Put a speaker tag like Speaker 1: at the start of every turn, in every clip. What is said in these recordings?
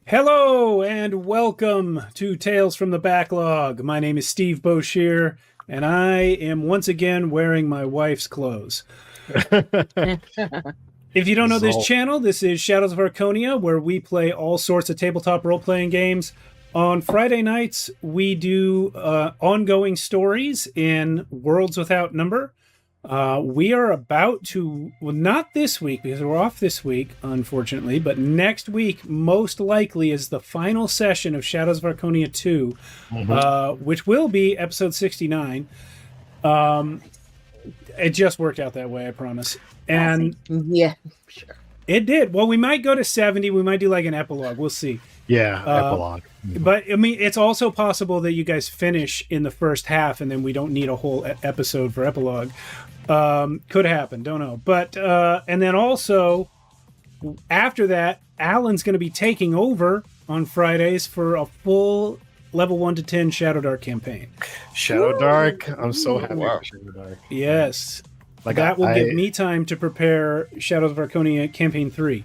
Speaker 1: Hello and welcome to Tales from the Backlog. My name is Steve Boshier, and I am once again wearing my wife's clothes. If you don't know this channel, this is Shadows of Archonia, where we play all sorts of tabletop role-playing games. On Friday nights, we do ongoing stories in Worlds Without Number. We are about to, well, not this week because we're off this week, unfortunately, but next week, most likely, is the final session of Shadows of Archonia 2, which will be episode 69. It just worked out that way, I promise. And
Speaker 2: yeah, sure.
Speaker 1: It did. Well, we might go to 70. We might do like an epilogue. We'll see.
Speaker 3: Yeah, epilogue.
Speaker 1: But, I mean, it's also possible that you guys finish in the first half and then we don't need a whole episode for epilogue. Could happen. Don't know. But, and then also, after that, Alan's going to be taking over on Fridays for a full level 1 to 10 Shadow Dark campaign.
Speaker 3: Shadow Dark. I'm so happy for Shadow Dark.
Speaker 1: Yes. Like that will give me time to prepare Shadows of Archonia Campaign 3,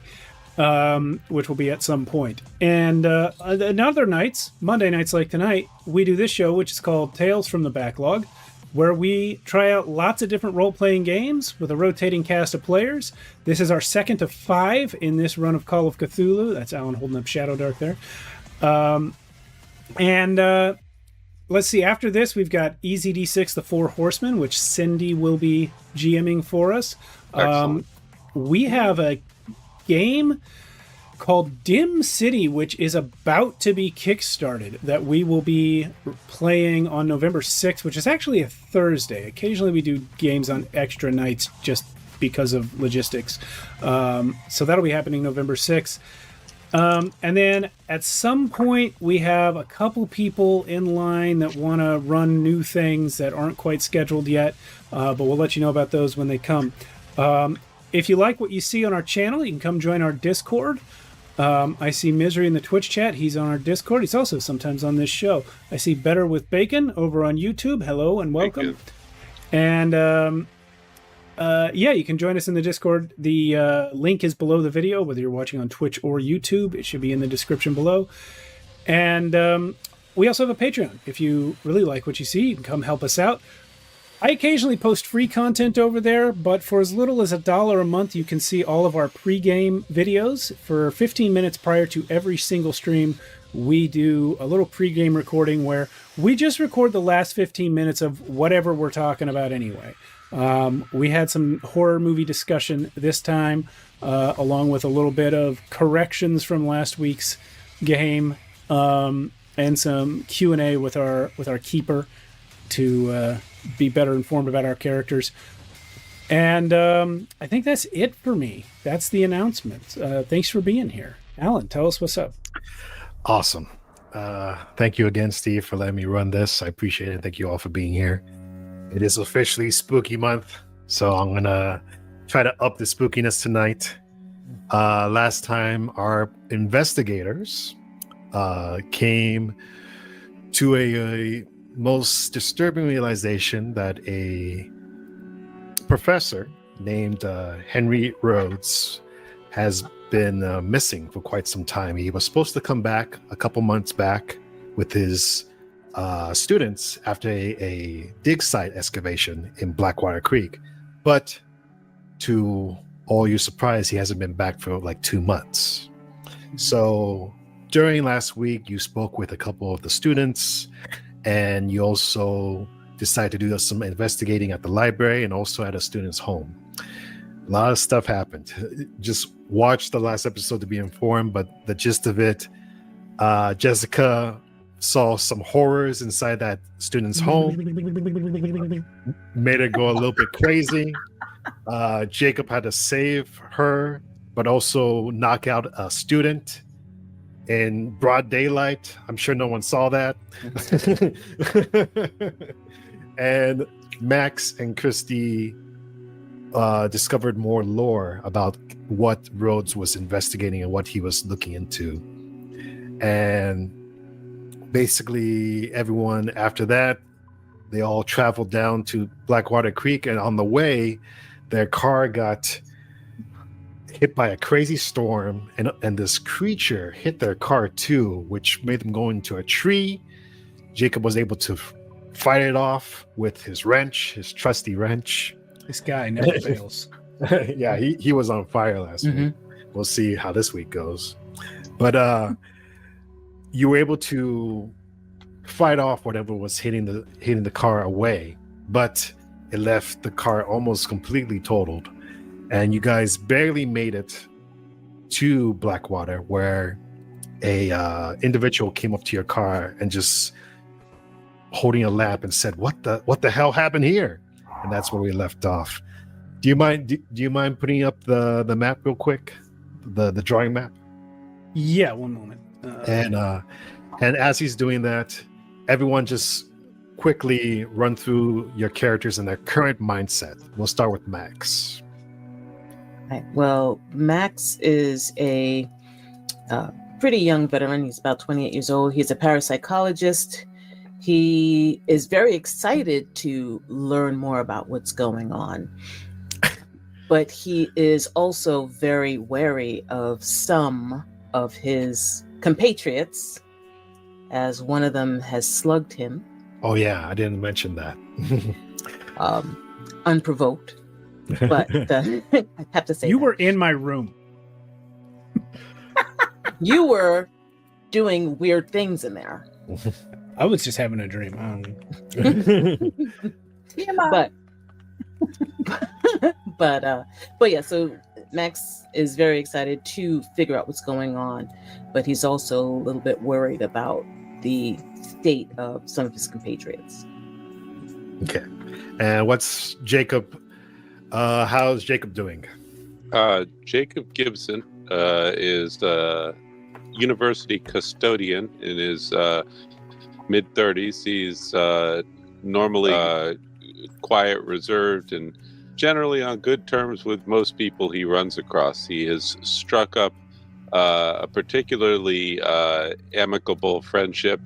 Speaker 1: which will be at some point. And other nights, Monday nights like tonight, we do this show, which is called Tales from the Backlog, where we try out lots of different role-playing games with a rotating cast of players. This is our second of 5 in this run of Call of Cthulhu. That's Alan holding up Shadow Dark there. Let's see, after this, we've got EZD6, The Four Horsemen, which Cindy will be GMing for us. We have a game called Dim City, which is about to be kickstarted, that we will be playing on November 6th, which is actually a Thursday. Occasionally we do games on extra nights just because of logistics. So that'll be happening November 6th. And then at some point we have a couple people in line that want to run new things that aren't quite scheduled yet, but we'll let you know about those when they come. If you like what you see on our channel, you can come join our Discord. I see Misery in the Twitch chat. He's on our Discord. He's also sometimes on this show. I see Better with Bacon over on YouTube. Hello and welcome. And yeah, you can join us in the Discord. The link is below the video, whether you're watching on Twitch or YouTube. It should be in the description below. And we also have a Patreon. If you really like what you see, you can come help us out. I occasionally post free content over there, but for as little as $1 a month, you can see all of our pre-game videos. For 15 minutes prior to every single stream, we do a little pre-game recording where we just record the last 15 minutes of whatever we're talking about anyway. We had some horror movie discussion this time, along with a little bit of corrections from last week's game, and some Q&A with our keeper to be better informed about our characters. And I think that's it for me. That's the announcement. Thanks for being here. Alan, tell us what's up.
Speaker 3: Awesome. Thank you again, Steve, for letting me run this. I appreciate it. Thank you all for being here. It is officially spooky month, so I'm gonna try to up the spookiness tonight. Last time our investigators came to a most disturbing realization that a professor named Henry Rhodes has been missing for quite some time. He was supposed to come back a couple months back with his students after a dig site excavation in Blackwater Creek, but to all your surprise, he hasn't been back for like 2 months. So during last week, you spoke with a couple of the students, and you also decided to do some investigating at the library and also at a student's home. A lot of stuff happened. Just watch the last episode to be informed, but the gist of it, Jessica saw some horrors inside that student's home, made her go a little bit crazy. Jacob had to save her, but also knock out a student in broad daylight. I'm sure no one saw that. And Max and Christy discovered more lore about what Rhodes was investigating and what he was looking into. And basically everyone after that, they all traveled down to Blackwater Creek, and on the way their car got hit by a crazy storm, and this creature hit their car too, which made them go into a tree. Jacob was able to fight it off with his wrench, his trusty wrench.
Speaker 1: This guy never fails.
Speaker 3: Yeah, he was on fire last week. We'll see how this week goes. But you were able to fight off whatever was hitting the car away, but it left the car almost completely totaled. And you guys barely made it to Blackwater, where a individual came up to your car and just holding a lamp and said, "What the hell happened here?" And that's where we left off. Do you mind putting up the map real quick, the drawing map?
Speaker 1: Yeah, one moment.
Speaker 3: And as he's doing that, everyone just quickly run through your characters and their current mindset. We'll start with Max.
Speaker 2: Right. Well, Max is a pretty young veteran. He's about 28 years old. He's a parapsychologist. He is very excited to learn more about what's going on. But he is also very wary of some of his compatriots, as one of them has slugged him.
Speaker 3: Oh, yeah, I didn't mention that.
Speaker 2: Unprovoked. But I have to say,
Speaker 1: you were in my room.
Speaker 2: You were doing weird things in there.
Speaker 1: I was just having a dream.
Speaker 2: But yeah, so Max is very excited to figure out what's going on, but he's also a little bit worried about the state of some of his compatriots.
Speaker 3: Okay. And what's Jacob? How's Jacob doing?
Speaker 4: Jacob Gibson is a university custodian in his mid-30s. He's normally quiet, reserved, and generally on good terms with most people he runs across. He has struck up a particularly amicable friendship,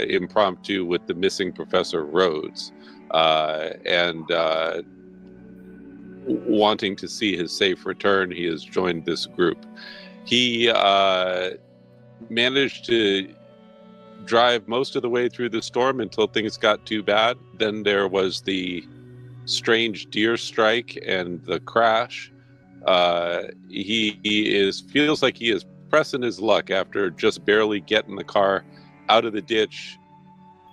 Speaker 4: impromptu, with the missing Professor Rhodes, and wanting to see his safe return, he has joined this group. He managed to drive most of the way through the storm until things got too bad. Then there was the strange deer strike and the crash. He feels like he is pressing his luck after just barely getting the car out of the ditch,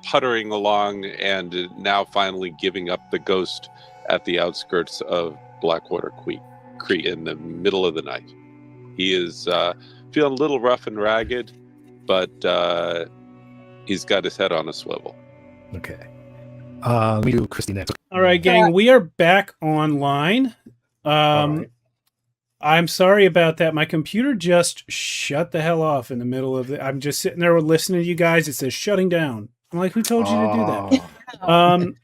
Speaker 4: puttering along, and now finally giving up the ghost at the outskirts of Blackwater Creek in the middle of the night. He is feeling a little rough and ragged, but he's got his head on a swivel.
Speaker 3: Okay. Let me do Christy next.
Speaker 1: All right, gang, we are back online.
Speaker 3: Right.
Speaker 1: I'm sorry about that. My computer just shut the hell off in the middle of it. I'm just sitting there listening to you guys. It says shutting down. I'm like, who told you to do that?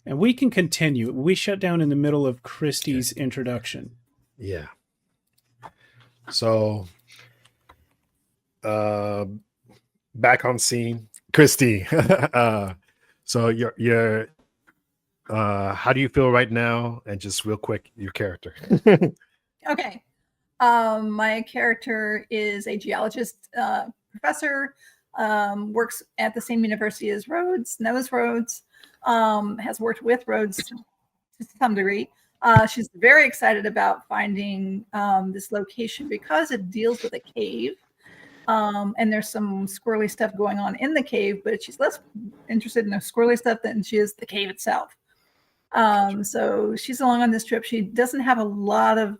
Speaker 1: And we can continue. We shut down in the middle of Christy's introduction.
Speaker 3: Yeah. So, back on scene, Christy. So you're how do you feel right now? And just real quick, your character.
Speaker 5: Okay. My character is a geologist professor, works at the same university as Rhodes, knows Rhodes, has worked with Rhodes to some degree. She's very excited about finding this location because it deals with a cave. And there's some squirrely stuff going on in the cave, but she's less interested in the squirrely stuff than she is the cave itself. So she's along on this trip. She doesn't have a lot of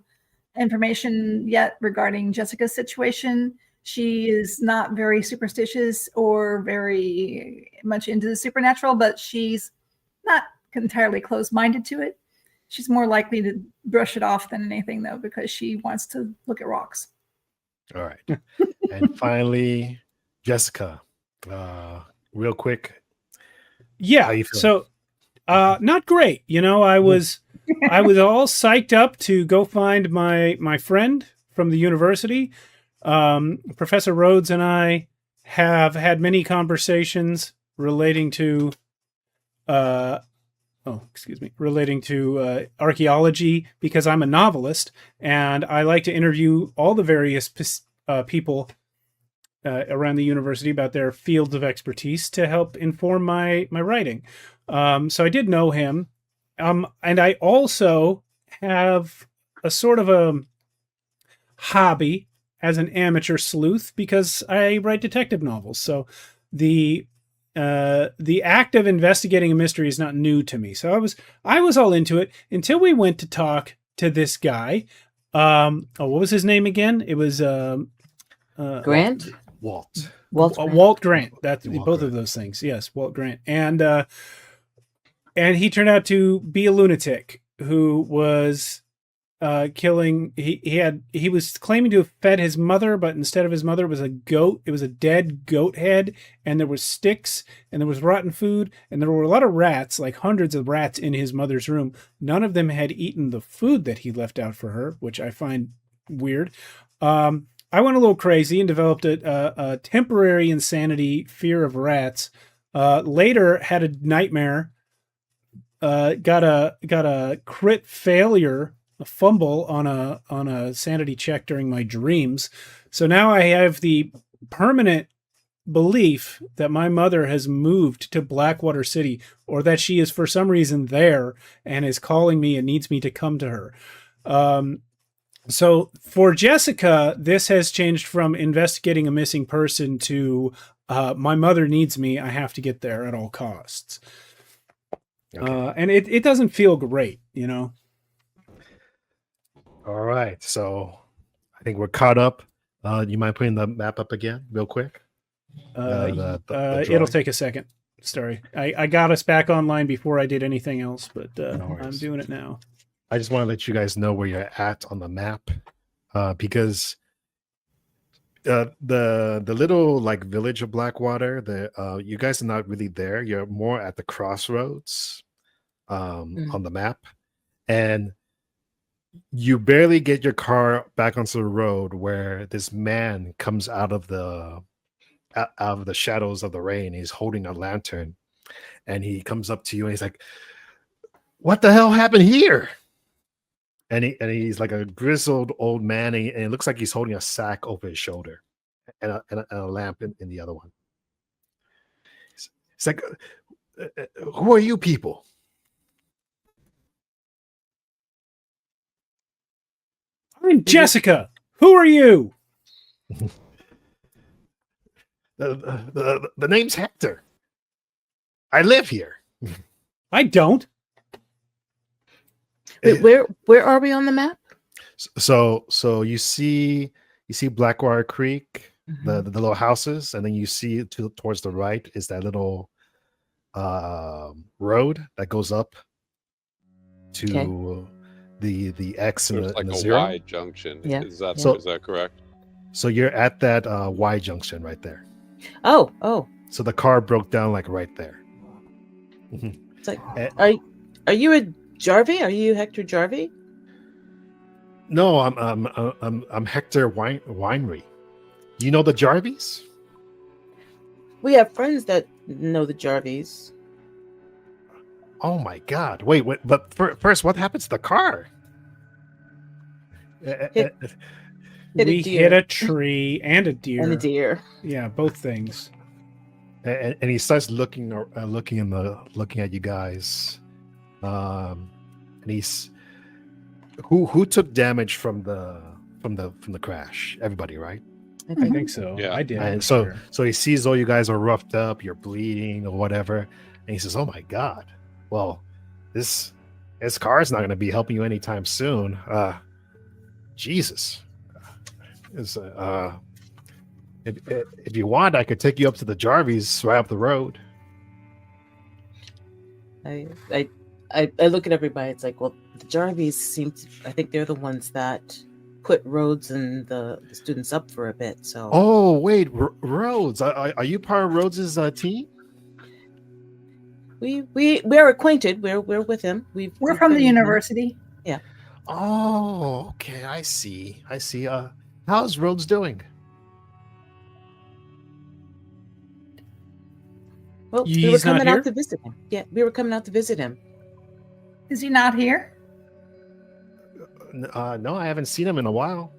Speaker 5: information yet regarding Jessica's situation. She is not very superstitious or very much into the supernatural, but she's not entirely closed-minded to it. She's more likely to brush it off than anything, though, because she wants to look at rocks.
Speaker 3: All right. And finally, Jessica, real quick.
Speaker 1: Yeah. So, not great. You know, I was all psyched up to go find my friend from the university. Professor Rhodes and I have had many conversations relating to relating to archaeology, because I'm a novelist and I like to interview all the various people around the university about their fields of expertise to help inform my writing. So I did know him. And I also have a sort of a hobby as an amateur sleuth because I write detective novels. So the act of investigating a mystery is not new to me. So I was all into it until we went to talk to this guy. What was his name again? It was
Speaker 2: Grant?
Speaker 3: Walt.
Speaker 1: Walt Grant. That's
Speaker 3: Walt
Speaker 1: both
Speaker 3: Grant.
Speaker 1: of those things. Yes, Walt Grant. And he turned out to be a lunatic who was killing. He was claiming to have fed his mother, but instead of his mother, it was a goat. It was a dead goat head, and there were sticks, and there was rotten food, and there were a lot of rats, like hundreds of rats, in his mother's room. None of them had eaten the food that he left out for her, which I find weird. I went a little crazy and developed a temporary insanity fear of rats. Later, had a nightmare. Got a crit failure, a fumble on a sanity check during my dreams. So now I have the permanent belief that my mother has moved to Blackwater City, or that she is for some reason there and is calling me and needs me to come to her. So for Jessica, this has changed from investigating a missing person to my mother needs me. I have to get there at all costs. Okay. And it doesn't feel great, you know?
Speaker 3: All right. So I think we're caught up. You mind putting the map up again real quick?
Speaker 1: It'll take a second. Sorry. I got us back online before I did anything else, but I'm doing it now.
Speaker 3: I just want to let you guys know where you're at on the map, because the little like village of Blackwater, you guys are not really there. You're more at the crossroads on the map, and you barely get your car back onto the road where this man comes out of the shadows of the rain. He's holding a lantern, and he comes up to you and he's like, "What the hell happened here?" And he's like a grizzled old man, and it looks like he's holding a sack over his shoulder and a lamp in the other one. It's like, who are you people?
Speaker 1: I'm Jessica. Who are you?
Speaker 3: The name's Hector. I live here.
Speaker 1: I don't.
Speaker 2: Wait, where are we on the map?
Speaker 3: So you see Blackwater Creek, the little houses, and then you see towards the right is that little road that goes up to the X and
Speaker 4: There's
Speaker 3: the,
Speaker 4: like a
Speaker 3: zero.
Speaker 4: Y junction.
Speaker 2: Yeah.
Speaker 4: Is that correct?
Speaker 3: So you're at that Y junction right there.
Speaker 2: Oh.
Speaker 3: So the car broke down like right there.
Speaker 2: It's like, are you a Jarvie? Are you Hector Jarvie?
Speaker 3: No, I'm Hector Winery. You know the Jarvies?
Speaker 2: We have friends that know the Jarvies.
Speaker 3: Oh my God! Wait, but first, what happened to the car?
Speaker 1: We hit a tree and a deer.
Speaker 2: And a deer.
Speaker 1: Yeah, both things.
Speaker 3: And he starts looking at you guys. And he's who took damage from the crash? Everybody, right?
Speaker 1: I think so.
Speaker 4: Yeah.
Speaker 1: I did.
Speaker 3: And so he sees all you guys are roughed up, you're bleeding or whatever, and he says, "Oh my God! Well, this car is not going to be helping you anytime soon." Jesus. If you want, I could take you up to the Jarvies right up the road.
Speaker 2: I look at everybody. It's like, well, the Jarvies I think they're the ones that put Rhodes and the students up for a bit. So.
Speaker 3: Oh wait, Rhodes, are you part of Rhodes's team?
Speaker 2: We're acquainted. We're with him.
Speaker 5: We're from the university.
Speaker 2: Yeah.
Speaker 3: Oh, okay. I see. How's Rhodes doing?
Speaker 2: Well, we were coming out to visit him. Yeah, we were coming out to visit him.
Speaker 5: Is he not here?
Speaker 3: No, I haven't seen him in a while.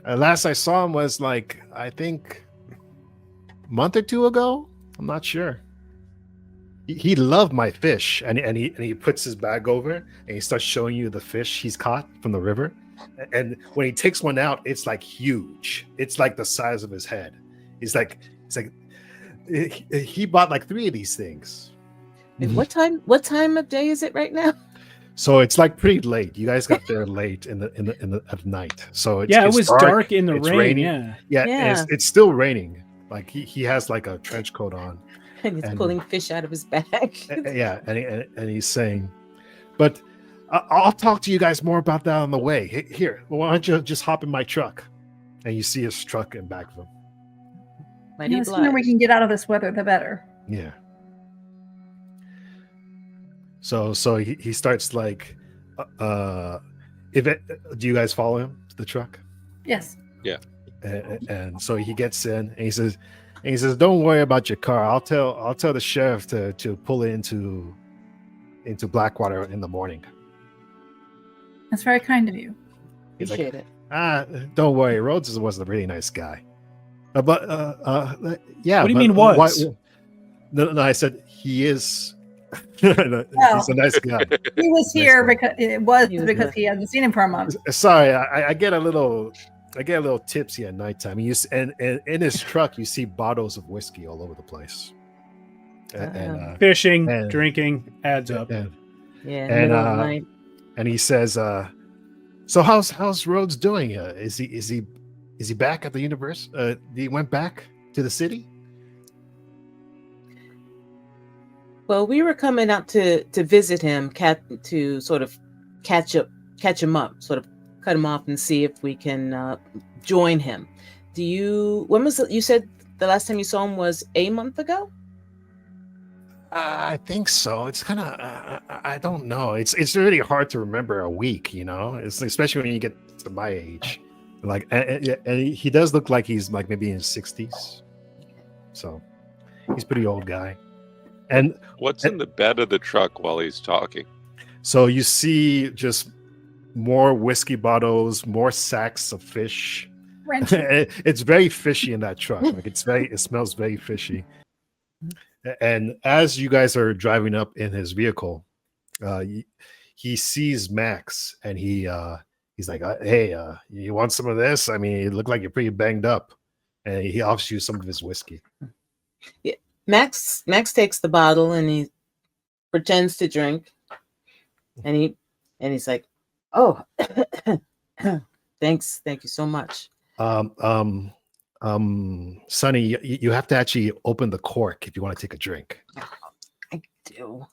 Speaker 3: Last I saw him was like, I think, a month or two ago. I'm not sure. He loved my fish, and he puts his bag over and he starts showing you the fish he's caught from the river. And when he takes one out, it's like huge. It's like the size of his head. It's like he bought like 3 of these things.
Speaker 2: And what time of day is it right now?
Speaker 3: So it's like pretty late. You guys got there late at night. So it's,
Speaker 1: Yeah,
Speaker 3: it's
Speaker 1: it was dark in the
Speaker 3: it's
Speaker 1: rain.
Speaker 3: raining.
Speaker 1: Yeah.
Speaker 3: Yeah,
Speaker 2: Yeah.
Speaker 3: it's still raining. Like he has like a trench coat on.
Speaker 2: And he's
Speaker 3: And-
Speaker 2: pulling fish out of his bag.
Speaker 3: Yeah, and he's saying, but I'll talk to you guys more about that on the way. Here, why don't you just hop in my truck? And you see his truck in back of him.
Speaker 2: Mighty
Speaker 5: The sooner we
Speaker 2: obliged.
Speaker 5: can get out of this weather, the better.
Speaker 3: Yeah. So he starts like, do you guys follow him to the truck?
Speaker 5: Yes.
Speaker 3: And so he gets in and he says, don't worry about your car. I'll tell the sheriff to pull it into Blackwater in the morning.
Speaker 5: That's very kind of you.
Speaker 3: He's like,
Speaker 2: Appreciate it.
Speaker 3: don't worry. Rhodes was a really nice guy. But yeah.
Speaker 1: What do you
Speaker 3: but
Speaker 1: mean was?
Speaker 3: No, I said he is. He's a nice guy.
Speaker 5: He was
Speaker 3: Nice
Speaker 5: here
Speaker 3: guy.
Speaker 5: because it was
Speaker 2: He was
Speaker 5: because
Speaker 2: nice.
Speaker 5: he hadn't seen him for a month.
Speaker 3: Sorry, I get a little tipsy at nighttime. And in his truck, you see bottles of whiskey all over the place.
Speaker 1: Fishing,
Speaker 3: And-
Speaker 1: drinking adds up.
Speaker 3: And
Speaker 2: Yeah, in the
Speaker 3: And,
Speaker 2: middle of the night.
Speaker 3: and he says, "So how's Rhodes doing? Is he back at the university? He went back to the city?"
Speaker 2: Well, we were coming out to visit him, to sort of catch him up, sort of cut him off and see if we can join him. When was it, you said the last time you saw him was a month ago?
Speaker 3: I think so. It's kind of I don't know. It's really hard to remember a week, It's especially when you get to my age. Like, and he does look like he's like maybe in his 60s. So he's a pretty old guy. And
Speaker 4: What's in the bed of the truck while he's talking?
Speaker 3: so you see just more whiskey bottles, more sacks of fish.
Speaker 5: Wrench.
Speaker 3: It's very fishy in that truck. Like it smells very fishy. And as you guys are driving up in his vehicle, he sees Max and he's like, "Hey, you want some of this? I mean, you look like you're pretty banged up." And he offers you some of his whiskey.
Speaker 2: Max takes the bottle and he pretends to drink, and he's like, "Oh, thank you so much."
Speaker 3: Sonny, you have to actually open the cork if you want to take a drink.
Speaker 2: I do.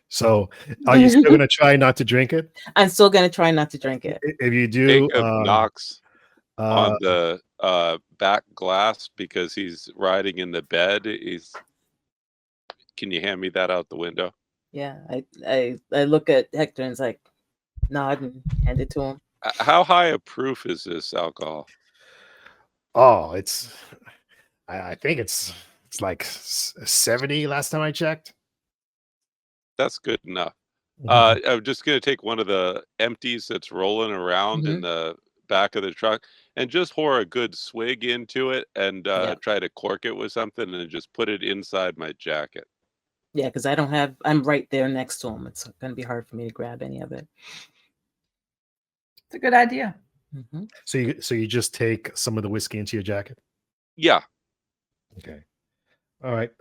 Speaker 3: So, are you still going to try not to drink it?
Speaker 2: I'm still gonna try not to drink it.
Speaker 3: If you do,
Speaker 4: Jacob knocks
Speaker 3: uh,
Speaker 4: on the back glass because he's riding in the bed. Can you hand me that out the window?
Speaker 2: Yeah, I look at Hector and it's like, nod and hand it to him.
Speaker 4: How high a proof is this alcohol?
Speaker 3: oh, I think it's like 70 last time I checked.
Speaker 4: That's good enough.
Speaker 3: Mhm.
Speaker 4: I'm just going to take one of the empties that's rolling around in the back of the truck and just pour a good swig into it and
Speaker 2: Yeah.
Speaker 4: try to cork it with something and just put it inside my jacket.
Speaker 2: Yeah, because I'm right there next to him. It's gonna be hard for me to grab any of it.
Speaker 5: It's a good idea.
Speaker 2: Mhm.
Speaker 3: So you just take some of the whiskey into your jacket.
Speaker 4: Yeah.
Speaker 3: Okay. All right.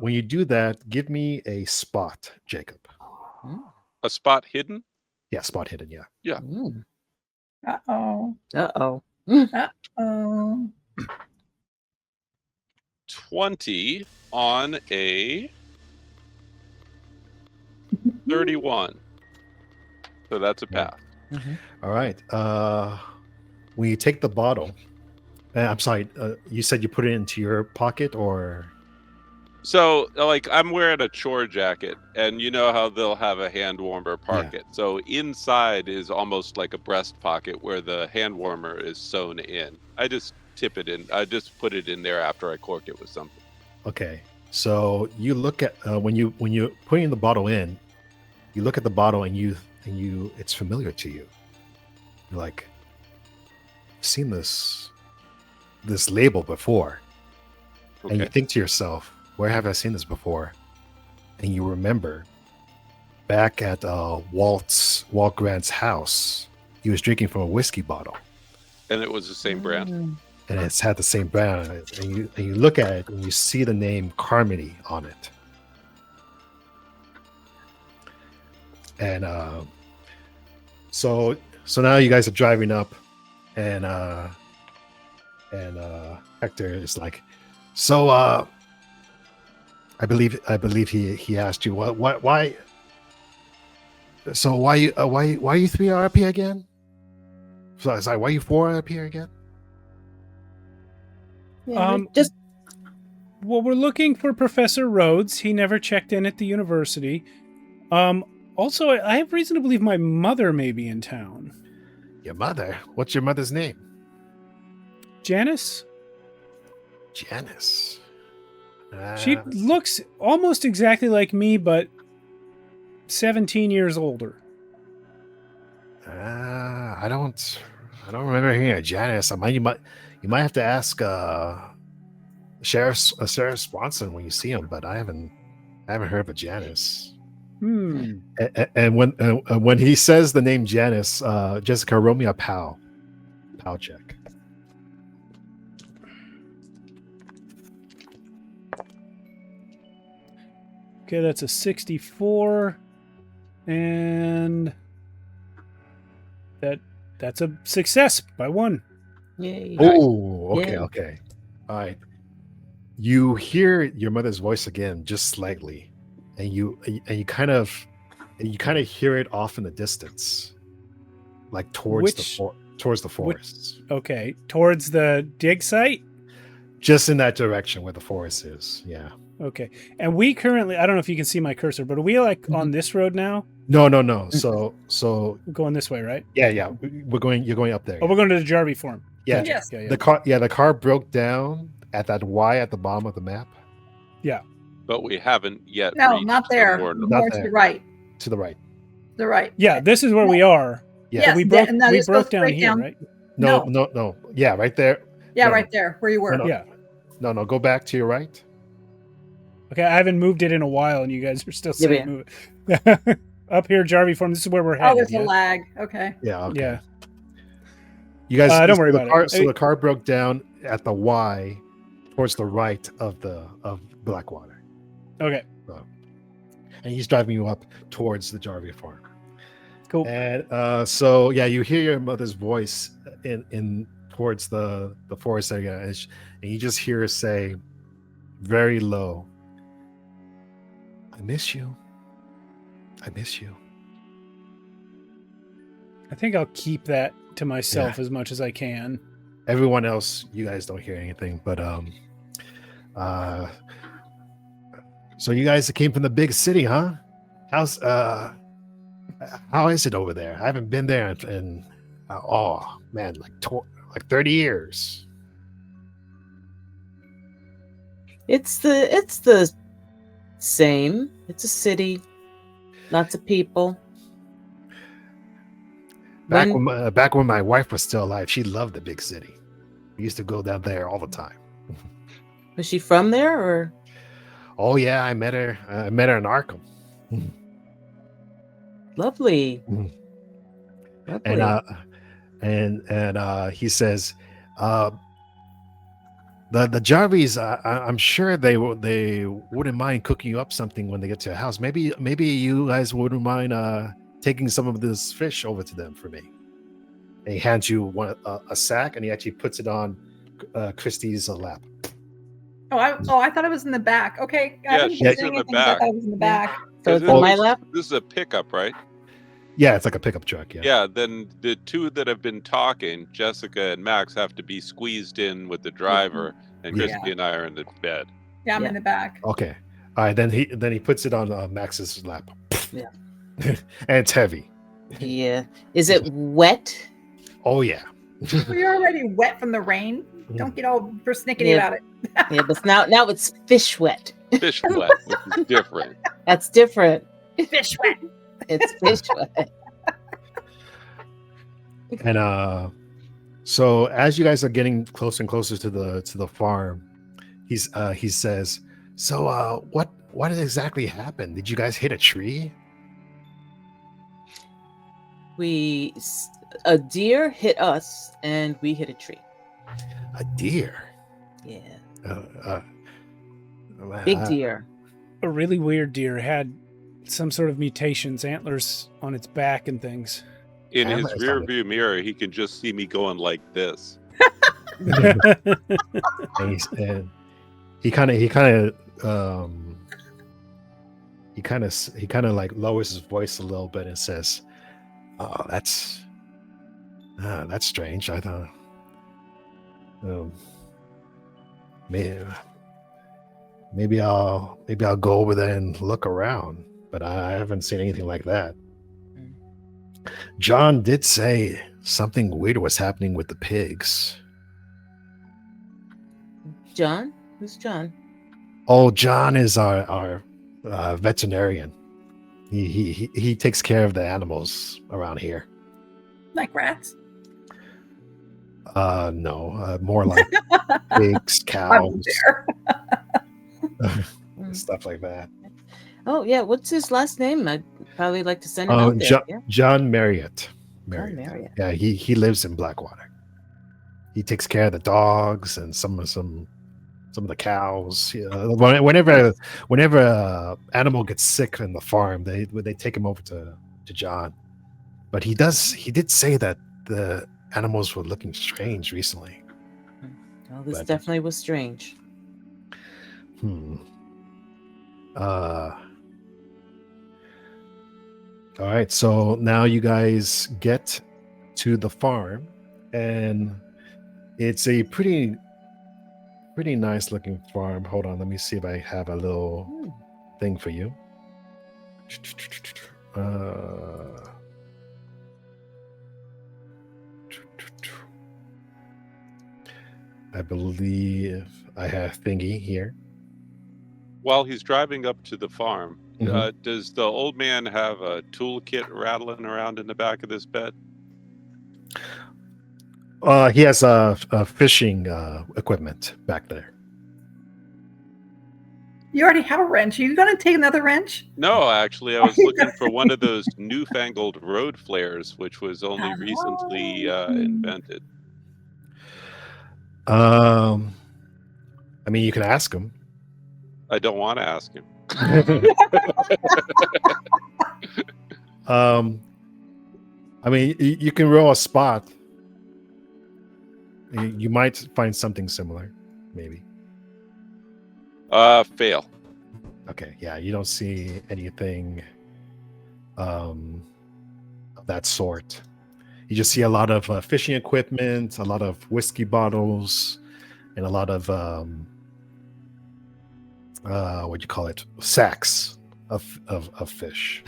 Speaker 3: When you do that, give me a spot, Jacob.
Speaker 2: Oh.
Speaker 4: A spot hidden?
Speaker 3: Yeah, spot hidden. Yeah.
Speaker 2: Mm.
Speaker 5: Uh-oh.
Speaker 2: Uh-oh.
Speaker 5: Oh.
Speaker 4: 20 on a 31. So that's a pass.
Speaker 2: Mhm.
Speaker 3: All right. When you take the bottle, I'm sorry. You said you put it into your pocket, or
Speaker 4: So, like, I'm wearing a chore jacket, and you know how they'll have a hand warmer pocket. So inside is almost like a breast pocket where the hand warmer is sewn in. I just tip it in. I just put it in there after I cork it with something.
Speaker 3: okay. So you look at when you're putting the bottle in, you look at the bottle and you it's familiar to you. You're like, I've seen this label before.
Speaker 4: Okay.
Speaker 3: And you think to yourself, where have I seen this before? And you remember back at Walt Grant's house, he was drinking from a whiskey bottle.
Speaker 4: And it was the same brand.
Speaker 3: And it's had the same brand on it. And you look at it and you see the name Carmody on it. And so now you guys are driving up, and Hector is like, so I believe he asked you why. So why you 3 are up here again? So I was like, why you 4 are up here again?
Speaker 2: Yeah, just
Speaker 1: Well, we're looking for Professor Rhodes. He never checked in at the university. Also, I have reason to believe my mother may be in town.
Speaker 3: Your mother? What's your mother's name?
Speaker 1: Janice?
Speaker 3: Janice.
Speaker 1: She looks almost exactly like me, but 17 years older.
Speaker 3: I don't remember hearing of Janice. You might have to ask Sheriff Swanson when you see him, but I haven't heard of a Janice. And when he says the name Janice, Jessica, roll me a POW check.
Speaker 1: Okay, that's a 64, and that's a success by 1.
Speaker 2: yay.
Speaker 3: Oh, okay,
Speaker 2: Yeah.
Speaker 3: okay. All right. You hear your mother's voice again, just slightly, and you kind of hear it off in the distance, like towards the forest.
Speaker 1: Okay, towards the dig site?
Speaker 3: Just in that direction where the forest is. Yeah.
Speaker 1: Okay. And we currently, I don't know if you can see my cursor, but are we like on this road now?
Speaker 3: No. So
Speaker 1: We're going this way, right?
Speaker 3: yeah. You're going up there.
Speaker 1: Oh, we're going to the Jarvie farm.
Speaker 3: Yeah.
Speaker 1: Gotcha.
Speaker 5: Yes.
Speaker 1: Yeah.
Speaker 3: The car broke down at that Y at the bottom of the map.
Speaker 4: But we haven't yet.
Speaker 5: No,
Speaker 4: reached
Speaker 5: not
Speaker 4: the
Speaker 5: there.
Speaker 4: more-
Speaker 3: Not
Speaker 5: More to
Speaker 3: there.
Speaker 5: the right.
Speaker 3: To the right.
Speaker 5: The right.
Speaker 1: Yeah, this is where we are.
Speaker 3: Yeah.
Speaker 5: Yes,
Speaker 1: we broke,
Speaker 5: and that
Speaker 1: we
Speaker 5: just
Speaker 1: broke
Speaker 5: goes
Speaker 1: down
Speaker 5: straight
Speaker 1: here,
Speaker 5: down.
Speaker 1: right?
Speaker 3: No. Yeah, right there.
Speaker 5: Yeah,
Speaker 3: No.
Speaker 5: right there where you were.
Speaker 3: No.
Speaker 1: Yeah.
Speaker 3: No. Go back to your right.
Speaker 1: Okay, I haven't moved it in a while, and you guys are still
Speaker 2: Yeah,
Speaker 1: saying move it. Up here, Jarvie farm, this is where we're
Speaker 5: Oh,
Speaker 1: headed.
Speaker 5: there's a lag. Okay.
Speaker 3: Yeah. Okay.
Speaker 1: Yeah.
Speaker 3: You guys
Speaker 1: Don't worry about it.
Speaker 3: So the car broke down at the Y towards the right of Blackwater.
Speaker 1: Okay,
Speaker 3: And he's driving you up towards the Jarvie farm.
Speaker 1: cool.
Speaker 3: And so yeah, you hear your mother's voice in towards the forest area, and you just hear her say very low, I miss you.
Speaker 1: I think I'll keep that to myself as much as I can.
Speaker 3: Everyone else, you guys don't hear anything, but so you guys came from the big city, huh? How is it over there? I haven't been there in oh man, like 30 years.
Speaker 2: It's the same. It's a city, lots of people.
Speaker 3: Back when my wife was still alive, she loved the big city. We used to go down there all the time.
Speaker 2: Was she from there, or?
Speaker 3: Oh yeah, I met her in Arkham.
Speaker 2: Lovely.
Speaker 3: Mhm.
Speaker 2: Lovely.
Speaker 3: And he says, the Jarvies, I'm sure they wouldn't mind cooking you up something when they get to your house. Maybe you guys wouldn't mind taking some of this fish over to them for me. And he hands you a sack, and he actually puts it on Christie's lap.
Speaker 5: I thought it was in the back. Okay. I
Speaker 4: Yeah,
Speaker 5: haven't
Speaker 4: she's
Speaker 5: been
Speaker 4: in
Speaker 5: saying
Speaker 4: the
Speaker 5: anything 'cause I
Speaker 4: back.
Speaker 5: thought it was in the back.
Speaker 2: So it's
Speaker 4: This
Speaker 2: on
Speaker 4: is-
Speaker 2: my lap?
Speaker 4: This is a pickup, right?
Speaker 3: Yeah, it's like a pickup truck. Yeah.
Speaker 4: Yeah, then the two that have been talking, Jessica and Max, have to be squeezed in with the driver, and
Speaker 3: Yeah.
Speaker 4: Christy and I are in the bed.
Speaker 5: Yeah, I'm
Speaker 2: Yeah.
Speaker 5: in the back.
Speaker 3: Okay. All right. Then he puts it on Max's lap.
Speaker 2: Yeah.
Speaker 3: And it's heavy.
Speaker 2: Yeah. Is it wet?
Speaker 3: Oh yeah.
Speaker 5: Were you already wet from the rain? Don't get all persnickety
Speaker 2: Yeah.
Speaker 5: about it.
Speaker 2: Yeah, but now it's fish wet.
Speaker 4: Fish wet, which is different.
Speaker 2: That's different.
Speaker 5: Fish wet.
Speaker 2: It's fish wet.
Speaker 3: And so as you guys are getting closer and closer to the farm, he says, "So what exactly happened? Did you guys hit a tree?"
Speaker 2: A deer hit us, and we hit a tree.
Speaker 3: A deer.
Speaker 2: Yeah,
Speaker 3: Well,
Speaker 2: big deer.
Speaker 1: A really weird deer had some sort of mutations, antlers on its back and things.
Speaker 4: In his
Speaker 3: Camera is
Speaker 4: rear
Speaker 3: on
Speaker 4: view mirror, he can just see me going like this.
Speaker 3: And he kind of like lowers his voice a little bit and says, "Oh, that's strange. I thought maybe I'll go over there and look around, but I haven't seen anything like that." John did say something weird was happening with the pigs.
Speaker 2: John? Who's John?
Speaker 3: Oh, John is our veterinarian. He takes care of the animals around here.
Speaker 5: Like rats.
Speaker 3: No, more like pigs,
Speaker 5: I
Speaker 3: cows,
Speaker 5: was there.
Speaker 3: stuff like that.
Speaker 2: Oh yeah, what's his last name? I'd probably like to send him out there. Yeah.
Speaker 3: John Marriott.
Speaker 2: John Marriott.
Speaker 3: Yeah, he lives in Blackwater. He takes care of the dogs and some of the cows. Whenever animal gets sick in the farm, they take him over to John. But he did say that the animals were looking strange recently.
Speaker 2: Well, this definitely was strange.
Speaker 3: All right, so now you guys get to the farm, and it's a pretty nice looking farm. Hold on, let me see if I have a little thing for you. I believe I have thingy here.
Speaker 4: While he's driving up to the farm, does the old man have a toolkit rattling around in the back of this bed?
Speaker 3: He has a fishing equipment back there.
Speaker 5: You already have a wrench. Are you going to take another wrench?
Speaker 4: No, actually, I was looking for one of those newfangled road flares, which was only recently invented.
Speaker 3: I mean, you can ask him.
Speaker 4: I don't want to ask him.
Speaker 3: I mean, you can roll a spot. You might find something similar, maybe.
Speaker 4: Fail.
Speaker 3: Okay, yeah, you don't see anything of that sort. You just see a lot of fishing equipment, a lot of whiskey bottles, and a lot of what do you call it? Sacks of fish.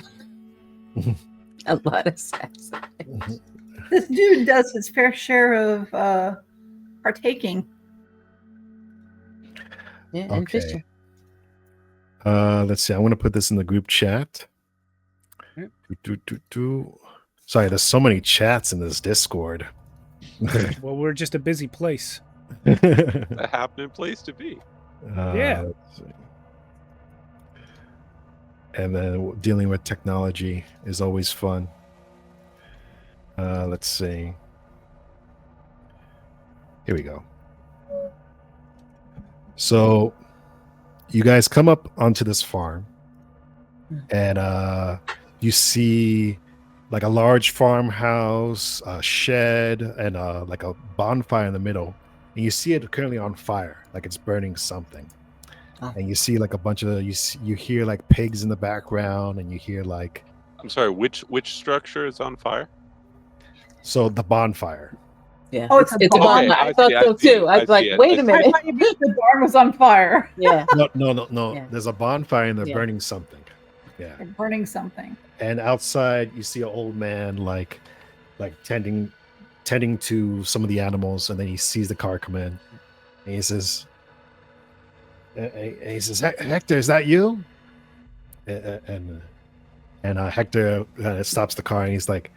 Speaker 2: A lot of sex.
Speaker 5: This dude does his fair share of partaking.
Speaker 2: Yeah, and
Speaker 3: Okay.
Speaker 2: fishing.
Speaker 3: Let's see. I want to put this in the group chat. Sorry, there's so many chats in this Discord.
Speaker 1: Well, we're just a busy place.
Speaker 4: A happening place to be.
Speaker 1: Yeah.
Speaker 3: Let's see. And then dealing with technology is always fun. Let's see. Here we go. So you guys come up onto this farm, and you see like a large farmhouse, a shed, and like a bonfire in the middle. And you see it currently on fire, like it's burning something.
Speaker 2: Oh.
Speaker 3: And you see like a bunch of you hear like pigs in the background, and you hear like,
Speaker 4: I'm sorry, which structure is on fire?
Speaker 3: so the bonfire.
Speaker 2: Yeah.
Speaker 5: Oh, it's a barn.
Speaker 2: bonfire. I
Speaker 4: I
Speaker 2: thought
Speaker 4: see, I
Speaker 2: so
Speaker 4: see
Speaker 2: too.
Speaker 4: it,
Speaker 2: I was
Speaker 4: I
Speaker 2: like,
Speaker 4: see it,
Speaker 2: wait
Speaker 4: I
Speaker 2: a
Speaker 4: see
Speaker 5: I
Speaker 2: minute.
Speaker 5: thought you meant the barn was on fire.
Speaker 2: Yeah.
Speaker 3: No.
Speaker 2: Yeah.
Speaker 3: There's a bonfire and they're
Speaker 2: Yeah.
Speaker 3: burning something. Yeah.
Speaker 5: They're burning something.
Speaker 3: And outside you see an old man like tending to some of the animals, and then he sees the car come in, And he says, Hector, is that you? And Hector stops the car and he's like,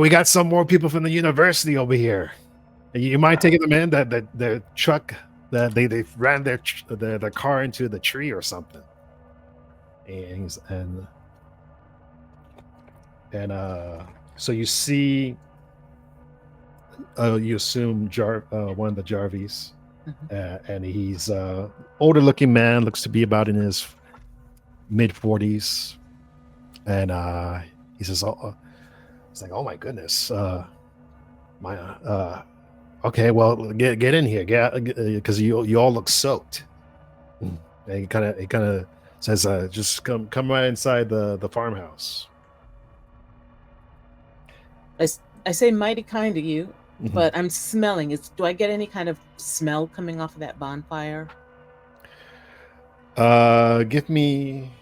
Speaker 3: we got some more people from the university over here. You mind taking them in? The truck, they ran their car into the tree or something. And so you see, you assume one of the Jarvis, and he's older looking man, looks to be about in his mid 40s, and he says, it's like, oh my goodness, okay, well, get in here, because you all look soaked. And he kind of says, just come right inside the farmhouse.
Speaker 2: I say mighty kind of you, but I'm smelling. Do I get any kind of smell coming off of that bonfire?
Speaker 3: Give me,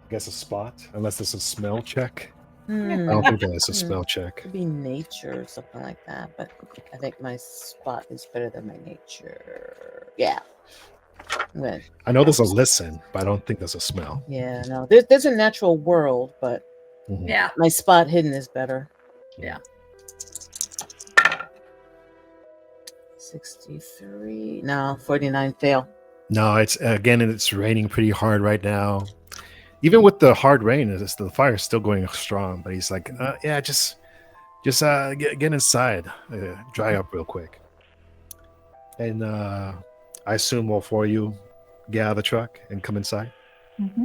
Speaker 3: I guess, a spot, unless it's a smell check. I don't think that's a spell check.
Speaker 2: Could be nature or something like that, but I think my spot is better than my nature. Yeah. Good.
Speaker 3: I know there's a listen, but I don't think there's a smell.
Speaker 2: Yeah, no. There's a natural world, but
Speaker 5: Yeah.
Speaker 2: my spot hidden is better.
Speaker 5: Yeah.
Speaker 2: 63. No, 49 fail.
Speaker 3: No, it's raining pretty hard right now. Even with the hard rain, the fire is still going strong. But he's like, yeah, just get inside, dry up real quick. And I assume all four of you get out of the truck and come inside.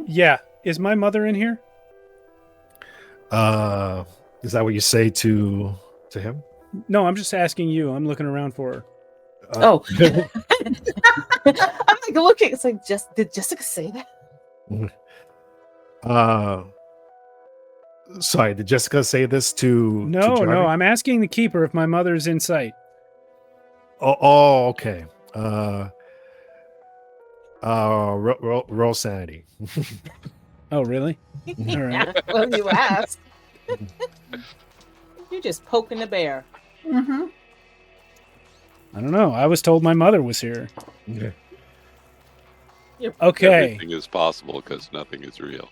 Speaker 1: Yeah. Is my mother in here?
Speaker 3: Is that what you say to him?
Speaker 1: No, I'm just asking you. I'm looking around for her.
Speaker 2: I'm like looking. It's like, did Jessica say that?
Speaker 3: Sorry, did Jessica say this to
Speaker 1: No,
Speaker 3: Jarvis?
Speaker 1: no. I'm asking the keeper if my mother's in sight.
Speaker 3: Oh, okay. Roll sanity.
Speaker 1: Oh, really? All right.
Speaker 2: Well, you ask. You're just poking the bear.
Speaker 5: Mm-hmm.
Speaker 1: I don't know. I was told my mother was here.
Speaker 3: Okay.
Speaker 1: Okay.
Speaker 4: Everything is possible because nothing is real.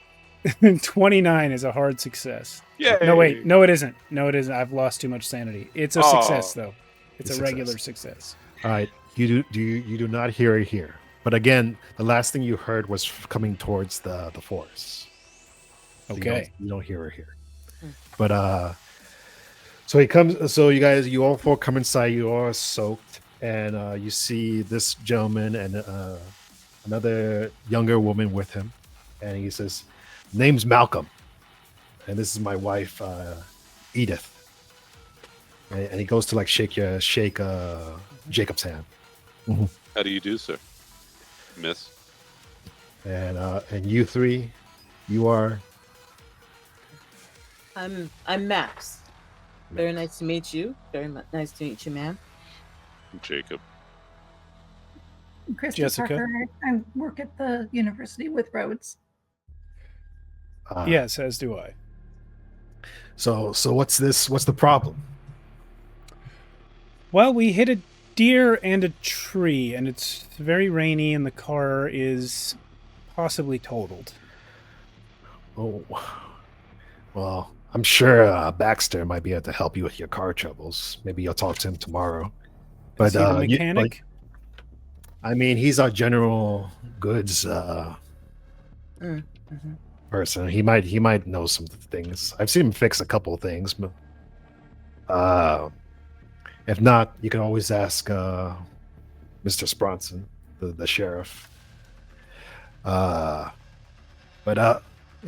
Speaker 1: 29 is a hard success.
Speaker 4: Yay!
Speaker 1: No, wait. No, it isn't. No, it isn't. I've lost too much sanity. It's a success, though. It's a
Speaker 3: Success.
Speaker 1: regular success.
Speaker 3: All right. You do not hear it here. But again, the last thing you heard was coming towards the forest. So
Speaker 1: Okay.
Speaker 3: You don't hear it here. But so he comes. So you all four come inside. You all are soaked, and you see this gentleman and another younger woman with him, and he says, "Name's Malcolm, and this is my wife, Edith." And he goes to like shake Jacob's hand.
Speaker 4: How do you do, sir? Miss?
Speaker 3: And you three, you are.
Speaker 2: I'm Max. Very nice to meet you. Very nice to meet you, ma'am.
Speaker 4: Jacob.
Speaker 5: Christy
Speaker 1: Jessica?
Speaker 5: Parker. I work at the university with Rhodes.
Speaker 1: Yes, as do I.
Speaker 3: So what's this? What's the problem?
Speaker 1: Well, we hit a deer and a tree, and it's very rainy, and the car is possibly totaled.
Speaker 3: Oh, well, I'm sure Baxter might be able to help you with your car troubles. Maybe you'll talk to him tomorrow. But
Speaker 1: Is he the mechanic?
Speaker 3: I mean, he's our general goods person. He might know some things. I've seen him fix a couple of things, but if not, you can always ask Mr. Spronson, the sheriff. And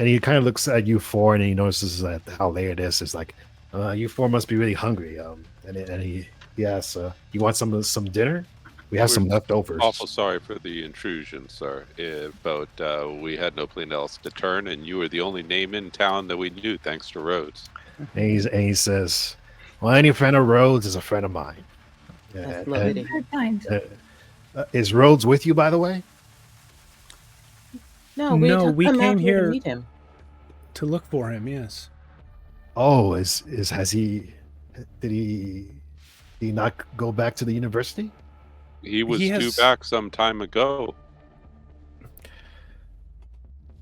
Speaker 3: he kind of looks at you four, and he notices that how late it is. It's like, you four must be really hungry. And he asks, "You want some dinner? We have some leftovers."
Speaker 4: Awful sorry for the intrusion, sir. But we had no place else to turn, and you were the only name in town that we knew, thanks to Rhodes.
Speaker 3: And he says, "Well, any friend of Rhodes is a friend of mine."
Speaker 2: That's lovely.
Speaker 5: Very kind.
Speaker 3: Is Rhodes with you, by the way?
Speaker 2: No,
Speaker 1: we
Speaker 2: come
Speaker 1: came
Speaker 2: out
Speaker 1: here
Speaker 2: to meet him.
Speaker 1: to look for him. Yes.
Speaker 3: Oh, did he not go back to the university?
Speaker 4: He was
Speaker 1: He
Speaker 4: due
Speaker 1: has-
Speaker 4: back some time ago.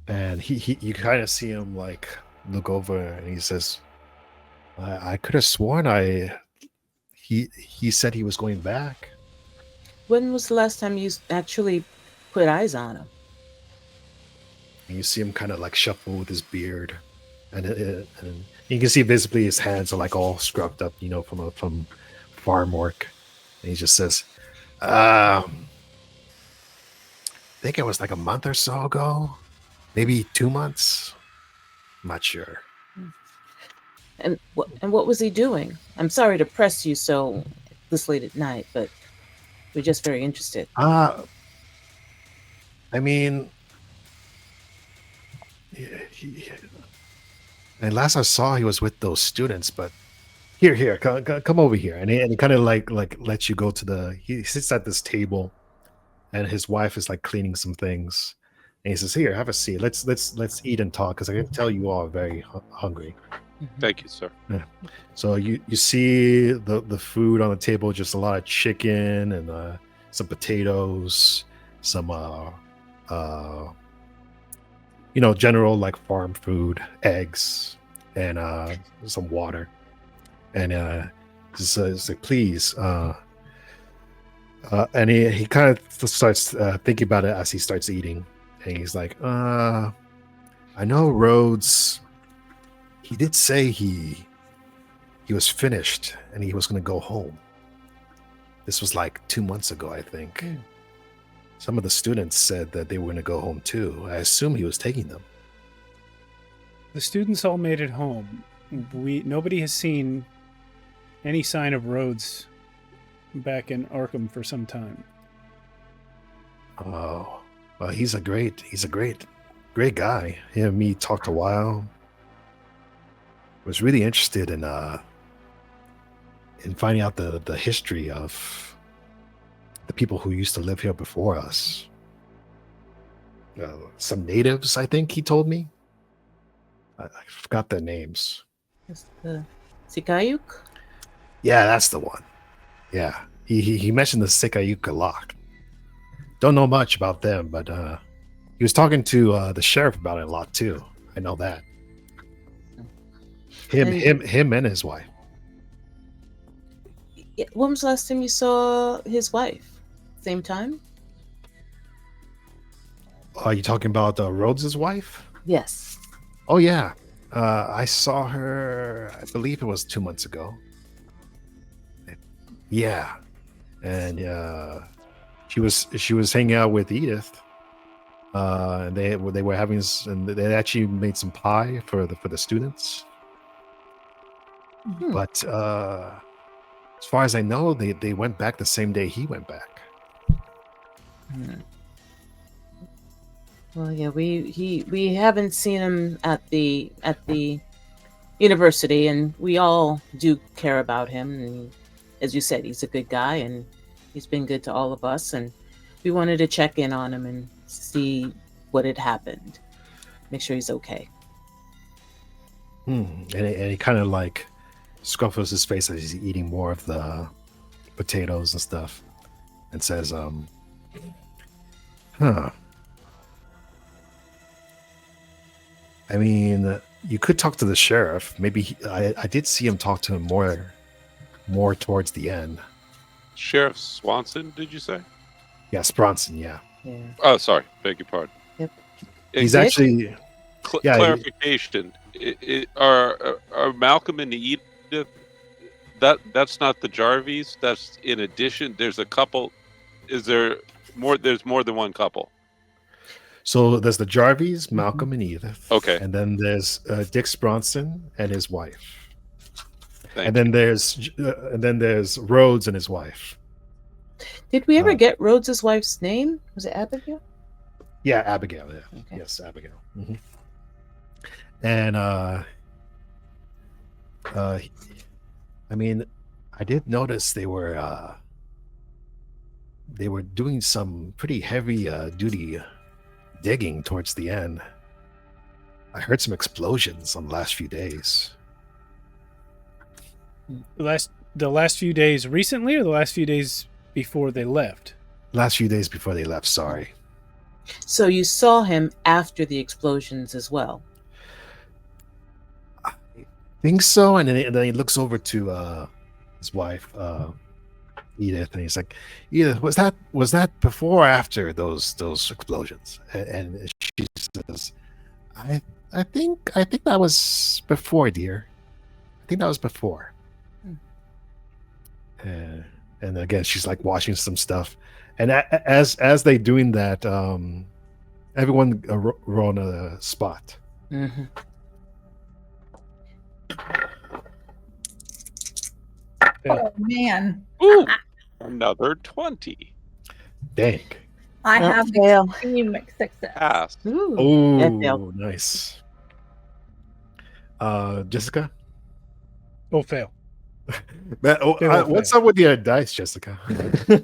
Speaker 3: And you kind of see him like look over, and he says, I could have sworn he said he was going back.
Speaker 2: When was the last time you actually put eyes on him?
Speaker 3: And you see him kind of like shuffle with his beard, and you can see visibly his hands are like all scrubbed up, from farm work. And he just says, I think it was like a month or so ago, maybe 2 months. I'm not sure.
Speaker 2: And what was he doing? I'm sorry to press you so this late at night, but we're just very interested.
Speaker 3: I mean, and last I saw, he was with those students. But here, come over here, and he kind of like lets you go to he sits at this table, and his wife is like cleaning some things, and he says, "Here, have a seat. Let's eat and talk, because I can tell you all are very hungry."
Speaker 4: Thank you, sir.
Speaker 3: So you see the food on the table, just a lot of chicken and some potatoes, some general like farm food, eggs, and some water. And just like, please, and he kind of starts thinking about it as he starts eating, and he's like, I know Rhodes. He did say he was finished and he was going to go home. This was like 2 months ago, I think. Some of the students said that they were going to go home too. I assume he was taking them.
Speaker 1: The students all made it home. Nobody has seen any sign of Rhodes back in Arkham for some time.
Speaker 3: Oh, well, he's a great guy. Him and me talked a while. Was really interested in finding out the history of the people who used to live here before us. Some natives, I think he told me. I forgot their names.
Speaker 2: It's the Sikayuk?
Speaker 3: Yeah, that's the one. Yeah, he mentioned the Sikayuk a lot. Don't know much about them, but he was talking to the sheriff about it a lot too. I know that. Him and his wife.
Speaker 2: Yeah, when was the last time you saw his wife? Same time?
Speaker 3: Are you talking about Rhodes' wife?
Speaker 2: Yes.
Speaker 3: Oh yeah, I saw her. I believe it was 2 months ago. Yeah, and she was hanging out with Edith. And they were having, and they actually made some pie for the students. But as far as I know, they went back the same day he went back.
Speaker 2: Well, yeah, we haven't seen him at the university, and we all do care about him. And as you said, he's a good guy, and he's been good to all of us. And we wanted to check in on him and see what had happened, make sure he's okay.
Speaker 3: And he kind of like scruffles his face as he's eating more of the potatoes and stuff, and says, I mean, you could talk to the sheriff. Maybe I did see him talk to him more towards the end.
Speaker 4: Sheriff Swanson, did you say?
Speaker 3: Yes, Bronson. Yeah.
Speaker 4: Oh, sorry. Beg your pardon.
Speaker 2: Yep.
Speaker 3: He's actually.
Speaker 4: Clarification: Are Malcolm and Edith? That's not the Jarvis. That's in addition. There's a couple. Is there more? There's more than one couple.
Speaker 3: So there's the Jarvis, Malcolm, and Edith.
Speaker 4: Okay.
Speaker 3: And then there's Dick Bronson and his wife.
Speaker 4: Thank
Speaker 3: and then there's Rhodes and his wife.
Speaker 2: Did we ever get Rhodes' wife's name? Was it Abigail?
Speaker 3: Yeah, Abigail. Yeah.
Speaker 2: Okay.
Speaker 3: Yes, Abigail. Mm-hmm. And I mean, I did notice they were doing some pretty heavy duty digging towards the end. I heard some explosions on the last few days.
Speaker 1: The last few days recently, or the last few days before they left.
Speaker 3: Last few days before they left. Sorry.
Speaker 2: So you saw him after the explosions as well.
Speaker 3: I think so. And then he looks over to his wife, Edith, and he's like, "Edith, was that before or after those explosions?" And she says, "I think that was before, dear. I think that was before." And again, she's like washing some stuff, and as they doing that, everyone roll on a spot.
Speaker 2: Mm-hmm.
Speaker 5: Oh man.
Speaker 4: Ooh, another 20.
Speaker 3: Dang.
Speaker 5: I
Speaker 2: Oh,
Speaker 5: have
Speaker 2: fail.
Speaker 5: extreme success.
Speaker 4: Pass.
Speaker 2: Ooh, that failed.
Speaker 3: Oh, nice. Jessica?
Speaker 1: Oh, fail.
Speaker 3: What's up with your dice, Jessica?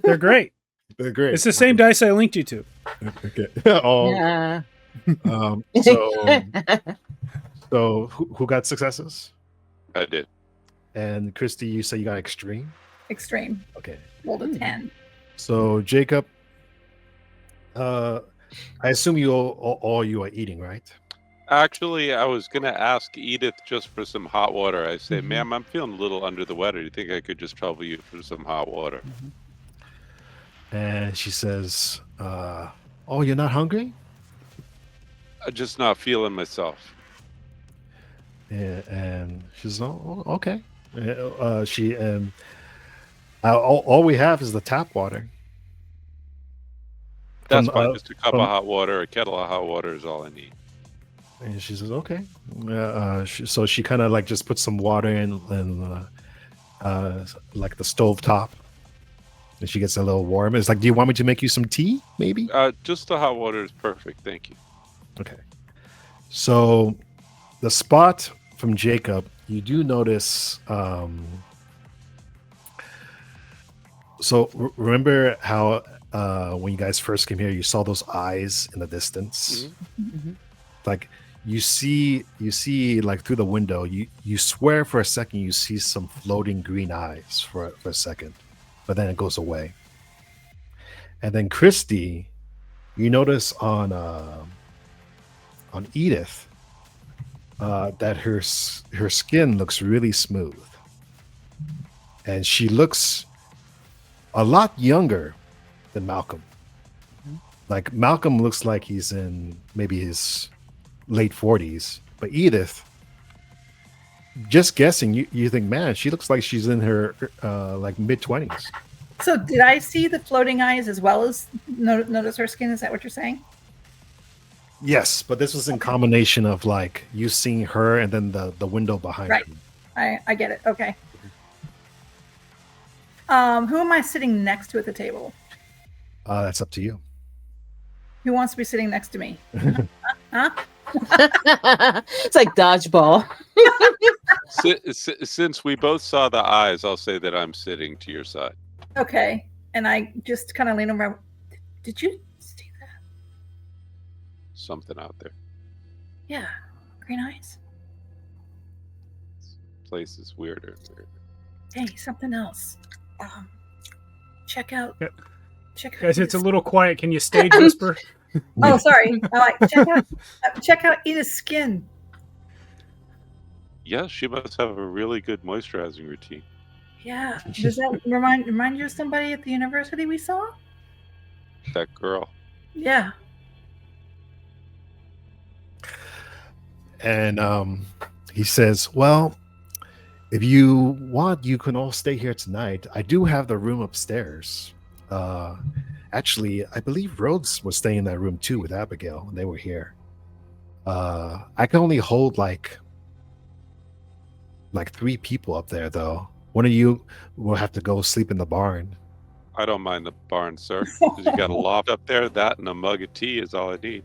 Speaker 1: They're great.
Speaker 3: They're great.
Speaker 1: It's the same dice I linked you to.
Speaker 3: Okay. Oh.
Speaker 2: Yeah.
Speaker 3: So who got successes?
Speaker 4: I did.
Speaker 3: And Christy, you say you got extreme?
Speaker 5: Extreme.
Speaker 3: Okay.
Speaker 5: Rolled a 10.
Speaker 3: So Jacob, I assume all you are eating, right?
Speaker 4: Actually, I was going to ask Edith just for some hot water. I say,
Speaker 3: Mhm.
Speaker 4: ma'am, I'm feeling a little under the weather. Do you think I could just trouble you for some hot water?
Speaker 3: And she says, "Oh, you're not hungry?"
Speaker 4: I'm just not feeling myself.
Speaker 3: And she's, "Oh, okay." All we have is the tap water.
Speaker 4: That's
Speaker 3: From,
Speaker 4: fine. Just a cup
Speaker 3: from-
Speaker 4: of hot water, a kettle of hot water is all I need.
Speaker 3: And she says, "Okay." So she kind of like just puts some water in like the stove top, and she gets a little warm. It's like, "Do you want me to make you some tea, maybe?"
Speaker 4: Just the hot water is perfect. Thank you.
Speaker 3: Okay. So the spot from Jacob, you do notice. Remember how when you guys first came here, you saw those eyes in the distance?
Speaker 2: Mhm.
Speaker 3: Like you see like through the window, you swear for a second you see some floating green eyes for a second, but then it goes away. And then Christy, you notice on Edith that her skin looks really smooth, and she looks a lot younger than Malcolm. Like Malcolm looks like he's in maybe his late 40s, but Edith, just guessing, you think, man, she looks like she's in her like mid 20s.
Speaker 5: So did I see the floating eyes as well as notice her skin? Is that what you're saying?
Speaker 3: Yes, but this was in combination of like you seeing her and then the window behind
Speaker 5: Right.
Speaker 3: you.
Speaker 5: I get it. Okay. Who am I sitting next to at the table?
Speaker 3: That's up to you.
Speaker 5: Who wants to be sitting next to me? Huh?
Speaker 2: It's like dodgeball.
Speaker 4: Since we both saw the eyes, I'll say that I'm sitting to your side.
Speaker 5: Okay. And I just kind of lean over. Did you see that?
Speaker 4: Something out there.
Speaker 5: Yeah. Green eyes.
Speaker 4: This place is weirder.
Speaker 5: Hey, something else. Check out.
Speaker 1: Yeah.
Speaker 5: Check out.
Speaker 1: Guys, it's a
Speaker 5: Edith's-
Speaker 1: little quiet. Can you stage whisper?
Speaker 5: Oh, sorry. Check out Edith's skin.
Speaker 4: Yes, she must have a really good moisturizing routine.
Speaker 5: Yeah. Does that remind you of somebody at the university we saw?
Speaker 4: That girl.
Speaker 5: Yeah.
Speaker 3: And he says, "Well, if you want, you can all stay here tonight. I do have the room upstairs. Actually, I believe Rhodes was staying in that room too with Abigail when they were here. I can only hold like 3 people up there, though. One of you will have to go sleep in the barn."
Speaker 4: I don't mind the barn, sir. 'Cause you got a loft up there. That and a mug of tea is all I need.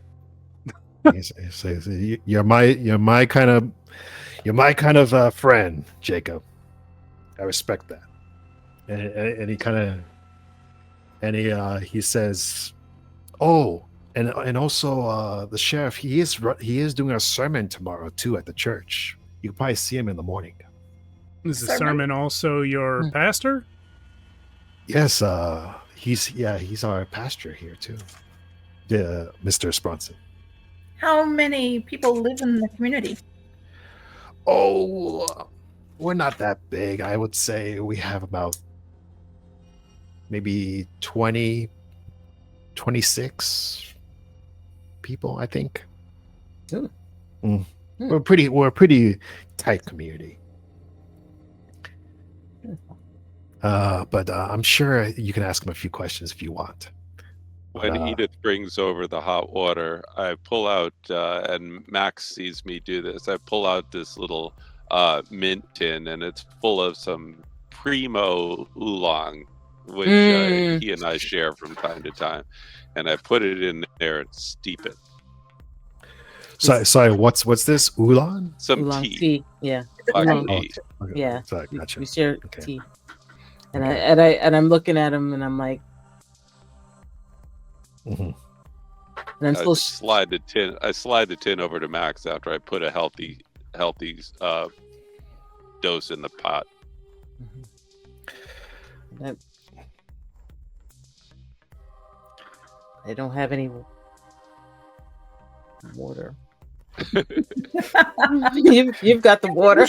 Speaker 3: He says, "You're my kind of friend, Jacob. I respect that." And he kind of he says, "Oh, and also the sheriff. He is doing a sermon tomorrow too at the church. You can probably see him in the morning."
Speaker 1: Is the
Speaker 5: Sermon?
Speaker 1: sermon also your pastor?
Speaker 3: Yes, he's our pastor here too. Mr. Spronson.
Speaker 5: How many people live in the community?
Speaker 3: Oh, we're not that big. I would say we have about maybe 20, 26 people, I think.
Speaker 2: Ooh.
Speaker 3: We're a pretty tight community. But I'm sure you can ask him a few questions if you want.
Speaker 4: When Edith brings over the hot water, I pull out, and Max sees me do this. I pull out this little mint tin, and it's full of some primo oolong, which he and I share from time to time. And I put it in there and steep it.
Speaker 3: Sorry, what's this? Oolong?
Speaker 4: Some
Speaker 2: Oolong
Speaker 4: tea.
Speaker 2: Yeah.
Speaker 4: Black
Speaker 2: Oolong.
Speaker 4: tea.
Speaker 3: Okay.
Speaker 2: Yeah.
Speaker 3: Sorry, gotcha.
Speaker 2: We share
Speaker 3: Okay.
Speaker 2: tea. And I'm looking at him and I'm like,
Speaker 3: Mm-hmm.
Speaker 2: and I'm
Speaker 4: I
Speaker 2: still
Speaker 4: slide the tin over to Max after I put a healthy dose in the pot.
Speaker 2: I don't have any water. You've got the water.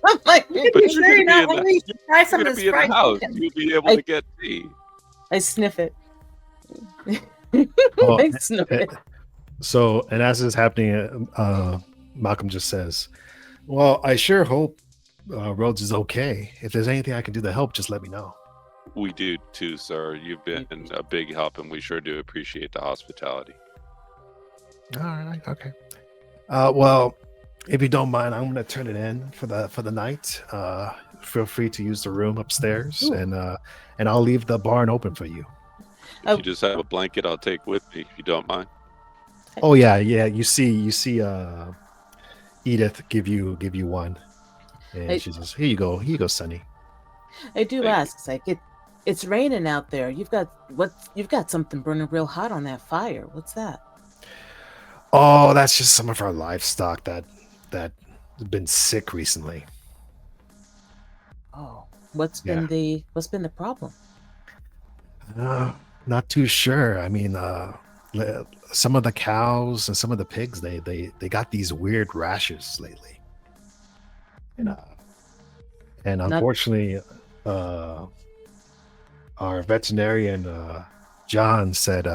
Speaker 2: I'm like,
Speaker 4: But
Speaker 5: You sure you're not hungry? Try some
Speaker 4: You're
Speaker 5: of
Speaker 4: gonna
Speaker 5: this
Speaker 4: be in the
Speaker 5: fried
Speaker 4: house.
Speaker 5: chicken.
Speaker 4: You'll be able to get tea.
Speaker 2: I sniff it.
Speaker 3: Oh,
Speaker 2: I sniff it.
Speaker 3: So, and as this is happening, Malcolm just says, "Well, I sure hope Rhodes is okay. If there's anything I can do to help, just let me know."
Speaker 4: We do too, sir. You've been a big help, and we sure do appreciate the hospitality.
Speaker 3: All right, okay. Well, if you don't mind, I'm going to turn it in for the night. Feel free to use the room upstairs, and I'll leave the barn open for you.
Speaker 4: If you just have a blanket, I'll take with me, if you don't mind.
Speaker 3: Oh yeah. You see, Edith give you one, and she says, "Here you go, Sonny."
Speaker 2: I do
Speaker 4: Thank
Speaker 2: ask, like it's raining out there. You've got something burning real hot on that fire. What's that?
Speaker 3: Oh, that's just some of our livestock that has been sick recently.
Speaker 2: Oh, what's been the problem?
Speaker 3: Not too sure. I mean, some of the cows and some of the pigs, they got these weird rashes lately, and unfortunately, our veterinarian John said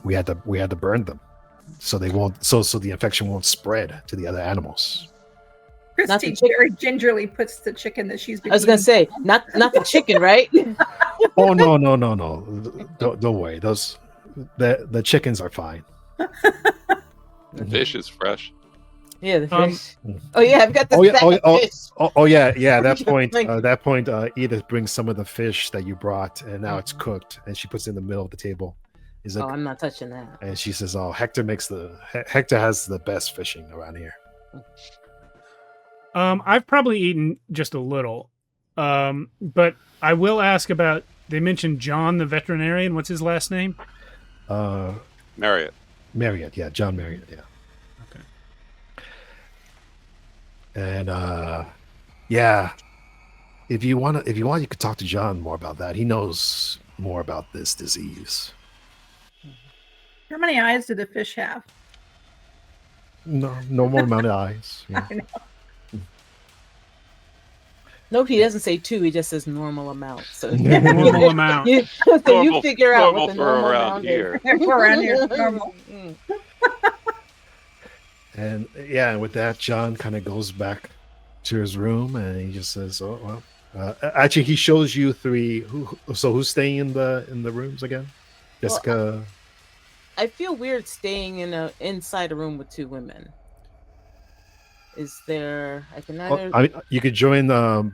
Speaker 3: we had to burn them so they won't so the infection won't spread to the other animals.
Speaker 5: Christy very gingerly puts the chicken that she's been
Speaker 2: I was gonna say, not the chicken, right?
Speaker 3: Oh no! Don't worry. The chickens are fine.
Speaker 4: The fish is fresh.
Speaker 2: Yeah, the fish. Oh yeah, I've got the fish.
Speaker 3: Yeah. At that point, Edith brings some of the fish that you brought, and now it's cooked, and she puts it in the middle of the table.
Speaker 2: I'm not touching that.
Speaker 3: And she says, "Oh, Hector has the best fishing around here."
Speaker 1: I've probably eaten just a little, but I will ask about. They mentioned John, the veterinarian. What's his last name?
Speaker 4: Marriott.
Speaker 3: Marriott, yeah, John Marriott, yeah.
Speaker 1: Okay.
Speaker 3: And yeah, if you want, you could talk to John more about that. He knows more about this disease.
Speaker 5: How many eyes do the fish have?
Speaker 3: No more amount of eyes. Yeah.
Speaker 5: I know.
Speaker 2: Nope, he doesn't say 2. He just says normal amount. So
Speaker 1: Normal amount.
Speaker 2: you figure out what the normal amount
Speaker 4: here.
Speaker 2: is.
Speaker 5: Around here, normal.
Speaker 3: And yeah, and with that, John kind of goes back to his room, and he just says, "Oh well." Actually, he shows you 3. Who's staying in the rooms again? Jessica.
Speaker 2: Well, I feel weird staying inside a room with 2 women. Is there? I can either.
Speaker 3: You could join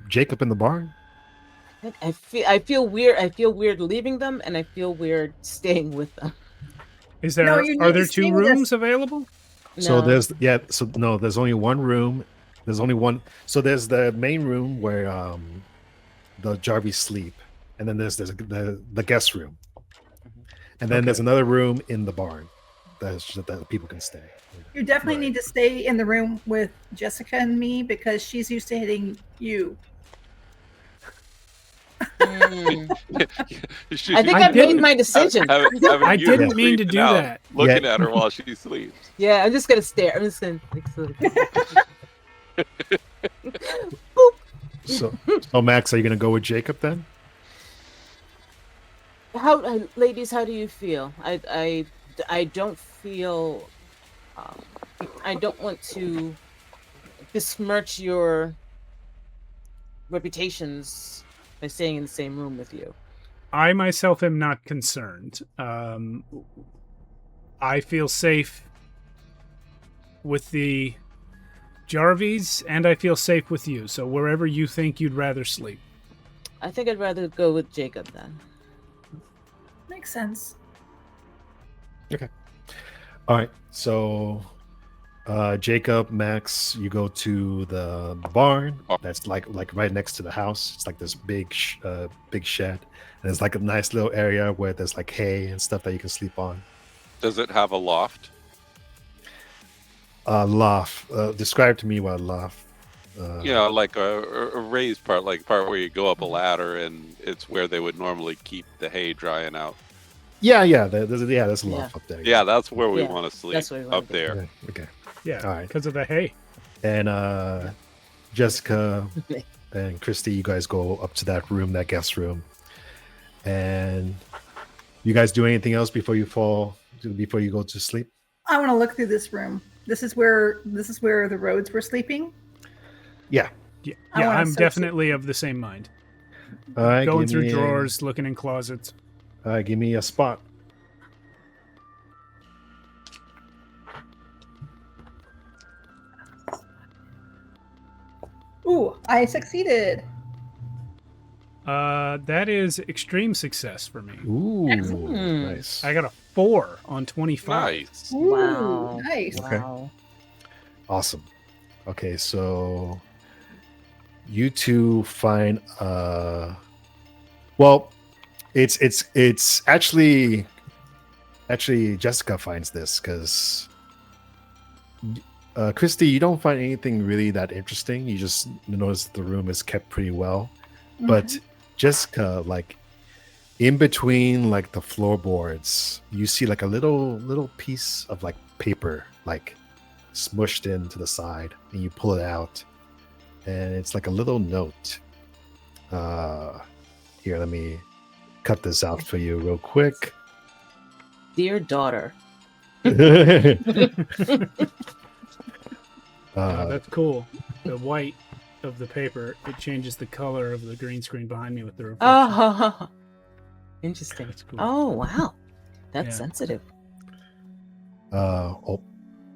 Speaker 3: Jacob in the barn.
Speaker 2: I feel weird. I feel weird leaving them, and I feel weird staying with them.
Speaker 1: Is there? Are there 2 rooms available?
Speaker 3: So there's only one room. There's only one. So there's the main room where the Jarvis sleep, and then there's the guest room, and then there's another room in the barn that people can stay.
Speaker 5: You definitely need to stay in the room with Jessica and me because she's used to hitting you.
Speaker 2: I think I've made my decision.
Speaker 1: I didn't mean to do that.
Speaker 4: Looking at her while she sleeps.
Speaker 2: Yeah, I'm just gonna stare. I'm just gonna.
Speaker 3: So Max, are you gonna go with Jacob then?
Speaker 2: Ladies, how do you feel? I don't feel. I don't want to besmirch your reputations by staying in the same room with you.
Speaker 1: I myself am not concerned. I feel safe with the Jarvies, and I feel safe with you. So wherever you think you'd rather sleep.
Speaker 2: I think I'd rather go with Jacob then.
Speaker 5: Makes sense.
Speaker 3: Okay. All right. So, Jacob, Max, you go to the barn. That's like right next to the house. It's like this big shed, and it's like a nice little area where there's like hay and stuff that you can sleep on.
Speaker 4: Does it have a loft?
Speaker 3: Loft. Describe to me what a loft.
Speaker 4: Like a raised part, like part where you go up a ladder, and it's where they would normally keep the hay drying out.
Speaker 3: Yeah. There's a loft up there.
Speaker 4: Yeah, that's where we want to sleep.
Speaker 2: That's where we
Speaker 4: up
Speaker 2: wanna
Speaker 4: there.
Speaker 3: Okay.
Speaker 1: Yeah,
Speaker 3: all right.
Speaker 1: because of the hay.
Speaker 3: And Jessica and Christy, you guys go up to that room, that guest room. And you guys do anything else before you go to sleep?
Speaker 5: I want to look through this room. This is where the Rhodes were sleeping.
Speaker 3: Yeah.
Speaker 1: Yeah, I'm definitely of the same mind.
Speaker 3: All right,
Speaker 1: going through drawers, looking in closets.
Speaker 3: All right, give me a spot.
Speaker 5: Ooh, I succeeded.
Speaker 1: That is extreme success for me.
Speaker 3: Ooh, nice.
Speaker 1: I got a 4 on 25.
Speaker 4: Nice.
Speaker 5: Ooh,
Speaker 2: Wow.
Speaker 5: Nice.
Speaker 3: Okay.
Speaker 2: Wow.
Speaker 3: Awesome. Okay, so you two find well, it's actually Jessica finds this because Christy, you don't find anything really that interesting. You just notice the room is kept pretty well.
Speaker 5: Mm-hmm.
Speaker 3: But Jessica, like in between like the floorboards, you see like a little piece of like paper like smushed into the side, and you pull it out, and it's like a little note. Here, let me cut this out for you real quick.
Speaker 2: Dear daughter.
Speaker 1: That's cool. The white of the paper, it changes the color of the green screen behind me with the reflection.
Speaker 2: Oh, interesting.
Speaker 1: That's cool.
Speaker 2: Oh, wow. That's
Speaker 1: Yeah.
Speaker 2: sensitive.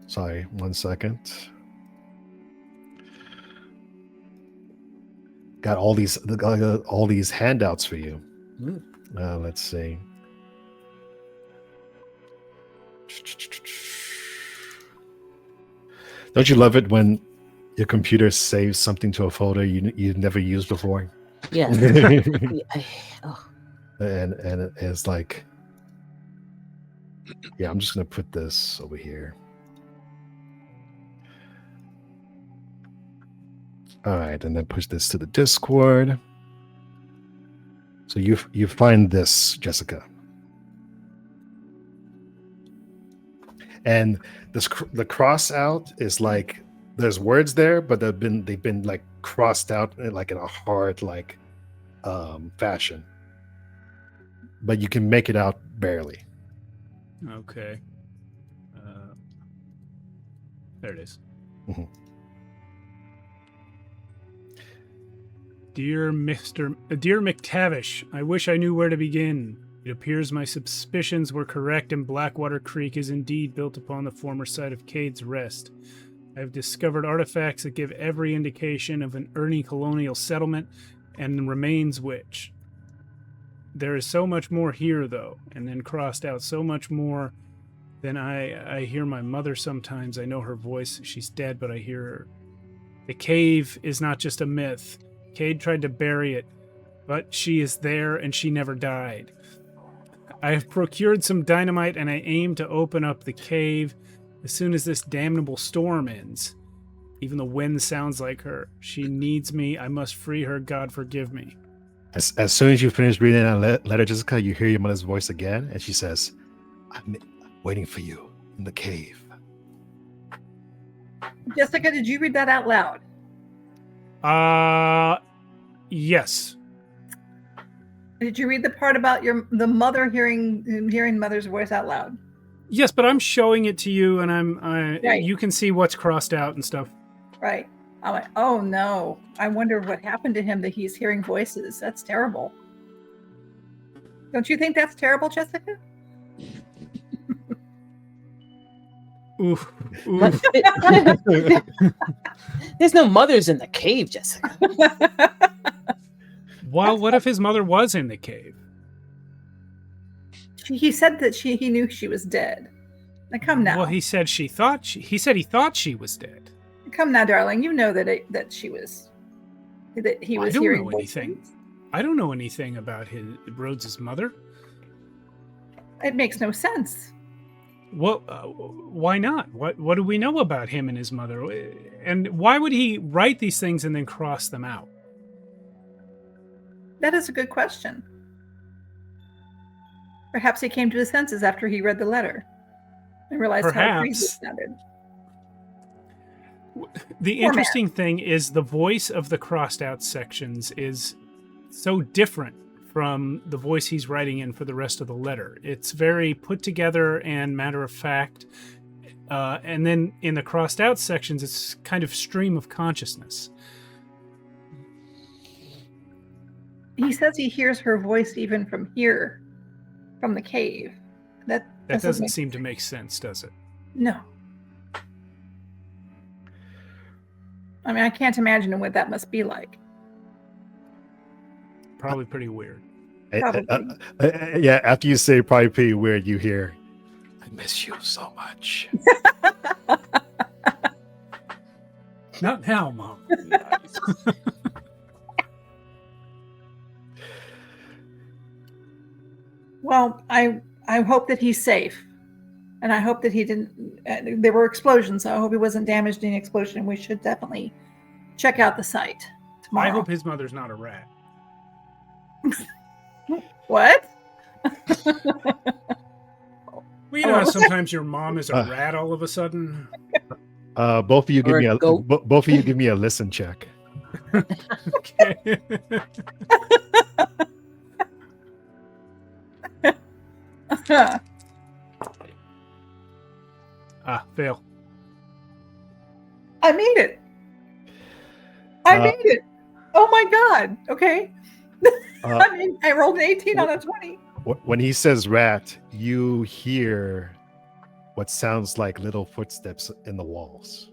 Speaker 3: Sorry, 1 second. Got all these handouts for you. Let's see. Don't you love it when your computer saves something to a folder you've never used before?
Speaker 2: Yeah. Oh.
Speaker 3: And it's like, yeah, I'm just gonna put this over here. All right, and then push this to the Discord. So you find this, Jessica, and the cross out is like there's words there, but they've been like crossed out like in a hard like fashion, but you can make it out barely.
Speaker 1: Okay. There it is.
Speaker 3: Mhm.
Speaker 1: Dear McTavish, I wish I knew where to begin. It appears my suspicions were correct, and Blackwater Creek is indeed built upon the former site of Cade's Rest. I have discovered artifacts that give every indication of an early colonial settlement and remains which. There is so much more here, though, and then crossed out so much more than I hear my mother sometimes. I know her voice. She's dead, but I hear her. The cave is not just a myth. Cade tried to bury it, but she is there and she never died. I have procured some dynamite and I aim to open up the cave as soon as this damnable storm ends. Even the wind sounds like her. She needs me. I must free her. God forgive me.
Speaker 3: As soon as you finish reading that letter, Jessica, you hear your mother's voice again, and she says, "I'm waiting for you in the cave."
Speaker 5: Jessica, did you read that out loud?
Speaker 1: Yes.
Speaker 5: Did you read the part about the mother hearing mother's voice out loud?
Speaker 1: Yes, but I'm showing it to you, and
Speaker 5: Right.
Speaker 1: you can see what's crossed out and stuff.
Speaker 5: Right. I'm like, oh no. I wonder what happened to him that he's hearing voices. That's terrible. Don't you think that's terrible, Jessica?
Speaker 1: Oof. Oof.
Speaker 2: There's no mothers in the cave, Jessica.
Speaker 1: Well, what if his mother was in the cave?
Speaker 5: He said that he knew she was dead. Now come now.
Speaker 1: Well, he said he thought she was dead.
Speaker 5: Come now, darling. You know that he was
Speaker 1: I don't
Speaker 5: hearing
Speaker 1: know
Speaker 5: voices.
Speaker 1: anything. I don't know anything about Rhodes's mother.
Speaker 5: It makes no sense.
Speaker 1: Well, why not? What do we know about him and his mother? And why would he write these things and then cross them out?
Speaker 5: That is a good question. Perhaps he came to his senses after he read the letter and realized how crazy it sounded.
Speaker 1: The
Speaker 5: Poor
Speaker 1: interesting thing is the voice of the crossed out sections is so different from the voice he's writing in for the rest of the letter. It's very put together and matter of fact. And then in the crossed out sections, it's kind of stream of consciousness.
Speaker 5: He says he hears her voice even from here, from the cave. That
Speaker 1: doesn't seem to make sense, does it?
Speaker 5: No. I mean, I can't imagine what that must be like.
Speaker 1: Probably pretty weird.
Speaker 5: Probably.
Speaker 3: Yeah, after you say probably pretty weird, you hear, "I miss you so much."
Speaker 1: Not now, Mom.
Speaker 4: Nice.
Speaker 5: Well, I hope that he's safe. And I hope that he didn't... there were explosions, so I hope he wasn't damaged in the explosion. And we should definitely check out the site tomorrow.
Speaker 1: I hope his mother's not a rat.
Speaker 5: What?
Speaker 1: Well, you know how sometimes your mom is a rat all of a sudden?
Speaker 3: Both of you give
Speaker 2: Or
Speaker 3: me
Speaker 2: a
Speaker 3: a
Speaker 2: goat.
Speaker 3: both of you give me a listen check.
Speaker 1: Okay. Fail.
Speaker 5: I made it. I made it. Oh my God. Okay. I rolled an 18 on a 20.
Speaker 3: When he says rat, you hear what sounds like little footsteps in the walls.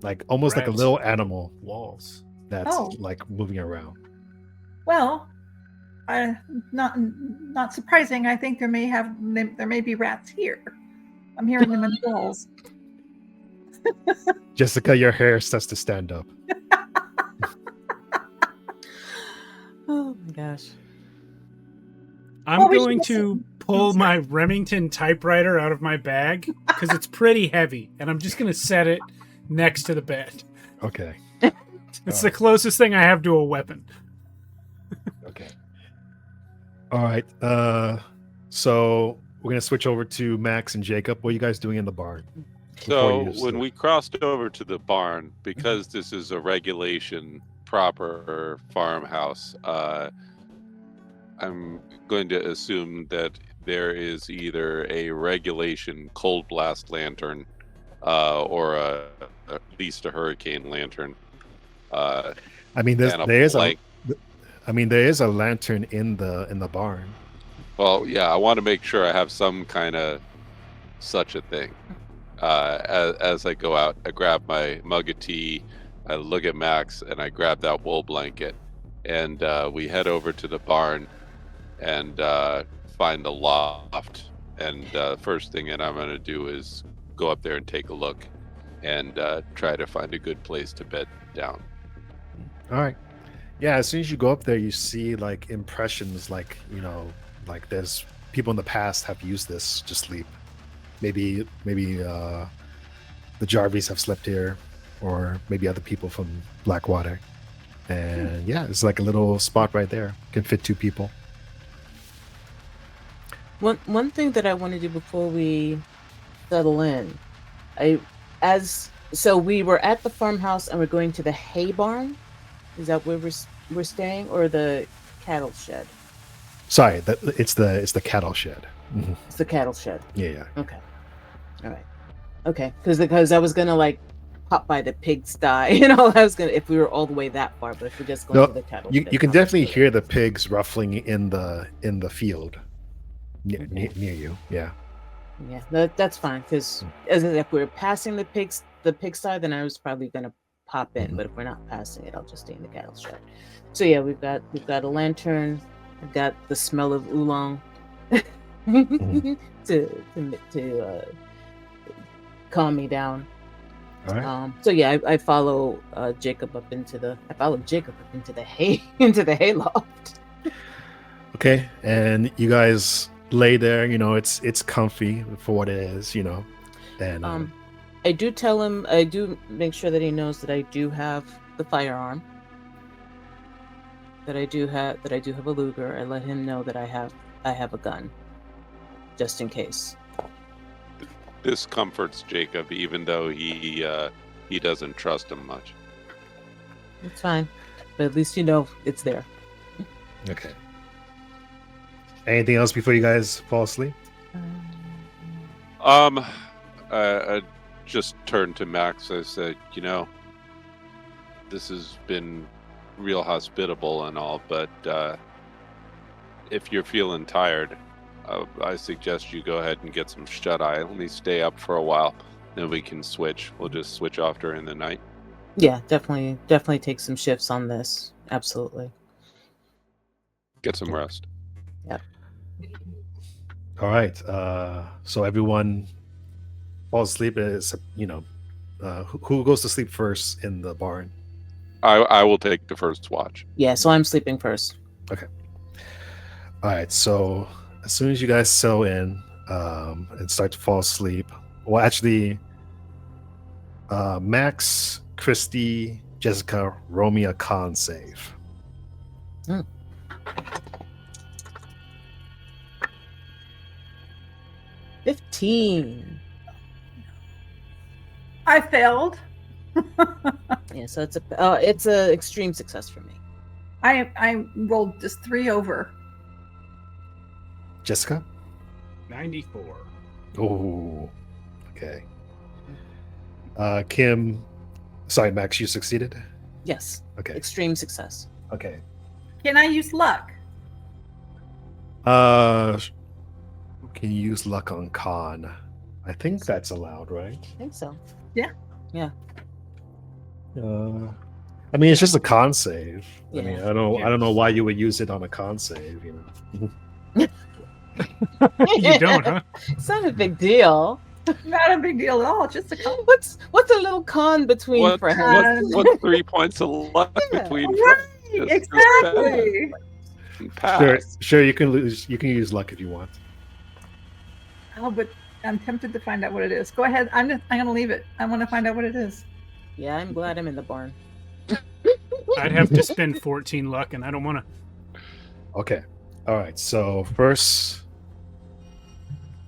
Speaker 3: Like almost like a
Speaker 1: Rats.
Speaker 3: little animal
Speaker 1: Walls.
Speaker 3: that's
Speaker 5: Oh.
Speaker 3: like moving around.
Speaker 5: Well, not surprising. I think there may be rats here. I'm hearing them in the walls.
Speaker 3: Jessica, your hair starts to stand up.
Speaker 2: Oh my gosh.
Speaker 1: I'm
Speaker 5: Well, we
Speaker 1: going
Speaker 5: should
Speaker 1: to pull my Remington typewriter out of my bag because it's pretty heavy, and I'm just going to set it next to the bed.
Speaker 3: Okay.
Speaker 1: It's the closest thing I have to a weapon.
Speaker 3: Okay. All right. So we're gonna switch over to Max and Jacob. What are you guys doing in the barn?
Speaker 4: So
Speaker 3: Before you
Speaker 4: when
Speaker 3: sleep?
Speaker 4: we crossed over to the barn, because this is a regulation proper farmhouse, I'm going to assume that there is either a regulation cold blast lantern or at least a hurricane lantern.
Speaker 3: I mean, there is a lantern in the barn.
Speaker 4: Well, yeah, I want to make sure I have some kind of such a thing. As I go out, I grab my mug of tea, I look at Max, and I grab that wool blanket, and we head over to the barn and find the loft. And first thing that I'm going to do is go up there and take a look and try to find a good place to bed down.
Speaker 3: All right. Yeah, as soon as you go up there, you see like impressions, like, you know, like there's people in the past have used this to sleep. Maybe the Jarvis have slept here, or maybe other people from Blackwater. And yeah, it's like a little spot right there. Can fit 2 people.
Speaker 2: One thing that I want to do before we settle in, so we were at the farmhouse and we're going to the hay barn. Is that where we're staying, or the cattle shed?
Speaker 3: Sorry, it's the cattle shed. Mm-hmm.
Speaker 2: It's the cattle shed.
Speaker 3: Yeah.
Speaker 2: Okay. All right. Okay. Because I was gonna like pop by the pigsty, if we were all the way that far, but if we're just going to the cattle shed,
Speaker 3: you can definitely hear the pigs ruffling in the field near you. Yeah.
Speaker 2: Yeah, that's fine. Because if we're passing the pigsty, then I was probably gonna pop in. But if we're not passing it, I'll just stay in the cattle shed. So yeah, we've got a lantern. I've got the smell of oolong to calm me down.
Speaker 3: All right.
Speaker 2: So yeah, I follow Jacob up into the hayloft.
Speaker 3: Okay, and you guys lay there. It's comfy for what it is. And
Speaker 2: I do tell him. I do make sure that he knows that I do have the firearm. That I do have a Luger. I let him know that I have a gun, just in case.
Speaker 4: This comforts Jacob, even though he doesn't trust him much.
Speaker 2: It's fine, but at least it's there.
Speaker 3: Okay. Anything else before you guys fall asleep?
Speaker 4: I just turned to Max. I said, this has been real hospitable and all, but if you're feeling tired, I suggest you go ahead and get some shut-eye. Let me stay up for a while, then we can switch. We'll just switch off during the night.
Speaker 2: Yeah, definitely take some shifts on this. Absolutely.
Speaker 4: Get some rest.
Speaker 2: Yep.
Speaker 3: All right. So everyone falls asleep. Who goes to sleep first in the barn?
Speaker 4: I will take the first watch.
Speaker 2: Yeah, so I'm sleeping first.
Speaker 3: Okay. All right. So as soon as you guys settle in and start to fall asleep, well, actually, Max, Christy, Jessica, roll me a con save.
Speaker 2: 15.
Speaker 5: I failed.
Speaker 2: Yeah, so it's a extreme success for me.
Speaker 5: I rolled just 3 over.
Speaker 3: Jessica?
Speaker 1: 94.
Speaker 3: Oh, okay. Kim, sorry, Max, you succeeded?
Speaker 2: Yes.
Speaker 3: Okay.
Speaker 2: Extreme success.
Speaker 3: Okay.
Speaker 5: Can I use luck?
Speaker 3: Can you use luck on con? I think that's allowed, right?
Speaker 2: I think so.
Speaker 5: Yeah.
Speaker 2: Yeah.
Speaker 3: I mean, it's just a con save.
Speaker 2: Yeah.
Speaker 3: I mean, I don't know why you would use it on a con save,
Speaker 1: You don't, huh?
Speaker 2: It's not a big deal.
Speaker 5: Not a big deal at all. Just a con.
Speaker 2: What's a little con between friends?
Speaker 4: What's 3 points of luck between
Speaker 5: Right,
Speaker 4: friends?
Speaker 5: exactly.
Speaker 3: Sure. You can use luck if you want.
Speaker 5: Oh, but I'm tempted to find out what it is. Go ahead. I'm gonna leave it. I want to find out what it is.
Speaker 2: Yeah, I'm glad I'm in the barn.
Speaker 1: I'd have to spend 14 luck, and I don't want to.
Speaker 3: Okay. All right. So first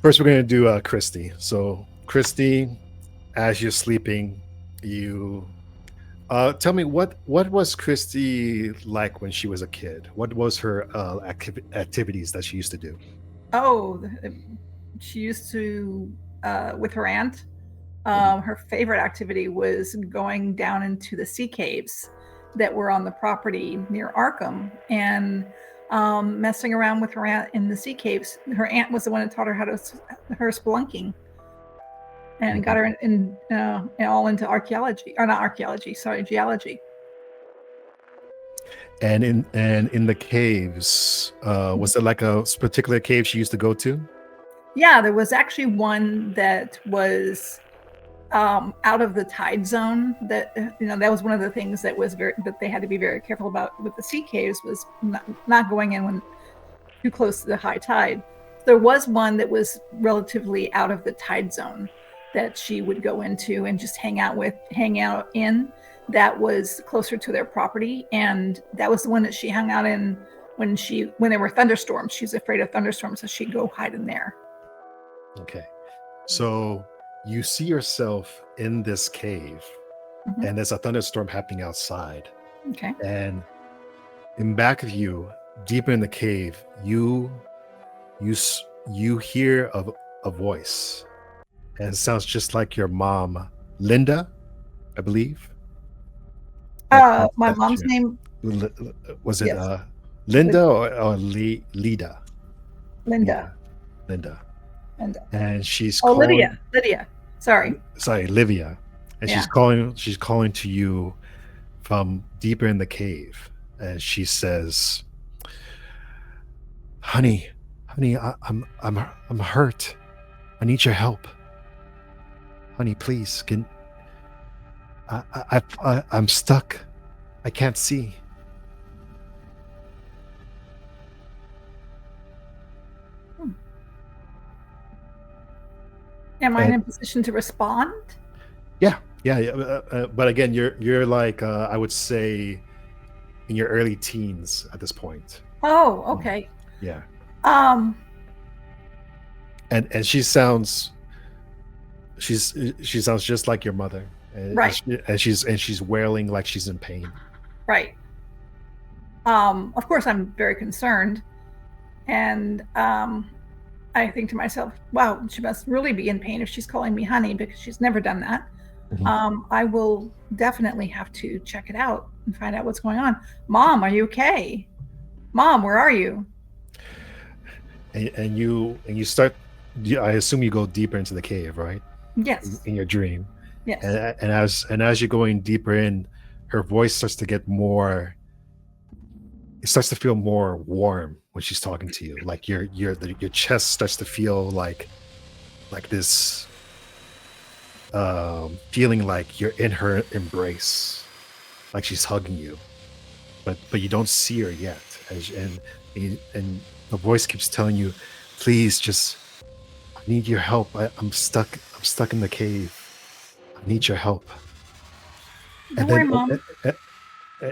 Speaker 3: we're going to do Christy. So Christy, as you're sleeping, you tell me what was Christy like when she was a kid? What was her activities that she used to do?
Speaker 5: Oh, she used to with her aunt. Her favorite activity was going down into the sea caves that were on the property near Arkham and messing around with her aunt in the sea caves. Her aunt was the one that taught her her spelunking and got her all into geology.
Speaker 3: And in the caves, was there like a particular cave she used to go to?
Speaker 5: Yeah, there was actually one that was out of the tide zone. That that was one of the things that they had to be very careful about with the sea caves, was not going in when too close to the high tide. There was one that was relatively out of the tide zone that she would go into and just hang out in, that was closer to their property, and that was the one that she hung out in when there were thunderstorms. She's afraid of thunderstorms, so she'd go hide in there.
Speaker 3: Okay. So you see yourself in this cave, and there's a thunderstorm happening outside.
Speaker 5: Okay.
Speaker 3: And in back of you, deeper in the cave, you hear a voice, and it sounds just like your mom, Linda, I believe.
Speaker 5: My mom's name
Speaker 3: was it
Speaker 5: yes.
Speaker 3: Linda or Lida?
Speaker 5: Linda.
Speaker 3: Yeah, Linda.
Speaker 5: Linda.
Speaker 3: And she's
Speaker 5: Lydia. Sorry,
Speaker 3: Livia. And
Speaker 5: Yeah.
Speaker 3: she's calling to you from deeper in the cave, and she says, honey, I'm hurt. I need your help. Honey, please, I'm stuck. I can't see.
Speaker 5: am I in a position to respond?
Speaker 3: Yeah. But again, you're like I would say in your early teens at this point.
Speaker 5: Oh, okay.
Speaker 3: Yeah.
Speaker 5: Um,
Speaker 3: And she sounds just like your mother. And,
Speaker 5: Right.
Speaker 3: And she's wailing like she's in pain.
Speaker 5: right. Of course, I'm very concerned, and I think to myself, "Wow, she must really be in pain if she's calling me honey, because she's never done that." I will definitely have to check it out and find out what's going on. Mom, are you okay? Mom, where are you?
Speaker 3: And you start. I assume you go deeper into the cave, right?
Speaker 5: Yes.
Speaker 3: In your dream.
Speaker 5: Yes.
Speaker 3: And as you're going deeper in, her voice starts to get more. It starts to feel more warm when she's talking to you. Like your chest starts to feel like this feeling like you're in her embrace, like she's hugging you, but you don't see her yet. And the voice keeps telling you, please, just I need your help. I'm stuck in the cave. I need your help.
Speaker 5: Don't worry, Mom.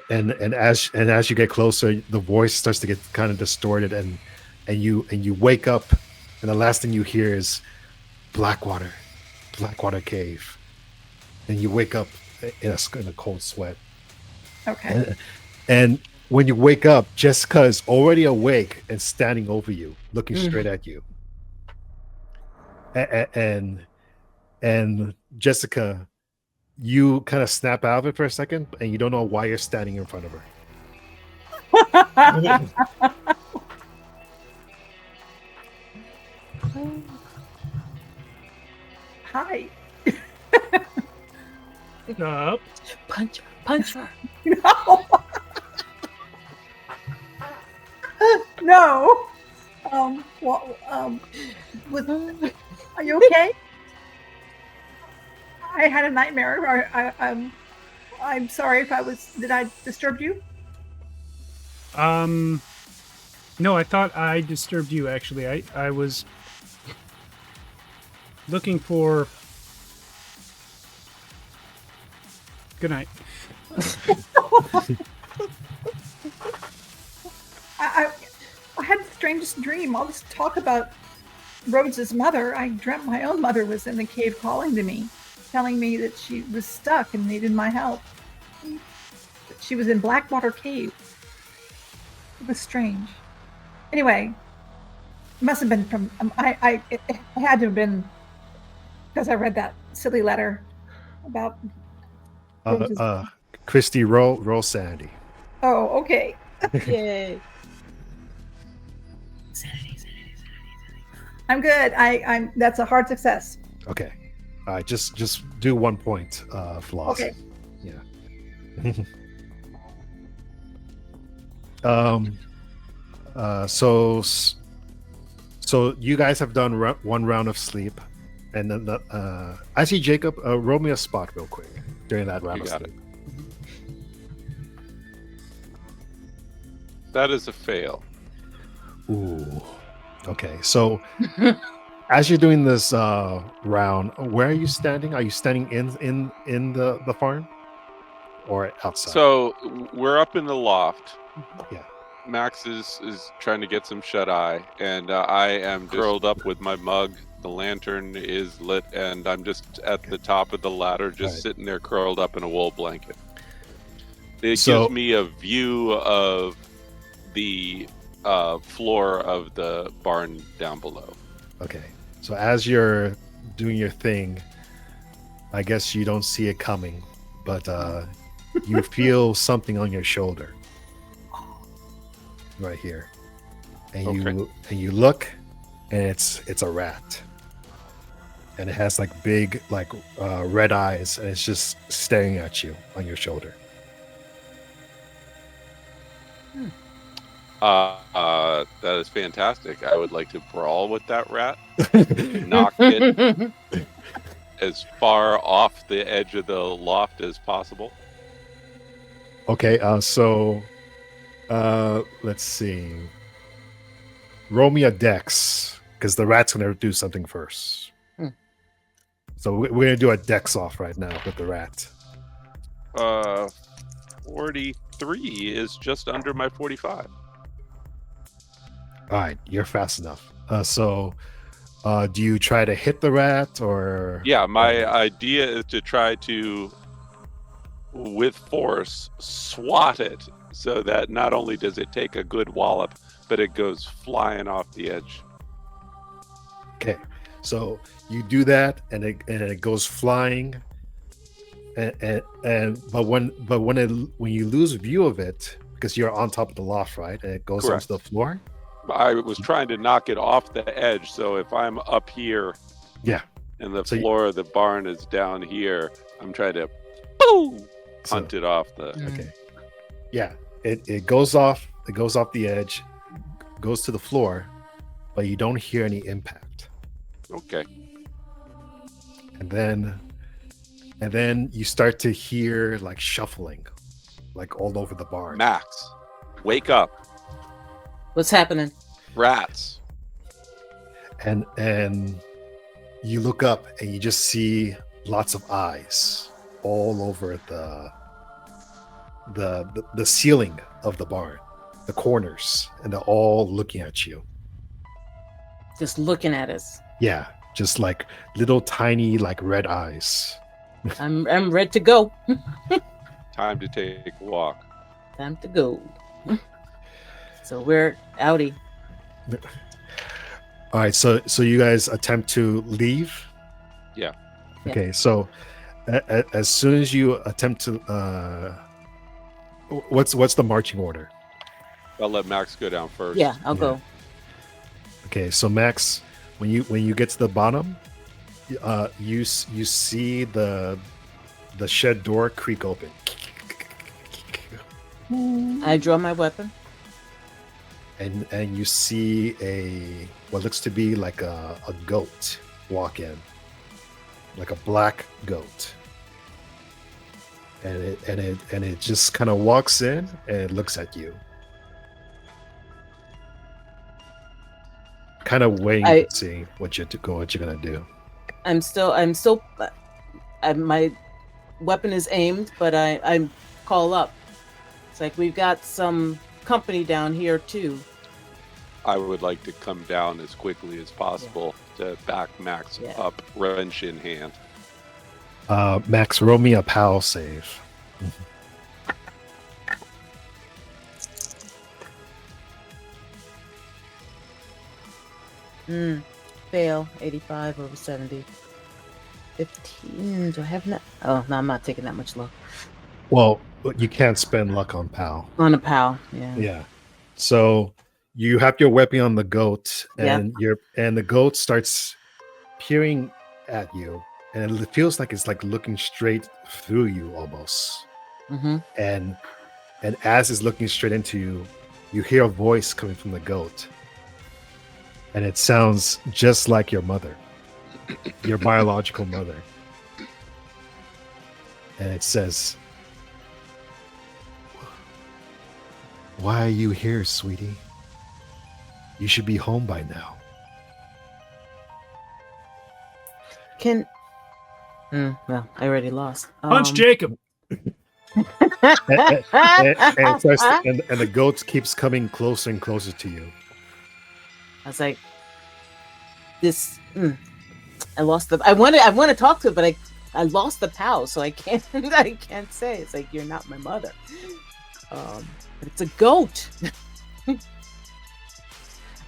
Speaker 3: And as you get closer, the voice starts to get kind of distorted, and you wake up, and the last thing you hear is Blackwater cave, and you wake up in a cold sweat.
Speaker 5: Okay.
Speaker 3: And when you wake up, Jessica is already awake and standing over you, looking straight at you. And Jessica, you kind of snap out of it for a second, and you don't know why you're standing in front of her.
Speaker 5: Hi.
Speaker 1: Up.
Speaker 2: Punch her.
Speaker 5: No. No. Are you okay? I had a nightmare. I'm sorry if did I disturb you?
Speaker 1: No, I thought I disturbed you, actually. I was looking for... Good night.
Speaker 5: I had the strangest dream. All this talk about Rhodes's mother. I dreamt my own mother was in the cave calling to me, telling me that she was stuck and needed my help. She was in Blackwater cave. It was strange. Anyway, it must have been from it had to have been because I read that silly letter about
Speaker 3: Christy, roll sanity.
Speaker 5: Oh, okay.
Speaker 2: Yay.
Speaker 5: Sanity. I'm good. I'm that's a hard success.
Speaker 3: Okay. All right, just do 1 point, Floss.
Speaker 5: Okay.
Speaker 3: Yeah. So you guys have done one round of sleep, and then I see Jacob. Roll me a spot real quick during that round
Speaker 4: You
Speaker 3: of
Speaker 4: got
Speaker 3: sleep.
Speaker 4: That is a fail.
Speaker 3: Ooh. Okay. So as you're doing this round, where are you standing? Are you standing in the farm? or outside?
Speaker 4: So we're up in the loft.
Speaker 3: Yeah.
Speaker 4: Max is trying to get some shut eye, and I am curled up with my mug. The lantern is lit, and I'm just at the top of the ladder, just sitting there curled up in a wool blanket. It gives me a view of the floor of the barn down below.
Speaker 3: Okay. So as you're doing your thing, I guess you don't see it coming, but you feel something on your shoulder. Right here. And you look, and it's a rat. And it has like big red eyes, and it's just staring at you on your shoulder.
Speaker 4: That is fantastic. I would like to brawl with that rat, knock it as far off the edge of the loft as possible.
Speaker 3: Okay, so let's see. Roll me a dex, because the rat's gonna do something first. So we're gonna do a dex off right now with the rat.
Speaker 4: 43 is just under my 45.
Speaker 3: All right, you're fast enough. So do you try to hit the rat, or?
Speaker 4: Yeah, my idea is to try to, with force, swat it so that not only does it take a good wallop, but it goes flying off the edge.
Speaker 3: Okay, so you do that, and it goes flying, but when you lose view of it, because you're on top of the loft, right, and it goes onto the floor.
Speaker 4: I was trying to knock it off the edge, so if I'm up here, and the floor of the barn is down here, I'm trying to punt it off the.
Speaker 3: Okay, yeah, it goes off. It goes off the edge, goes to the floor, but you don't hear any impact.
Speaker 4: Okay.
Speaker 3: And then you start to hear like shuffling, like all over the barn.
Speaker 4: Max, wake up.
Speaker 2: What's happening?
Speaker 4: Rats.
Speaker 3: And you look up and you just see lots of eyes all over the ceiling of the barn, the corners, and they're all looking at you.
Speaker 2: Just looking at us.
Speaker 3: Yeah, just like little tiny like red eyes.
Speaker 2: I'm ready to go.
Speaker 4: Time to take a walk.
Speaker 2: Time to go. So we're outie.
Speaker 3: All right, so you guys attempt to leave?
Speaker 4: Yeah.
Speaker 3: Okay, so as soon as you attempt to what's the marching order?
Speaker 4: I'll let Max go down first.
Speaker 2: Yeah, I'll go.
Speaker 3: Okay, so Max, when you get to the bottom, you see the shed door creak open.
Speaker 2: I draw my weapon.
Speaker 3: And you see what looks to be like a goat walk in, like a black goat, and it just kind of walks in and it looks at you, kind of waiting to see what you're gonna do.
Speaker 2: I'm still. My weapon is aimed, but I call up. It's like we've got some company down here too.
Speaker 4: I would like to come down as quickly as possible to back Max up, wrench in hand.
Speaker 3: Max, roll me a POW save.
Speaker 2: Fail. 85 over 70. 15. Do I have that? Oh no, I'm not taking that much luck.
Speaker 3: Well, you can't spend luck on POW.
Speaker 2: On a POW, yeah.
Speaker 3: Yeah. So you have your weapon on the goat, and the goat starts peering at you, and it feels like it's like looking straight through you almost.
Speaker 2: Mm-hmm.
Speaker 3: And as it's looking straight into you, you hear a voice coming from the goat, and it sounds just like your mother, your biological mother, and it says, "Why are you here, sweetie? You should be home by now."
Speaker 2: Well, I already lost.
Speaker 1: Punch Jacob.
Speaker 3: and, and the goat keeps coming closer and closer to you.
Speaker 2: I was like, this. I lost the. I want to talk to it, but I lost the POW, so I can't. I can't say. It's like, you're not my mother. But it's a goat.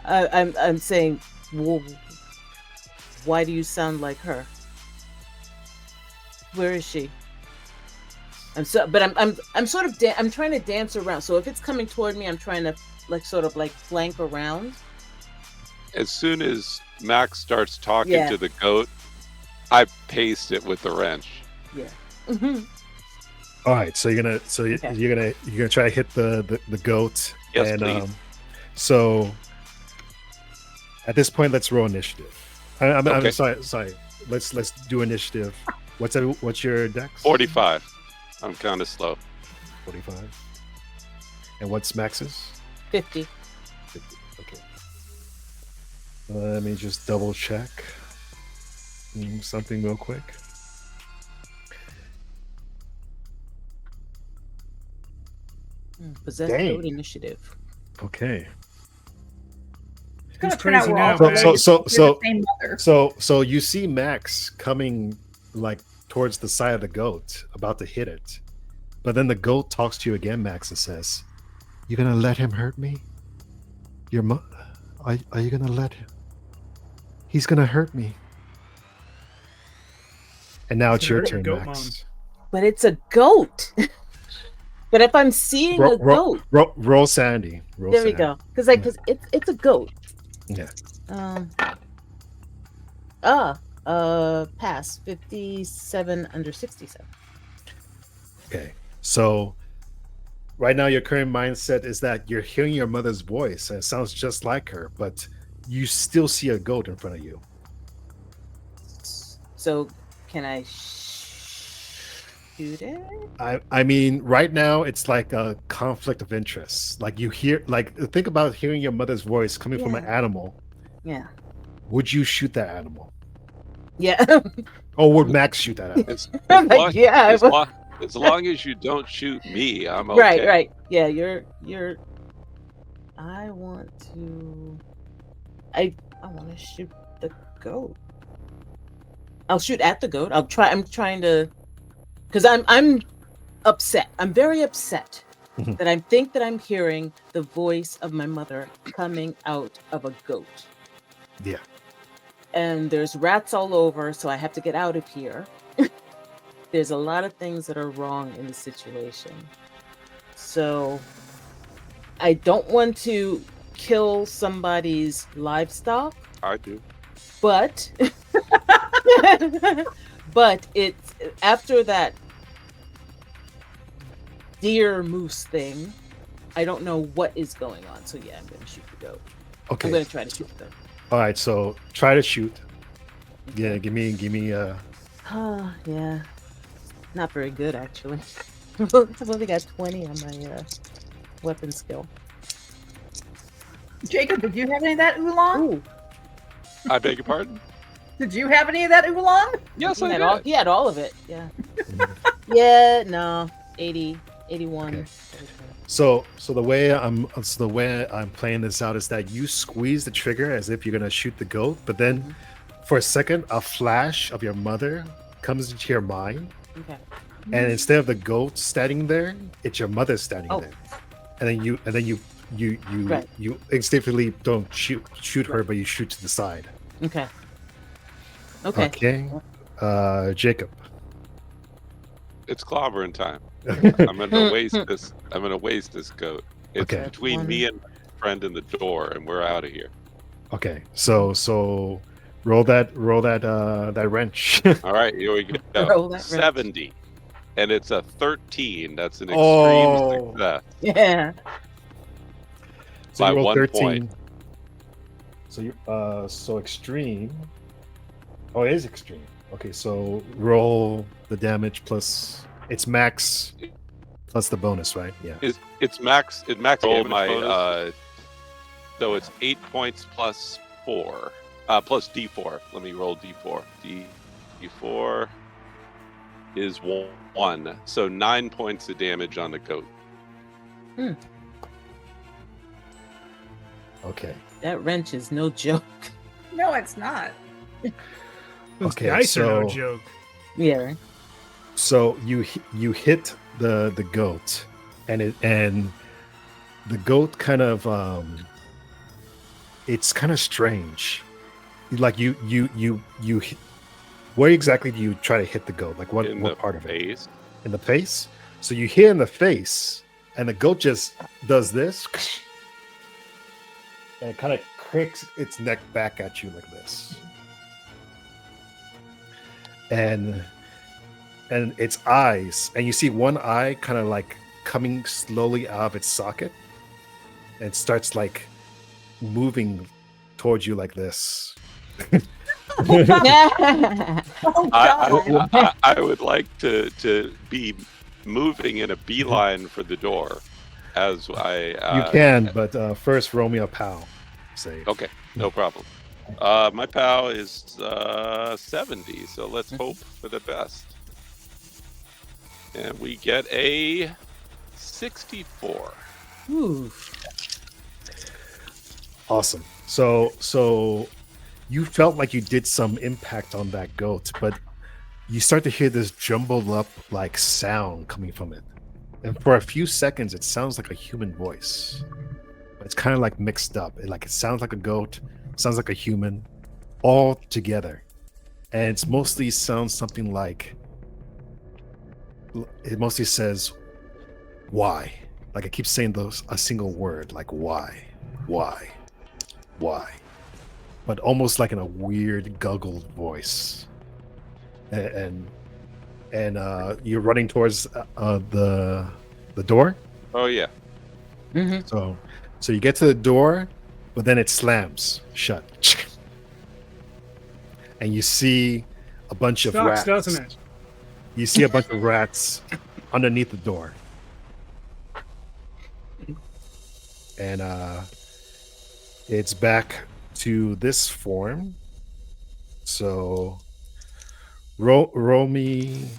Speaker 2: I'm saying, well, why do you sound like her? Where is she? I'm sort of I'm trying to dance around. So if it's coming toward me, I'm trying to flank around.
Speaker 4: As soon as Max starts talking to the goat, I paste it with the wrench.
Speaker 2: Yeah.
Speaker 3: All right, so you're gonna try to hit the goat.
Speaker 4: Yes,
Speaker 3: and
Speaker 4: please.
Speaker 3: So at this point, let's roll initiative. I'm
Speaker 4: Okay.
Speaker 3: sorry. Let's do initiative. What's your dex?
Speaker 4: 45. I'm kind of slow.
Speaker 3: 45. And what's Max's?
Speaker 2: 50.
Speaker 3: 50. Okay. Let me just double check something real quick.
Speaker 2: Possess
Speaker 3: Dang.
Speaker 2: goat initiative.
Speaker 3: Okay.
Speaker 5: It's gonna
Speaker 1: Who's
Speaker 5: turn out
Speaker 1: crazy
Speaker 5: we're
Speaker 1: now,
Speaker 5: all
Speaker 1: man?
Speaker 5: related. We're the same mother.
Speaker 3: So you see Max coming like towards the side of the goat, about to hit it. But then the goat talks to you again, Max, and says, "You gonna let him hurt me? Are you gonna let him? He's gonna hurt me." And now it's your
Speaker 1: Hurt your
Speaker 3: turn,
Speaker 1: goat
Speaker 3: Max.
Speaker 2: But it's a goat. But if I'm seeing a goat,
Speaker 3: Roll Sandy.
Speaker 2: there we go. Because it's a goat.
Speaker 3: Yeah.
Speaker 2: Pass 57 under 67.
Speaker 3: Okay. So right now your current mindset is that you're hearing your mother's voice and it sounds just like her, but you still see a goat in front of you.
Speaker 2: So can I shoot it?
Speaker 3: I mean, right now it's like a conflict of interest. Like you hear, like think about hearing your mother's voice coming from an animal.
Speaker 2: Yeah.
Speaker 3: Would you shoot that animal?
Speaker 2: Yeah.
Speaker 3: Or would Max shoot that animal?
Speaker 4: As long as you don't shoot me, I'm okay.
Speaker 2: Right. Yeah, you're I want to shoot the goat. I'll shoot at the goat. I'm trying to, because I'm upset. I'm very upset that I think that I'm hearing the voice of my mother coming out of a goat.
Speaker 3: Yeah.
Speaker 2: And there's rats all over, so I have to get out of here. There's a lot of things that are wrong in the situation. So I don't want to kill somebody's livestock.
Speaker 4: I do.
Speaker 2: But it's after that deer moose thing, I don't know what is going on. So yeah, I'm gonna shoot the goat.
Speaker 3: Okay.
Speaker 2: I'm gonna try to shoot the goat.
Speaker 3: All right, so try to shoot. Yeah, give me
Speaker 2: yeah. Not very good actually. I've only got 20 on my weapon skill.
Speaker 5: Jacob, did you have any of that oolong?
Speaker 2: Ooh.
Speaker 4: I beg your pardon?
Speaker 5: Did you have any of that oolong?
Speaker 4: Yes, I did.
Speaker 2: He had all of it, yeah. Yeah, no. 80, 81.
Speaker 3: Okay. So the way I'm playing this out is that you squeeze the trigger as if you're gonna shoot the goat, but then for a second a flash of your mother comes into your mind.
Speaker 2: Okay.
Speaker 3: And instead of the goat standing there, it's your mother standing there. And then you instinctively don't shoot her, but you shoot to the side.
Speaker 2: Okay.
Speaker 3: Okay. Jacob.
Speaker 4: It's clobbering time. I'm gonna waste this goat. It's between me and my friend in the door, and we're out of here.
Speaker 3: Okay. So roll that wrench.
Speaker 4: All right, here we go.
Speaker 2: Roll that
Speaker 4: 70. And it's a 13. That's an extreme success.
Speaker 2: Yeah.
Speaker 3: So
Speaker 4: By
Speaker 3: you roll
Speaker 4: 1
Speaker 3: 13.
Speaker 4: point.
Speaker 3: So you so extreme. Oh, it is extreme. Okay, so roll the damage plus it's max plus the bonus, right? Yeah.
Speaker 4: It's max. It max all my. So it's 8 points plus 4. Plus D4. Let me roll D4. D4. is 1. So 9 points of damage on the goat.
Speaker 3: Okay.
Speaker 2: That wrench is no joke.
Speaker 5: No, it's not.
Speaker 1: Those
Speaker 3: Okay,
Speaker 1: dice are no
Speaker 3: so-
Speaker 1: joke.
Speaker 2: Yeah.
Speaker 3: So you hit the goat, and the goat kind of it's kind of strange. Like you hit, where exactly do you try to hit the goat? Like what part of it?
Speaker 4: Face.
Speaker 3: In the face. So you hit in the face, and the goat just does this, and it kind of cricks its neck back at you like this, and its eyes, and you see one eye kind of like coming slowly out of its socket, and it starts like moving towards you like this.
Speaker 5: Oh God.
Speaker 4: I would like to be moving in a beeline for the door as I.
Speaker 3: You can, but first roll me a POW save.
Speaker 4: Okay, no problem. My POW is 70, so let's hope for the best. And we get a 64.
Speaker 2: Ooh.
Speaker 3: Awesome. So you felt like you did some impact on that goat, but you start to hear this jumbled up like sound coming from it. And for a few seconds, it sounds like a human voice. But it's kind of like mixed up. It sounds like a goat, sounds like a human, all together. And it's mostly sounds something like, it mostly says, why? Like it keeps saying a single word, like why? But almost like in a weird guggled voice. And you're running towards the door.
Speaker 4: Oh yeah.
Speaker 2: Mm-hmm.
Speaker 3: So you get to the door, but then it slams shut, and you see a bunch of
Speaker 1: Sucks,
Speaker 3: rats.
Speaker 1: doesn't it?
Speaker 3: You see a bunch of rats underneath the door, and it's back to this form. So roll me.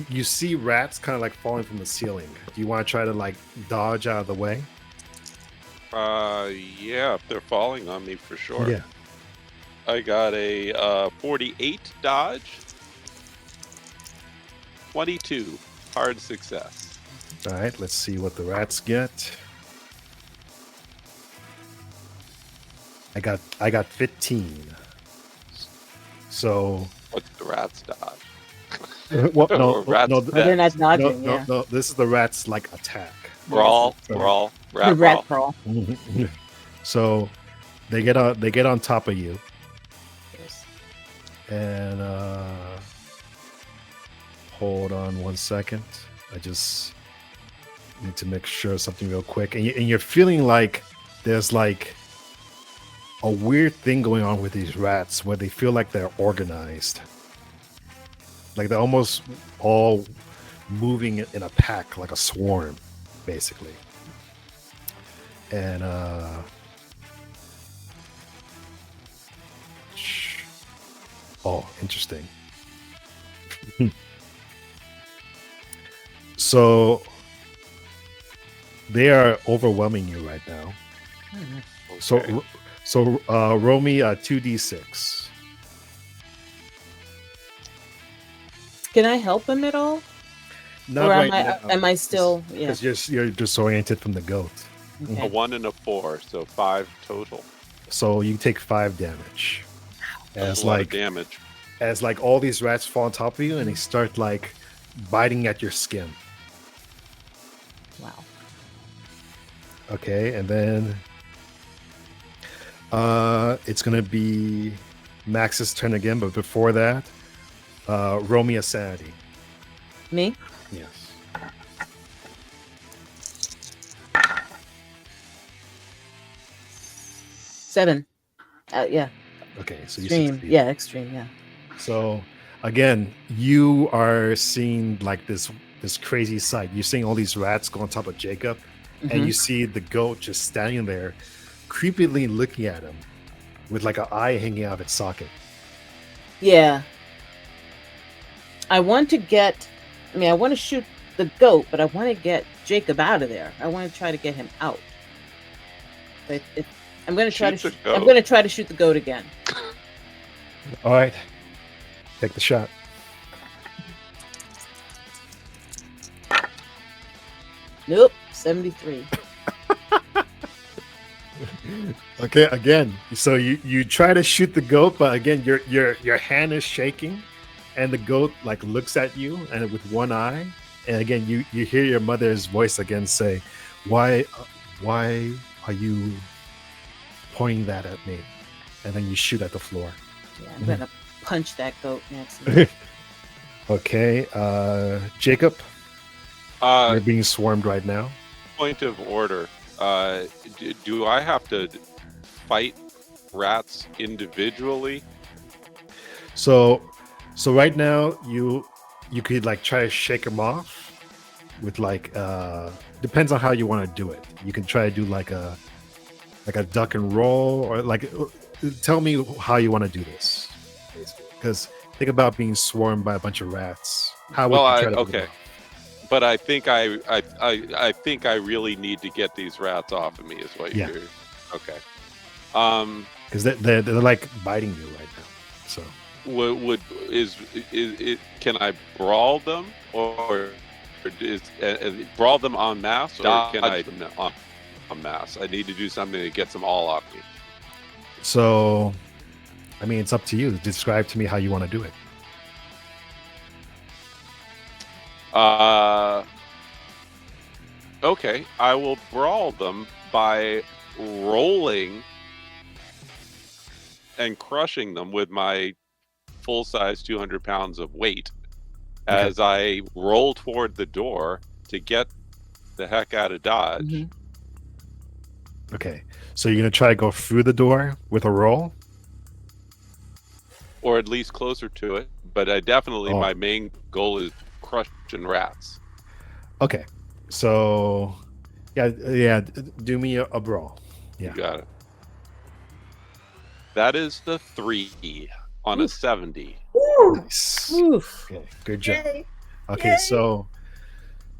Speaker 3: You see rats kind of like falling from the ceiling. Do you want to try to like dodge out of the way?
Speaker 4: Yeah, if they're falling on me for sure.
Speaker 3: Yeah.
Speaker 4: I got a 48 dodge. 22 hard success.
Speaker 3: All right, let's see what the rats get. I got 15. So
Speaker 4: What's the rat's dodge?
Speaker 3: well, no,
Speaker 4: Rats
Speaker 3: no,
Speaker 4: dead.
Speaker 2: They're not dodging.
Speaker 3: no,
Speaker 2: Yeah.
Speaker 3: no. This is the rats like attack.
Speaker 4: Brawl,
Speaker 3: So-
Speaker 4: brawl,
Speaker 2: The
Speaker 4: rat
Speaker 2: rat
Speaker 4: brawl.
Speaker 2: crawl.
Speaker 3: So they get on top of you, and hold on 1 second. I just need to make sure something real quick. And you're feeling like there's like a weird thing going on with these rats where they feel like they're organized. Like they're almost all moving in a pack, like a swarm, basically. And oh, interesting. So they are overwhelming you right now.
Speaker 4: Okay.
Speaker 3: So roll me a 2d6.
Speaker 2: Can I help him at all?
Speaker 3: Not
Speaker 2: Or
Speaker 3: right
Speaker 2: am
Speaker 3: now,
Speaker 2: am I still? Yeah.
Speaker 3: because you're disoriented from the goat.
Speaker 4: A
Speaker 2: Okay.
Speaker 4: 1 and a 4, so 5 total.
Speaker 3: So you take 5 damage.
Speaker 4: That's
Speaker 3: As
Speaker 4: a lot of
Speaker 3: like
Speaker 4: damage.
Speaker 3: as like all these rats fall on top of you and they start like biting at your skin.
Speaker 2: Wow.
Speaker 3: Okay, and then it's gonna be Max's turn again, but before that, roll me a sanity.
Speaker 2: Me?
Speaker 3: Yes.
Speaker 2: Seven. Yeah.
Speaker 3: Okay, so you
Speaker 2: Extreme.
Speaker 3: succeed.
Speaker 2: Yeah. Extreme. Yeah.
Speaker 3: So again, you are seeing like this crazy sight. You're seeing all these rats go on top of Jacob, and you see the goat just standing there, creepily looking at him, with like an eye hanging out of its socket.
Speaker 2: Yeah. I want to get. I mean, I want to shoot the goat, but I want to get Jacob out of there. I want to try to get him out. But I'm going to try
Speaker 4: Shoot
Speaker 2: to.
Speaker 4: the goat.
Speaker 2: I'm going to try to shoot the goat again.
Speaker 3: All right, take the shot.
Speaker 2: Nope, 73.
Speaker 3: Okay, again. So you try to shoot the goat, but again, your hand is shaking, and the goat like looks at you and with one eye, and again you hear your mother's voice again say, why are you pointing that at me? And then you shoot at the floor.
Speaker 2: Yeah, I'm going to punch that goat next.
Speaker 3: Okay, Jacob,
Speaker 4: Uh,
Speaker 3: you're being swarmed right now.
Speaker 4: point of order. Do I have to fight rats individually?
Speaker 3: So right now you could like try to shake them off with like depends on how you want to do it. You can try to do like a duck and roll, or like tell me how you want to do this, basically. Because think about being swarmed by a bunch of rats. How would you try to
Speaker 4: okay. But I think I think I really need to get these rats off of me. Is what
Speaker 3: Yeah.
Speaker 4: you're okay.
Speaker 3: Because they're like biting you right now. So
Speaker 4: Is it? Can I brawl them, or is brawl them en masse, or can I en masse? I need to do something that gets them all off me.
Speaker 3: So, I mean, it's up to you. Describe to me how you want to do it.
Speaker 4: Okay, I will brawl them by rolling and crushing them with my full-size 200 pounds of weight as I roll toward the door to get the heck out of Dodge.
Speaker 2: Mm-hmm.
Speaker 3: Okay. So you're gonna try to go through the door with a roll?
Speaker 4: Or at least closer to it. But I definitely,
Speaker 3: Oh.
Speaker 4: my main goal is crushing rats.
Speaker 3: Okay. So do me a brawl. Yeah.
Speaker 4: You got it. That is the 3 on a 70.
Speaker 3: Nice.
Speaker 2: Oof.
Speaker 3: Okay, good job.
Speaker 5: Yay.
Speaker 3: Okay,
Speaker 5: Yay.
Speaker 3: so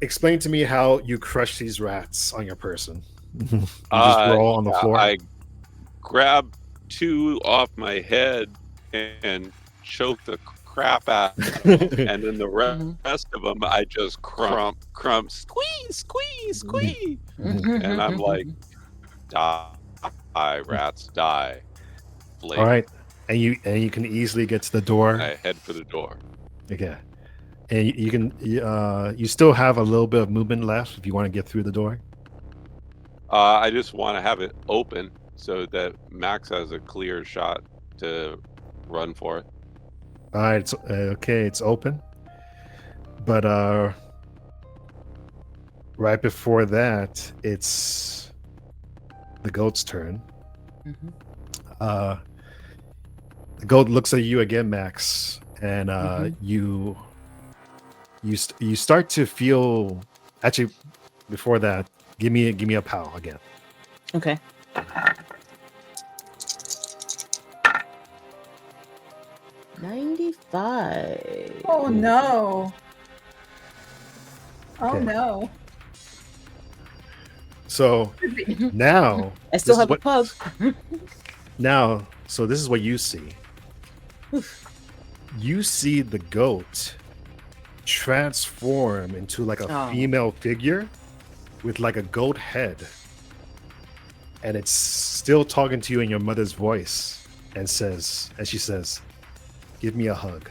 Speaker 3: explain to me how you crush these rats on your person. You just roll on the floor.
Speaker 4: I grab 2 off my head and choke the crap out, and then the rest of them I just crump, squeeze,
Speaker 2: Mm-hmm.
Speaker 4: and I'm like, die, rats, die. Flake.
Speaker 3: All right, and you can easily get to the door.
Speaker 4: I head for the door.
Speaker 3: Okay, and you can you still have a little bit of movement left if you want to get through the door.
Speaker 4: I just want to have it open so that Max has a clear shot to run for it.
Speaker 3: All right, it's okay. It's open, but right before that, it's the goat's turn.
Speaker 2: Mm-hmm.
Speaker 3: The goat looks at you again, Max, and you start to feel. Actually, before that, give me a POW again.
Speaker 2: Okay. $95.
Speaker 5: Oh no. Oh
Speaker 3: Okay.
Speaker 5: no.
Speaker 3: So now
Speaker 2: I still
Speaker 3: this
Speaker 2: have
Speaker 3: is
Speaker 2: a pug.
Speaker 3: now. So this is what you see. You see the goat transform into like a
Speaker 2: Oh.
Speaker 3: female figure with like a goat head, and it's still talking to you in your mother's voice, and she says, "Give me a hug.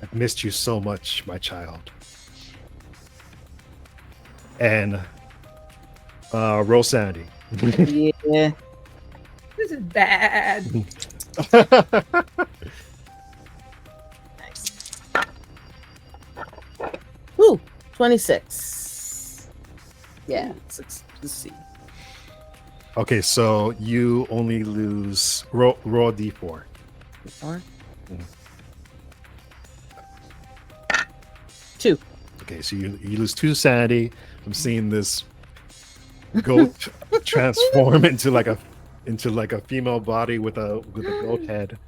Speaker 3: I've missed you so much, my child." And roll sanity.
Speaker 2: Yeah.
Speaker 5: This is bad.
Speaker 2: Nice. Ooh, 26. Yeah, let's see.
Speaker 3: Okay, so you only lose roll a d4.
Speaker 2: Four.
Speaker 3: Mhm.
Speaker 2: 2.
Speaker 3: Okay, so you lose 2 sanity. I'm seeing this goat transform into like a female body with a goat head.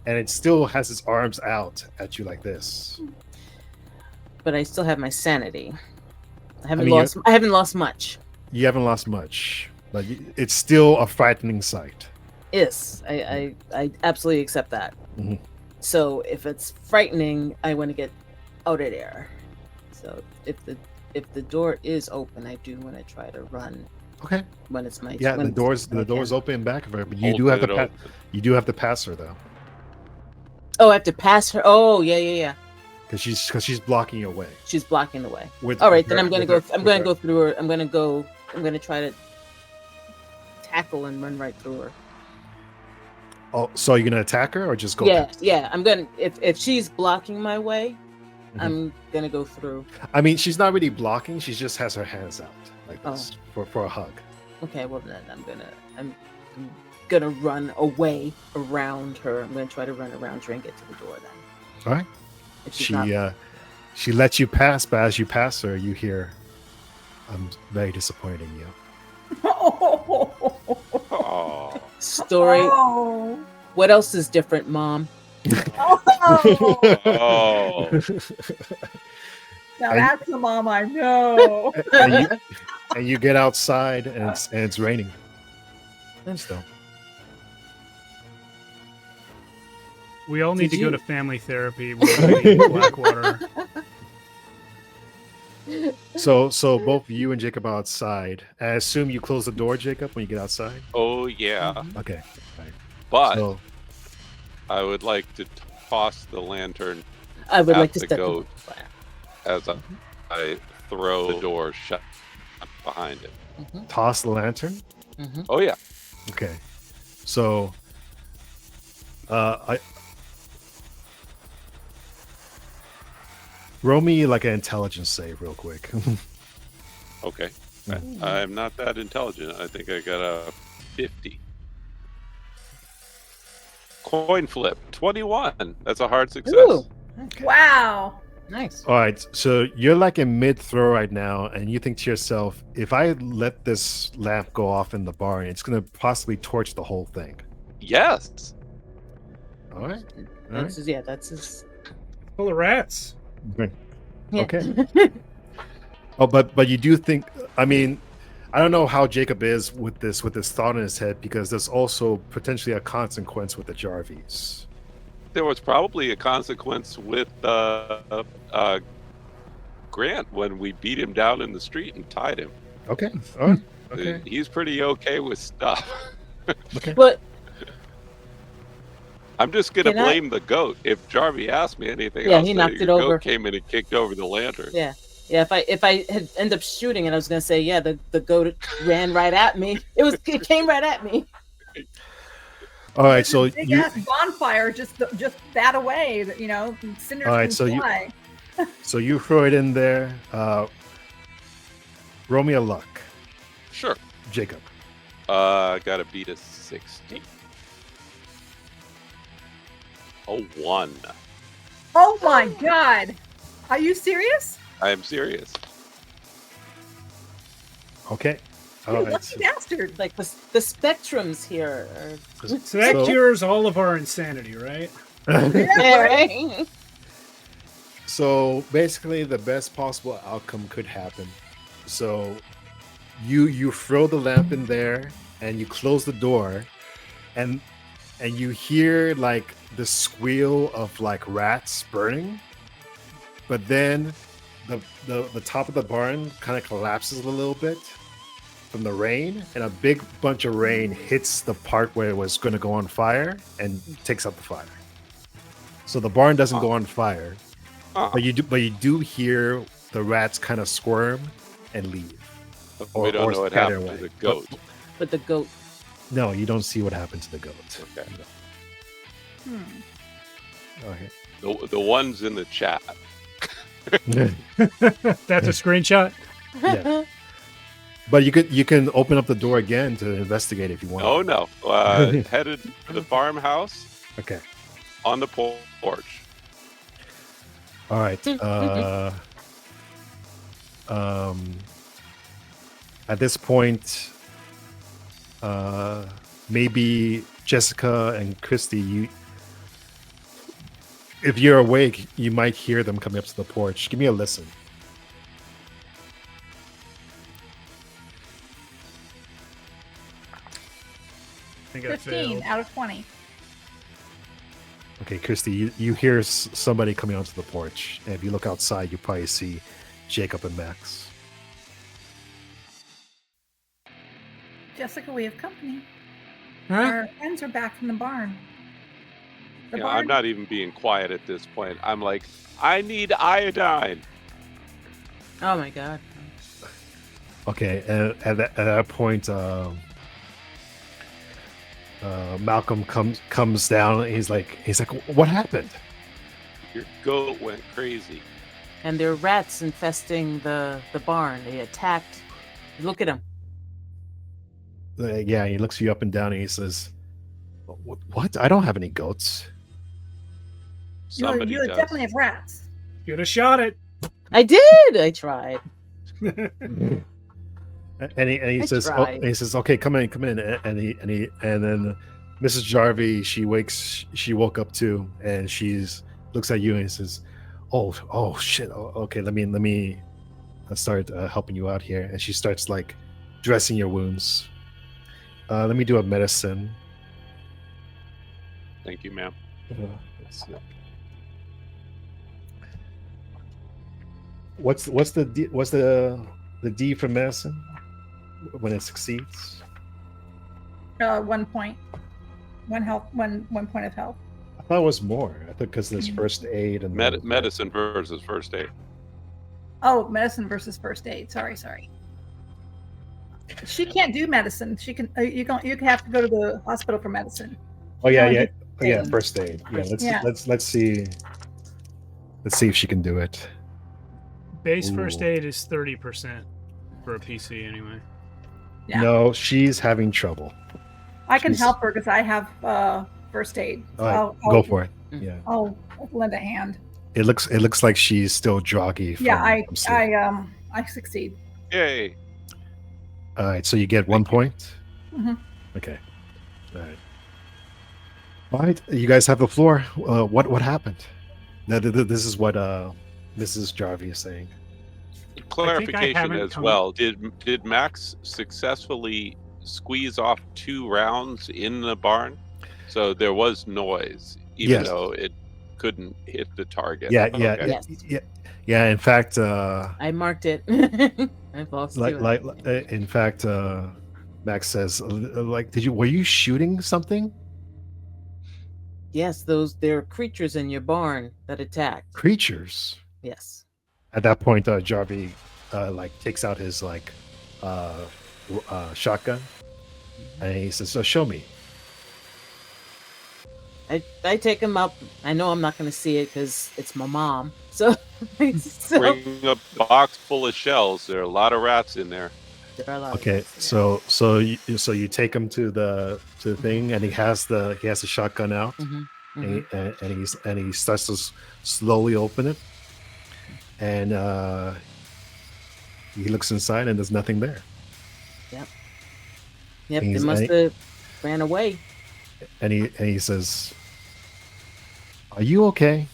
Speaker 3: and it still has its arms out at you like this.
Speaker 2: But I still have my sanity. I haven't
Speaker 3: mean,
Speaker 2: lost. I haven't lost much.
Speaker 3: You haven't lost much, but it's still a frightening sight.
Speaker 2: Yes, I absolutely accept that.
Speaker 3: Mhm.
Speaker 2: So if it's frightening, I want to get out of there. So if the door is open, I do want to try to run
Speaker 3: Okay.
Speaker 2: when it's my
Speaker 3: Yeah,
Speaker 2: when
Speaker 3: the door's
Speaker 2: can.
Speaker 3: open in back of her, but you
Speaker 4: Hold
Speaker 3: do have
Speaker 4: it
Speaker 3: to
Speaker 4: open.
Speaker 3: you do have to pass her though,
Speaker 2: Oh, I have to pass her. Oh, yeah.
Speaker 3: because she's blocking your way.
Speaker 2: She's blocking the way.
Speaker 3: With
Speaker 2: All right,
Speaker 3: with
Speaker 2: then
Speaker 3: her-
Speaker 2: I'm gonna
Speaker 3: with
Speaker 2: go.
Speaker 3: her-
Speaker 2: I'm
Speaker 3: with
Speaker 2: gonna
Speaker 3: her-
Speaker 2: go through her. I'm gonna try to tackle and run right through her.
Speaker 3: Oh, so you're gonna attack her or just go?
Speaker 2: Yeah,
Speaker 3: past?
Speaker 2: yeah. I'm gonna. If she's blocking my way,
Speaker 3: Mhm.
Speaker 2: I'm gonna go through.
Speaker 3: I mean, she's not really blocking. She just has her hands out like this for a hug.
Speaker 2: Okay, well then I'm gonna run away around her. I'm gonna try to run around her and get to the door then.
Speaker 3: All right.
Speaker 2: If she's not-
Speaker 3: She lets you pass, but as you pass her, you hear, "I'm very disappointed in you."
Speaker 4: Oh.
Speaker 2: story.
Speaker 5: Oh.
Speaker 2: What else is different, Mom?
Speaker 5: Oh.
Speaker 4: Oh.
Speaker 5: Now that's the mom I know.
Speaker 3: and you get outside, and it's raining. Still.
Speaker 1: We all need
Speaker 2: Did
Speaker 1: to go
Speaker 2: you-
Speaker 1: to family therapy. We're in Blackwater.
Speaker 3: So both you and Jacob are outside. I assume you close the door, Jacob, when you get outside.
Speaker 4: Oh yeah.
Speaker 3: Okay. Right.
Speaker 4: But
Speaker 3: So
Speaker 4: I would like to toss the lantern
Speaker 2: I would
Speaker 4: at
Speaker 2: like to
Speaker 4: the
Speaker 2: step.
Speaker 4: goat as I throw the door shut behind it.
Speaker 3: toss the lantern.
Speaker 4: Oh yeah.
Speaker 3: Okay. So I roll me like an intelligence save real quick.
Speaker 4: Okay.
Speaker 3: Mhm.
Speaker 4: I'm not that intelligent. I think I got a 50. Coin flip 21. That's a hard success.
Speaker 2: Ooh,
Speaker 5: Wow.
Speaker 2: nice.
Speaker 3: All right, so you're like in mid throw right now, and you think to yourself, if I let this lamp go off in the barn, it's going to possibly torch the whole thing.
Speaker 4: Yes.
Speaker 3: All right.
Speaker 2: That's his, yeah. That's his.
Speaker 1: Full of rats.
Speaker 2: Yeah.
Speaker 3: Okay. Oh, but you do think? I mean, I don't know how Jacob is with this thought in his head, because there's also potentially a consequence with the Jarvies.
Speaker 4: There was probably a consequence with Grant when we beat him down in the street and tied him.
Speaker 3: Okay. All right. Okay.
Speaker 4: He's pretty okay with stuff.
Speaker 2: But
Speaker 4: I'm just gonna
Speaker 2: Can I-
Speaker 4: blame the goat. If Jarvie asked me anything,
Speaker 2: Yeah,
Speaker 4: I'll
Speaker 2: he
Speaker 4: say
Speaker 2: knocked it
Speaker 4: your
Speaker 2: over.
Speaker 4: goat came in and kicked over the lantern.
Speaker 2: yeah. If I had end up shooting, and I was gonna say, yeah, the goat ran right at me. It came right at me.
Speaker 3: All right. So
Speaker 5: Big
Speaker 3: you.
Speaker 5: ass bonfire just that away. You know, cinders
Speaker 3: All right,
Speaker 5: can
Speaker 3: so you-
Speaker 5: fly.
Speaker 3: So you throw it in there. Roll me a luck,
Speaker 4: Sure.
Speaker 3: Jacob.
Speaker 4: Gotta beat a 60. Oh, 1.
Speaker 5: Oh my god. Are you serious?
Speaker 4: I am serious.
Speaker 3: Okay.
Speaker 5: You
Speaker 3: All right.
Speaker 5: lucky bastard.
Speaker 2: Like the spectrums here.
Speaker 1: So that cures all of our insanity, right?
Speaker 2: Yeah, right?
Speaker 3: So basically, the best possible outcome could happen. So you throw the lamp in there, and you close the door, and you hear like the squeal of like rats burning, but then the top of the barn kind of collapses a little bit from the rain, and a big bunch of rain hits the part where it was going to go on fire and takes out the fire. So the barn doesn't go on fire, but you do hear the rats kind of squirm and leave.
Speaker 4: We don't know what
Speaker 3: scatter
Speaker 4: happened
Speaker 3: away.
Speaker 4: to the goat.
Speaker 2: But the goat.
Speaker 3: No, you don't see what happened to the goat.
Speaker 4: Okay.
Speaker 3: Okay.
Speaker 4: The ones in the chat.
Speaker 1: That's a screenshot.
Speaker 3: Yeah. But you can open up the door again to investigate if you want.
Speaker 4: Oh no. Headed to the farmhouse
Speaker 3: Okay.
Speaker 4: on the porch.
Speaker 3: All right. At this point, maybe Jessica and Christy, if you're awake, you might hear them coming up to the porch. Give me a listen.
Speaker 1: I think I
Speaker 5: 15
Speaker 1: failed.
Speaker 5: out of 20.
Speaker 3: Okay, Christy, you hear somebody coming onto the porch, and if you look outside, you probably see Jacob and Max.
Speaker 5: Jessica, we have company.
Speaker 1: Huh?
Speaker 5: Our friends are back from the barn. The
Speaker 4: Yeah,
Speaker 5: barn.
Speaker 4: I'm not even being quiet at this point. I'm like, I need iodine.
Speaker 2: Oh my god.
Speaker 3: Okay, and at that point, Malcolm comes down. And he's like, what happened?
Speaker 4: Your goat went crazy.
Speaker 2: And there are rats infesting the barn. They attacked. Look at them.
Speaker 3: Yeah, he looks you up and down, and he says, "What? I don't have any goats."
Speaker 4: Somebody
Speaker 5: you
Speaker 4: does.
Speaker 5: definitely have rats.
Speaker 1: Could have shot it.
Speaker 2: I did. I tried.
Speaker 3: And he
Speaker 2: I
Speaker 3: says,
Speaker 2: tried.
Speaker 3: and he says, "Okay, come in," and then Mrs. Jarvie, she woke up too, and looks at you and says, "Oh shit, okay, let me start helping you out here," and she starts like dressing your wounds. Let me do a medicine.
Speaker 4: Thank you, ma'am.
Speaker 3: Let's see. What's the D for medicine when it succeeds?
Speaker 5: 1 point. One point of health.
Speaker 3: I thought it was more. I thought because there's first aid and
Speaker 4: Medicine versus first aid.
Speaker 5: Oh, medicine versus first aid. Sorry. She can't do medicine. She can. You can have to go to the hospital for medicine.
Speaker 3: Oh yeah,
Speaker 5: No,
Speaker 3: yeah, first aid. Yeah, let's see if she can do it.
Speaker 1: Base
Speaker 3: Ooh.
Speaker 1: first aid is 30% for a PC anyway.
Speaker 5: Yeah.
Speaker 3: No, she's having trouble.
Speaker 5: I can
Speaker 3: She's-
Speaker 5: help her because I have first aid. So
Speaker 3: All right,
Speaker 5: I'll
Speaker 3: go for it.
Speaker 2: Mm.
Speaker 3: Yeah,
Speaker 5: I'll lend a hand.
Speaker 3: it looks like she's still groggy.
Speaker 5: Yeah,
Speaker 3: from sleep.
Speaker 5: I succeed.
Speaker 4: Yay.
Speaker 3: All right, so you get 1 point.
Speaker 5: Mhm.
Speaker 3: Okay. All right, you guys have the floor. What happened? Now, this is what Mrs. Jarvie is saying.
Speaker 4: Clarification
Speaker 1: haven't
Speaker 4: as
Speaker 1: come-
Speaker 4: well. Did Max successfully squeeze off 2 rounds in the barn? So there was noise, even
Speaker 3: Yes.
Speaker 4: though it couldn't hit the target.
Speaker 3: Yeah,
Speaker 4: Okay.
Speaker 2: Yes.
Speaker 3: yeah. In fact,
Speaker 2: I marked it. I lost
Speaker 3: in fact, Max says, like, were you shooting something?
Speaker 2: Yes, there are creatures in your barn that attacked.
Speaker 3: Creatures.
Speaker 2: Yes.
Speaker 3: At that point, Jarvie takes out his shotgun, and he says, "So show me."
Speaker 2: I take him up. I know I'm not going to see it because it's my mom. So,
Speaker 4: Bring a box full of shells. There are a lot of rats in there.
Speaker 2: there are a lot of
Speaker 3: Okay,
Speaker 2: rats.
Speaker 3: so you take him to the thing, and he has the shotgun out,
Speaker 2: Mhm,
Speaker 3: and,
Speaker 2: mhm.
Speaker 3: and he starts to slowly open it, and he looks inside, and there's nothing there.
Speaker 2: Yep,
Speaker 3: and
Speaker 2: they
Speaker 3: he's-
Speaker 2: must
Speaker 3: and
Speaker 2: have ran away.
Speaker 3: And he says, "Are you okay?"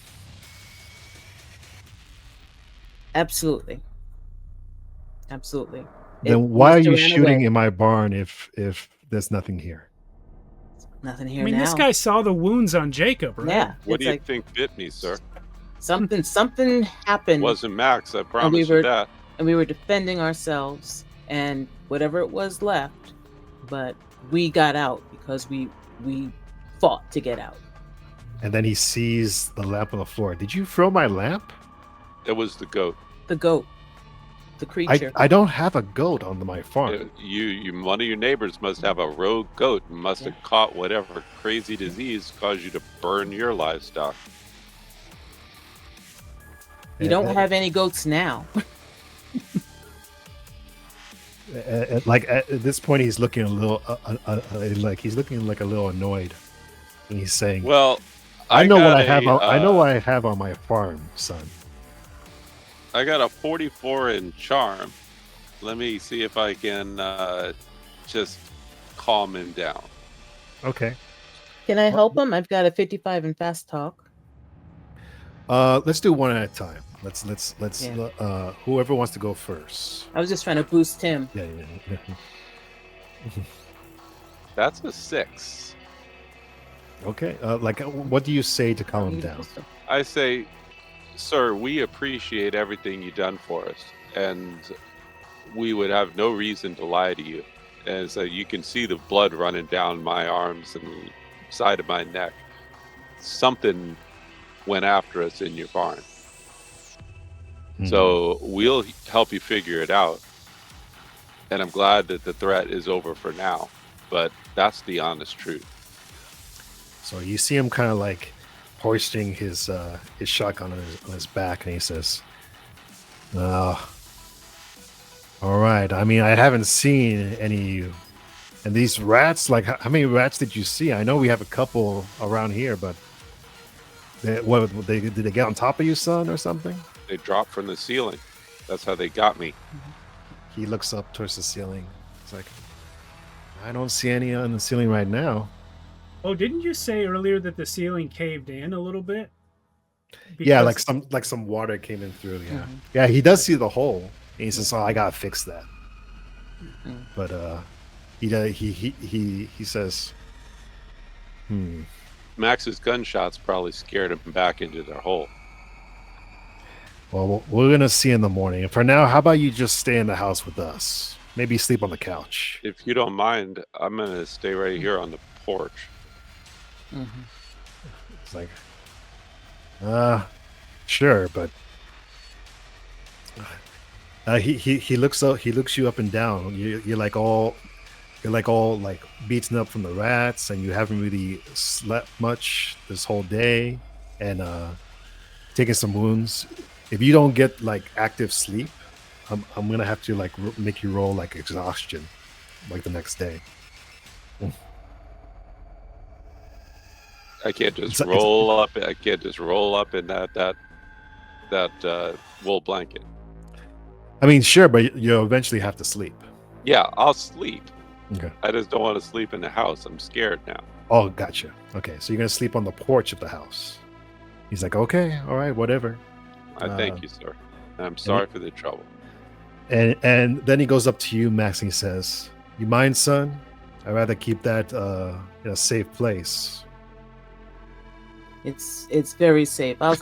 Speaker 2: Absolutely.
Speaker 3: Then why are
Speaker 2: must have
Speaker 3: you
Speaker 2: ran
Speaker 3: shooting
Speaker 2: away.
Speaker 3: in my barn if there's nothing here?
Speaker 2: Nothing here
Speaker 1: I mean,
Speaker 2: now.
Speaker 1: this guy saw the wounds on Jacob, right?
Speaker 2: Yeah.
Speaker 4: What
Speaker 2: it's
Speaker 4: do you
Speaker 2: like
Speaker 4: think bit me, sir?
Speaker 2: something happened,
Speaker 4: Wasn't Max, I promise
Speaker 2: were-
Speaker 4: you that.
Speaker 2: and we were defending ourselves and whatever it was left, but we got out because we fought to get out.
Speaker 3: And then he sees the lamp on the floor. Did you throw my lamp?
Speaker 4: It was the goat.
Speaker 2: The goat, the creature.
Speaker 3: I don't have a goat on my farm.
Speaker 4: One of your neighbors must have a rogue goat and must have caught whatever crazy disease caused you to burn your livestock.
Speaker 2: You don't have any goats now.
Speaker 3: At this point, he's looking a little he's looking like a little annoyed, and he's saying,
Speaker 4: Well,
Speaker 3: I know what
Speaker 4: got
Speaker 3: I have. I know
Speaker 4: a-
Speaker 3: what I have on my farm, son."
Speaker 4: I got a 44 in charm. Let me see if I can just calm him down.
Speaker 3: Okay.
Speaker 2: Can I help him? I've got a 55 in fast talk.
Speaker 3: Let's do one at a time. Let's
Speaker 2: Yeah.
Speaker 3: whoever wants to go first.
Speaker 2: I was just trying to boost him.
Speaker 3: Yeah.
Speaker 4: That's a 6.
Speaker 3: Okay. What do you say to calm him down?
Speaker 4: I say, sir, we appreciate everything you've done for us, and we would have no reason to lie to you. And so you can see the blood running down my arms and the side of my neck. Something went after us in your barn. So we'll help you figure it out. And I'm glad that the threat is over for now. But that's the honest truth.
Speaker 3: So you see him kind of like hoisting his shotgun on his back, and he says, all right. I mean, I haven't seen any. And these rats, like, how many rats did you see? I know we have a couple around here, but did they get on top of you, son, or something?
Speaker 4: They dropped from the ceiling. That's how they got me.
Speaker 3: He looks up towards the ceiling. It's like, I don't see any on the ceiling right now.
Speaker 1: Oh, didn't you say earlier that the ceiling caved in a little bit?
Speaker 3: Yeah, like some water came in through. Yeah, yeah. He does see the hole, and he says, "Oh, I gotta fix that." But he says,
Speaker 4: Max's gunshots probably scared him back into their hole.
Speaker 3: Well, we're gonna see in the morning. And for now, how about you just stay in the house with us? Maybe sleep on the couch.
Speaker 4: If you don't mind, I'm gonna stay right here on the porch.
Speaker 3: It's like, sure, but he looks you up and down. You're like all beaten up from the rats, and you haven't really slept much this whole day, and taking some wounds. If you don't get like active sleep, I'm gonna have to like make you roll like exhaustion, like the next day.
Speaker 4: I can't just roll up. I can't just roll up in that wool blanket.
Speaker 3: I mean, sure, but you'll eventually have to sleep.
Speaker 4: Yeah, I'll sleep.
Speaker 3: Okay.
Speaker 4: I just don't want to sleep in the house. I'm scared now.
Speaker 3: Oh, gotcha. Okay, so you're gonna sleep on the porch of the house. He's like, okay, all right, whatever.
Speaker 4: I thank you, sir. I'm sorry for the trouble.
Speaker 3: And then he goes up to you, Max, and he says, "You mind, son? I'd rather keep that in a safe place."
Speaker 2: It's very safe. I'll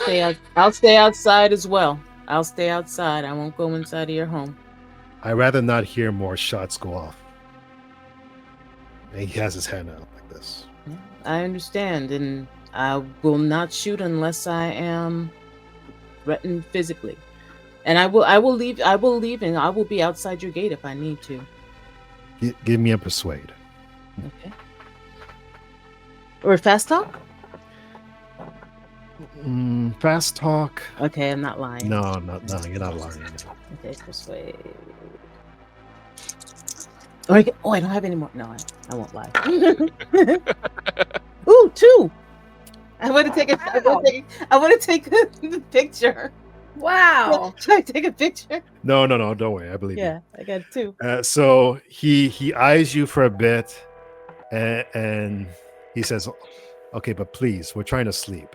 Speaker 2: stay outside as well. I'll stay outside. I won't go inside of your home.
Speaker 3: I'd rather not hear more shots go off. And he has his hand out like this.
Speaker 2: I understand, and I will not shoot unless I am threatened physically. And I will leave, and I will be outside your gate if I need to.
Speaker 3: Give me a persuade.
Speaker 2: Okay. Or fast talk?
Speaker 3: Fast talk.
Speaker 2: Okay, I'm not lying.
Speaker 3: No, you're not lying.
Speaker 2: Okay, persuade. I don't have any more. No, I won't lie. Ooh, 2. I want to take a picture.
Speaker 5: Wow.
Speaker 2: Should I take a picture?
Speaker 3: No, don't worry. I believe you.
Speaker 2: Yeah, I got 2.
Speaker 3: So he eyes you for a bit, and he says, "Okay, but please, we're trying to sleep.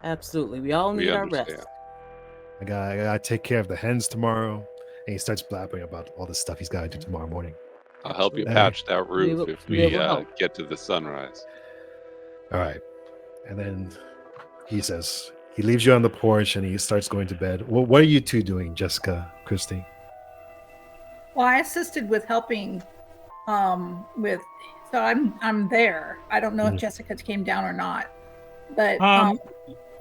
Speaker 2: Absolutely, we all need our rest.
Speaker 3: I gotta take care of the hens tomorrow." And he starts blabbering about all the stuff he's got to do tomorrow morning.
Speaker 4: I'll help you patch that roof if we get to the sunrise.
Speaker 3: All right. And then he says, he leaves you on the porch and he starts going to bed. Well, what are you two doing, Jessica, Christy?
Speaker 5: Well, I assisted with helping so I'm there. I don't know if Jessica came down or not. But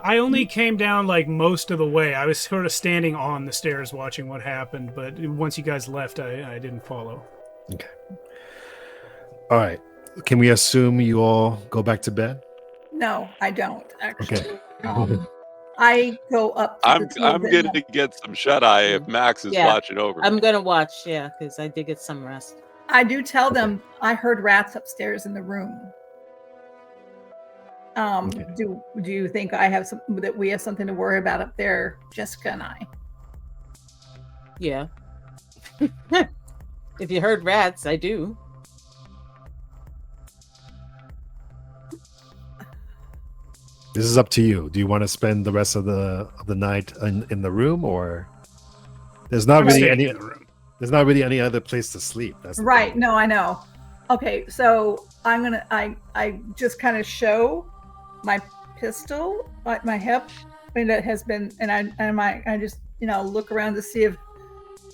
Speaker 1: I only came down like most of the way. I was sort of standing on the stairs watching what happened, but once you guys left, I didn't follow.
Speaker 3: Okay. All right. Can we assume you all go back to bed?
Speaker 5: No, I don't actually.
Speaker 3: Okay.
Speaker 5: I go up.
Speaker 4: I'm going to get some shut eye if Max is watching over.
Speaker 2: I'm going to watch, because I did get some rest.
Speaker 5: I do tell them I heard rats upstairs in the room. Do you think that we have something to worry about up there, Jessica and I?
Speaker 2: Yeah. If you heard rats, I do.
Speaker 3: This is up to you. Do you want to spend the rest of the night in the room, or there's not
Speaker 1: I'm
Speaker 3: really
Speaker 1: staying
Speaker 3: any
Speaker 1: in the room.
Speaker 3: there's not really any other place to sleep. That's the
Speaker 5: Right.
Speaker 3: thing.
Speaker 5: No, I know. Okay, so I just kind of show my pistol at my hip, and it has been, and I just look around to see if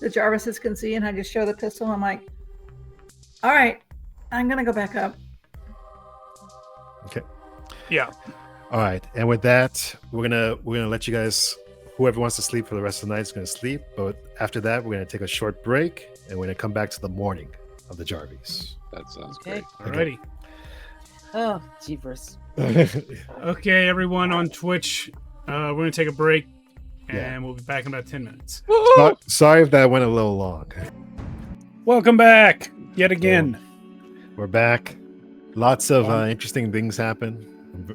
Speaker 5: the Jarvises can see, and I just show the pistol. I'm like, all right, I'm gonna go back up.
Speaker 3: Okay.
Speaker 1: Yeah.
Speaker 3: All right. And with that, we're gonna let you guys, whoever wants to sleep for the rest of the night is gonna sleep. But after that, we're gonna take a short break, and we're gonna come back to the morning of the Jarvis.
Speaker 4: That sounds
Speaker 2: Okay.
Speaker 4: great.
Speaker 1: Alrighty.
Speaker 2: Oh, jeepers.
Speaker 1: Okay, everyone on Twitch, we're gonna take a break, and
Speaker 3: Yeah.
Speaker 1: we'll be back in about 10 minutes.
Speaker 3: Sorry if that went a little long.
Speaker 1: Welcome back yet again
Speaker 3: We're back. Lots of interesting things happen.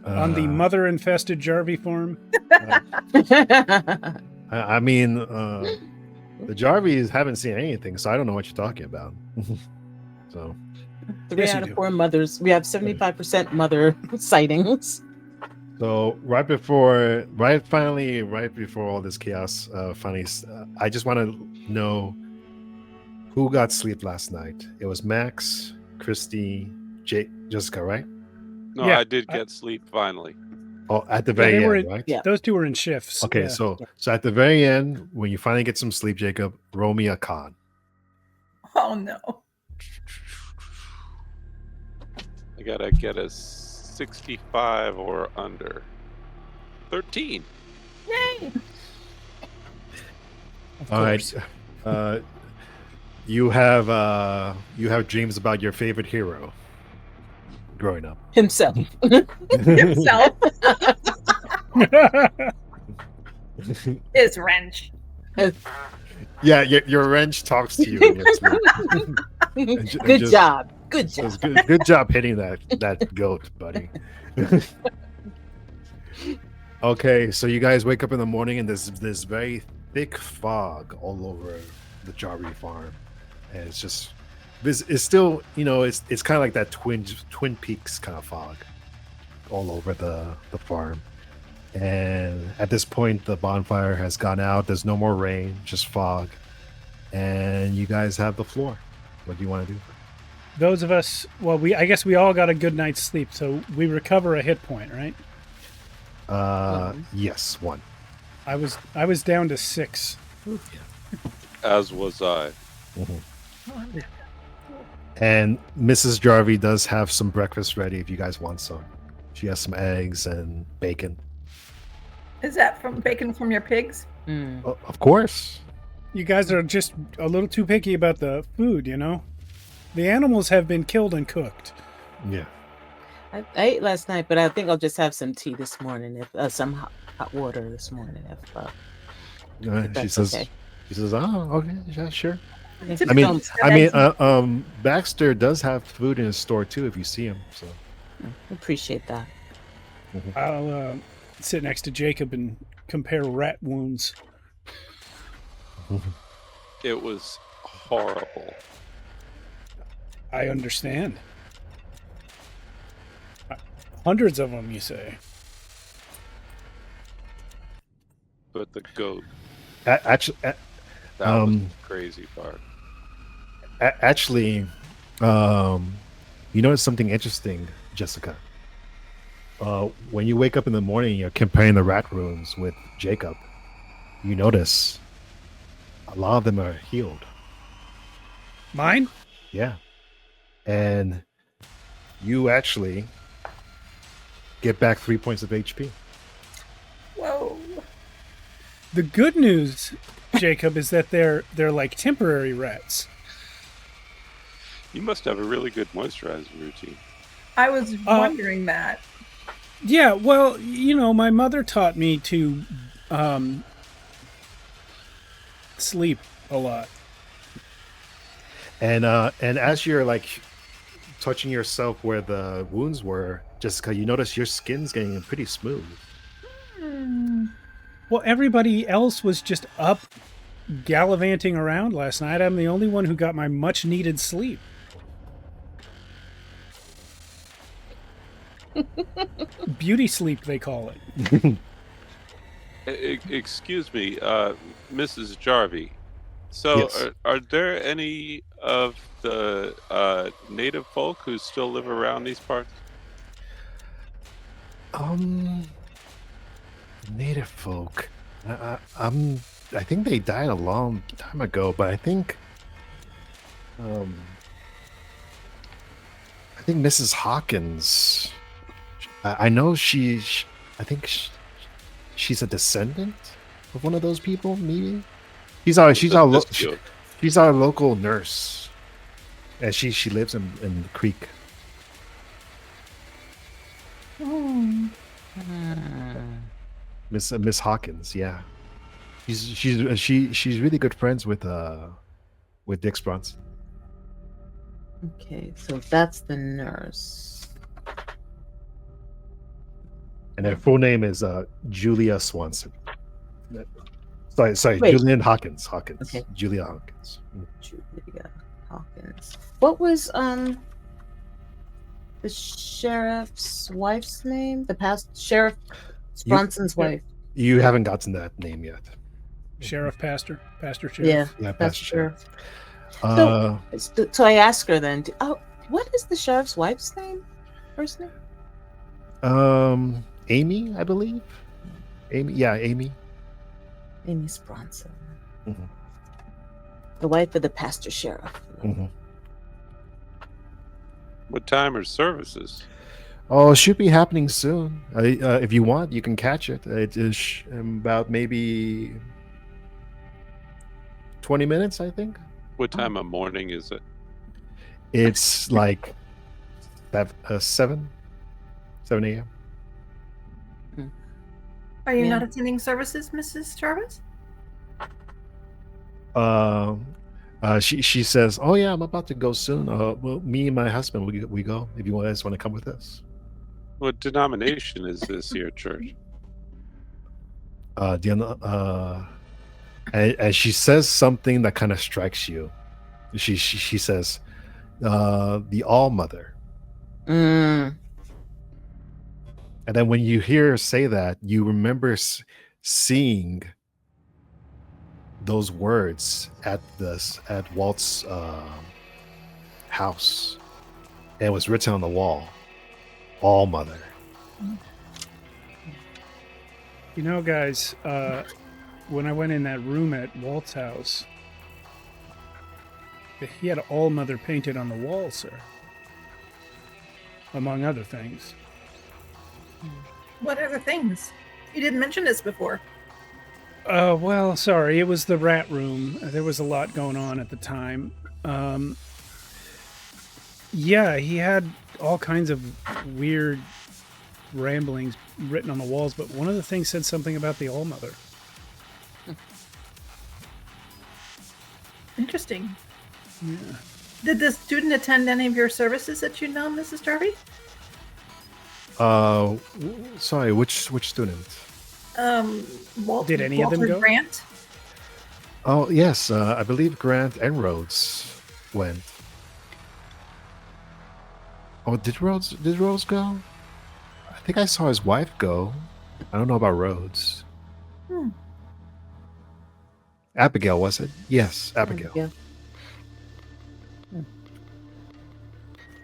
Speaker 1: on the mother-infested Jarvie farm.
Speaker 3: I mean, the Jarvies haven't seen anything, so I don't know what you're talking about. So,
Speaker 2: 3
Speaker 1: Yes, you
Speaker 2: out of
Speaker 1: do.
Speaker 2: 4 mothers. We have 75% mother sightings.
Speaker 3: right before all this chaos, I just want to know who got sleep last night. It was Max, Christy, Jessica, right?
Speaker 4: No,
Speaker 1: Yeah,
Speaker 4: I did get sleep finally.
Speaker 3: Oh, at the very
Speaker 1: they were
Speaker 3: end,
Speaker 1: in-
Speaker 3: right?
Speaker 2: Yeah.
Speaker 1: Those two were in shifts.
Speaker 3: Okay,
Speaker 1: Yeah.
Speaker 3: so at the very end, when you finally get some sleep, Jacob, roll me a con.
Speaker 5: Oh no.
Speaker 4: I gotta get a 65 or under. 13.
Speaker 5: Yay.
Speaker 1: Of
Speaker 3: All
Speaker 1: course.
Speaker 3: right. You have dreams about your favorite hero growing up.
Speaker 2: Himself.
Speaker 5: Himself. His wrench.
Speaker 3: Yeah, your wrench talks to you in your sleep.
Speaker 2: Good
Speaker 3: just-
Speaker 2: job. Good
Speaker 3: So
Speaker 2: job.
Speaker 3: it's good job hitting that goat, buddy. Okay, so you guys wake up in the morning and there's this very thick fog all over the Jarvie farm, and it's still it's kind of like that Twin Peaks kind of fog all over the farm. And at this point, the bonfire has gone out. There's no more rain, just fog, and you guys have the floor. What do you want to do?
Speaker 1: Those of us, I guess we all got a good night's sleep, so we recover a hit point, right?
Speaker 3: Yes, 1.
Speaker 1: I was down to 6.
Speaker 4: As was I.
Speaker 3: And Mrs. Jarvie does have some breakfast ready if you guys want some. She has some eggs and bacon.
Speaker 5: Is that from bacon from your pigs?
Speaker 2: Mm.
Speaker 3: Of course.
Speaker 1: You guys are just a little too picky about the food, The animals have been killed and cooked.
Speaker 3: Yeah.
Speaker 2: I ate last night, but I think I'll just have some tea this morning, if some hot water this morning. If
Speaker 3: She
Speaker 2: that's
Speaker 3: says,
Speaker 2: okay.
Speaker 3: oh, okay, yeah, sure.
Speaker 2: If
Speaker 3: I mean,
Speaker 2: don't-
Speaker 3: Baxter does have food in his store too if you see him. So
Speaker 2: appreciate that.
Speaker 1: I'll sit next to Jacob and compare rat wounds.
Speaker 4: It was horrible.
Speaker 1: I understand. Hundreds of them, you say?
Speaker 4: But the goat,
Speaker 3: actually,
Speaker 4: that was
Speaker 3: Um,
Speaker 4: the crazy part.
Speaker 3: actually, you notice something interesting, Jessica. When you wake up in the morning, you're comparing the rat wounds with Jacob. You notice a lot of them are healed.
Speaker 1: Mine?
Speaker 3: Yeah. And you actually get back 3 points of HP.
Speaker 5: Whoa.
Speaker 1: The good news, Jacob, is that they're like temporary rats.
Speaker 4: You must have a really good moisturizing routine.
Speaker 5: I was wondering that.
Speaker 1: Yeah, well, my mother taught me to sleep a lot.
Speaker 3: And as you're like touching yourself where the wounds were, Jessica, you notice your skin's getting pretty smooth.
Speaker 1: Well, everybody else was just up gallivanting around last night. I'm the only one who got my much needed sleep. Beauty sleep, they call it.
Speaker 4: Excuse me, Mrs. Jarvie. So,
Speaker 3: Yes.
Speaker 4: are there any of the native folk who still live around these parts?
Speaker 3: Native folk. I think they died a long time ago, but I think Mrs. Hawkins. I know I think she's a descendant of one of those people. Maybe she's our local nurse, and she lives in the creek. Miss Hawkins, yeah. She's really good friends with Dick Bronson.
Speaker 2: Okay, so that's the nurse.
Speaker 3: And her full name is Julia Swanson. Sorry,
Speaker 2: Wait.
Speaker 3: Julian Hawkins.
Speaker 2: Okay.
Speaker 3: Julia Hawkins.
Speaker 2: Julia Hawkins. What was the sheriff's wife's name? The past Sheriff Bronson's wife.
Speaker 3: You haven't gotten that name yet.
Speaker 1: Sheriff, pastor, sheriff.
Speaker 2: Yeah,
Speaker 3: Pastor Sheriff.
Speaker 2: So I asked her then. What is the sheriff's wife's name? First name?
Speaker 3: Amy, I believe. Amy.
Speaker 2: Amy Bronson.
Speaker 3: Mhm.
Speaker 2: The wife of the pastor sheriff.
Speaker 3: Mm-hmm.
Speaker 4: What time are services?
Speaker 3: Oh, it should be happening soon. If you want, you can catch it. It is about maybe 20 minutes, I think.
Speaker 4: What time of morning is it?
Speaker 3: It's like 7 a.m.
Speaker 5: Are you
Speaker 2: Yeah.
Speaker 5: not attending services, Mrs. Jarvis?
Speaker 3: She says, "Oh yeah, I'm about to go soon. Well, me and my husband, we go. If you guys want to come with us."
Speaker 4: What denomination is this here church?
Speaker 3: And she says something that kind of strikes you. She says, "The All Mother."
Speaker 2: Mm.
Speaker 3: And then when you hear her say that, you remember seeing those words at Walt's house, and it was written on the wall, "All Mother."
Speaker 1: You know, guys, when I went in that room at Walt's house, he had All Mother painted on the wall, sir. Among other things.
Speaker 5: What other things? You didn't mention this before.
Speaker 1: Well, sorry, it was the rat room. There was a lot going on at the time. Yeah, he had all kinds of weird ramblings written on the walls, but one of the things said something about the All Mother.
Speaker 5: Interesting.
Speaker 1: Yeah.
Speaker 5: Did the student attend any of your services that you know, Mrs. Jarvie?
Speaker 3: Sorry, which student?
Speaker 1: Did any of them
Speaker 5: Walter
Speaker 1: go?
Speaker 5: Grant?
Speaker 3: Oh yes, I believe Grant and Rhodes went. Oh, did Rhodes go? I think I saw his wife go. I don't know about Rhodes. Abigail, was it? Yes, Abigail.
Speaker 2: Yeah.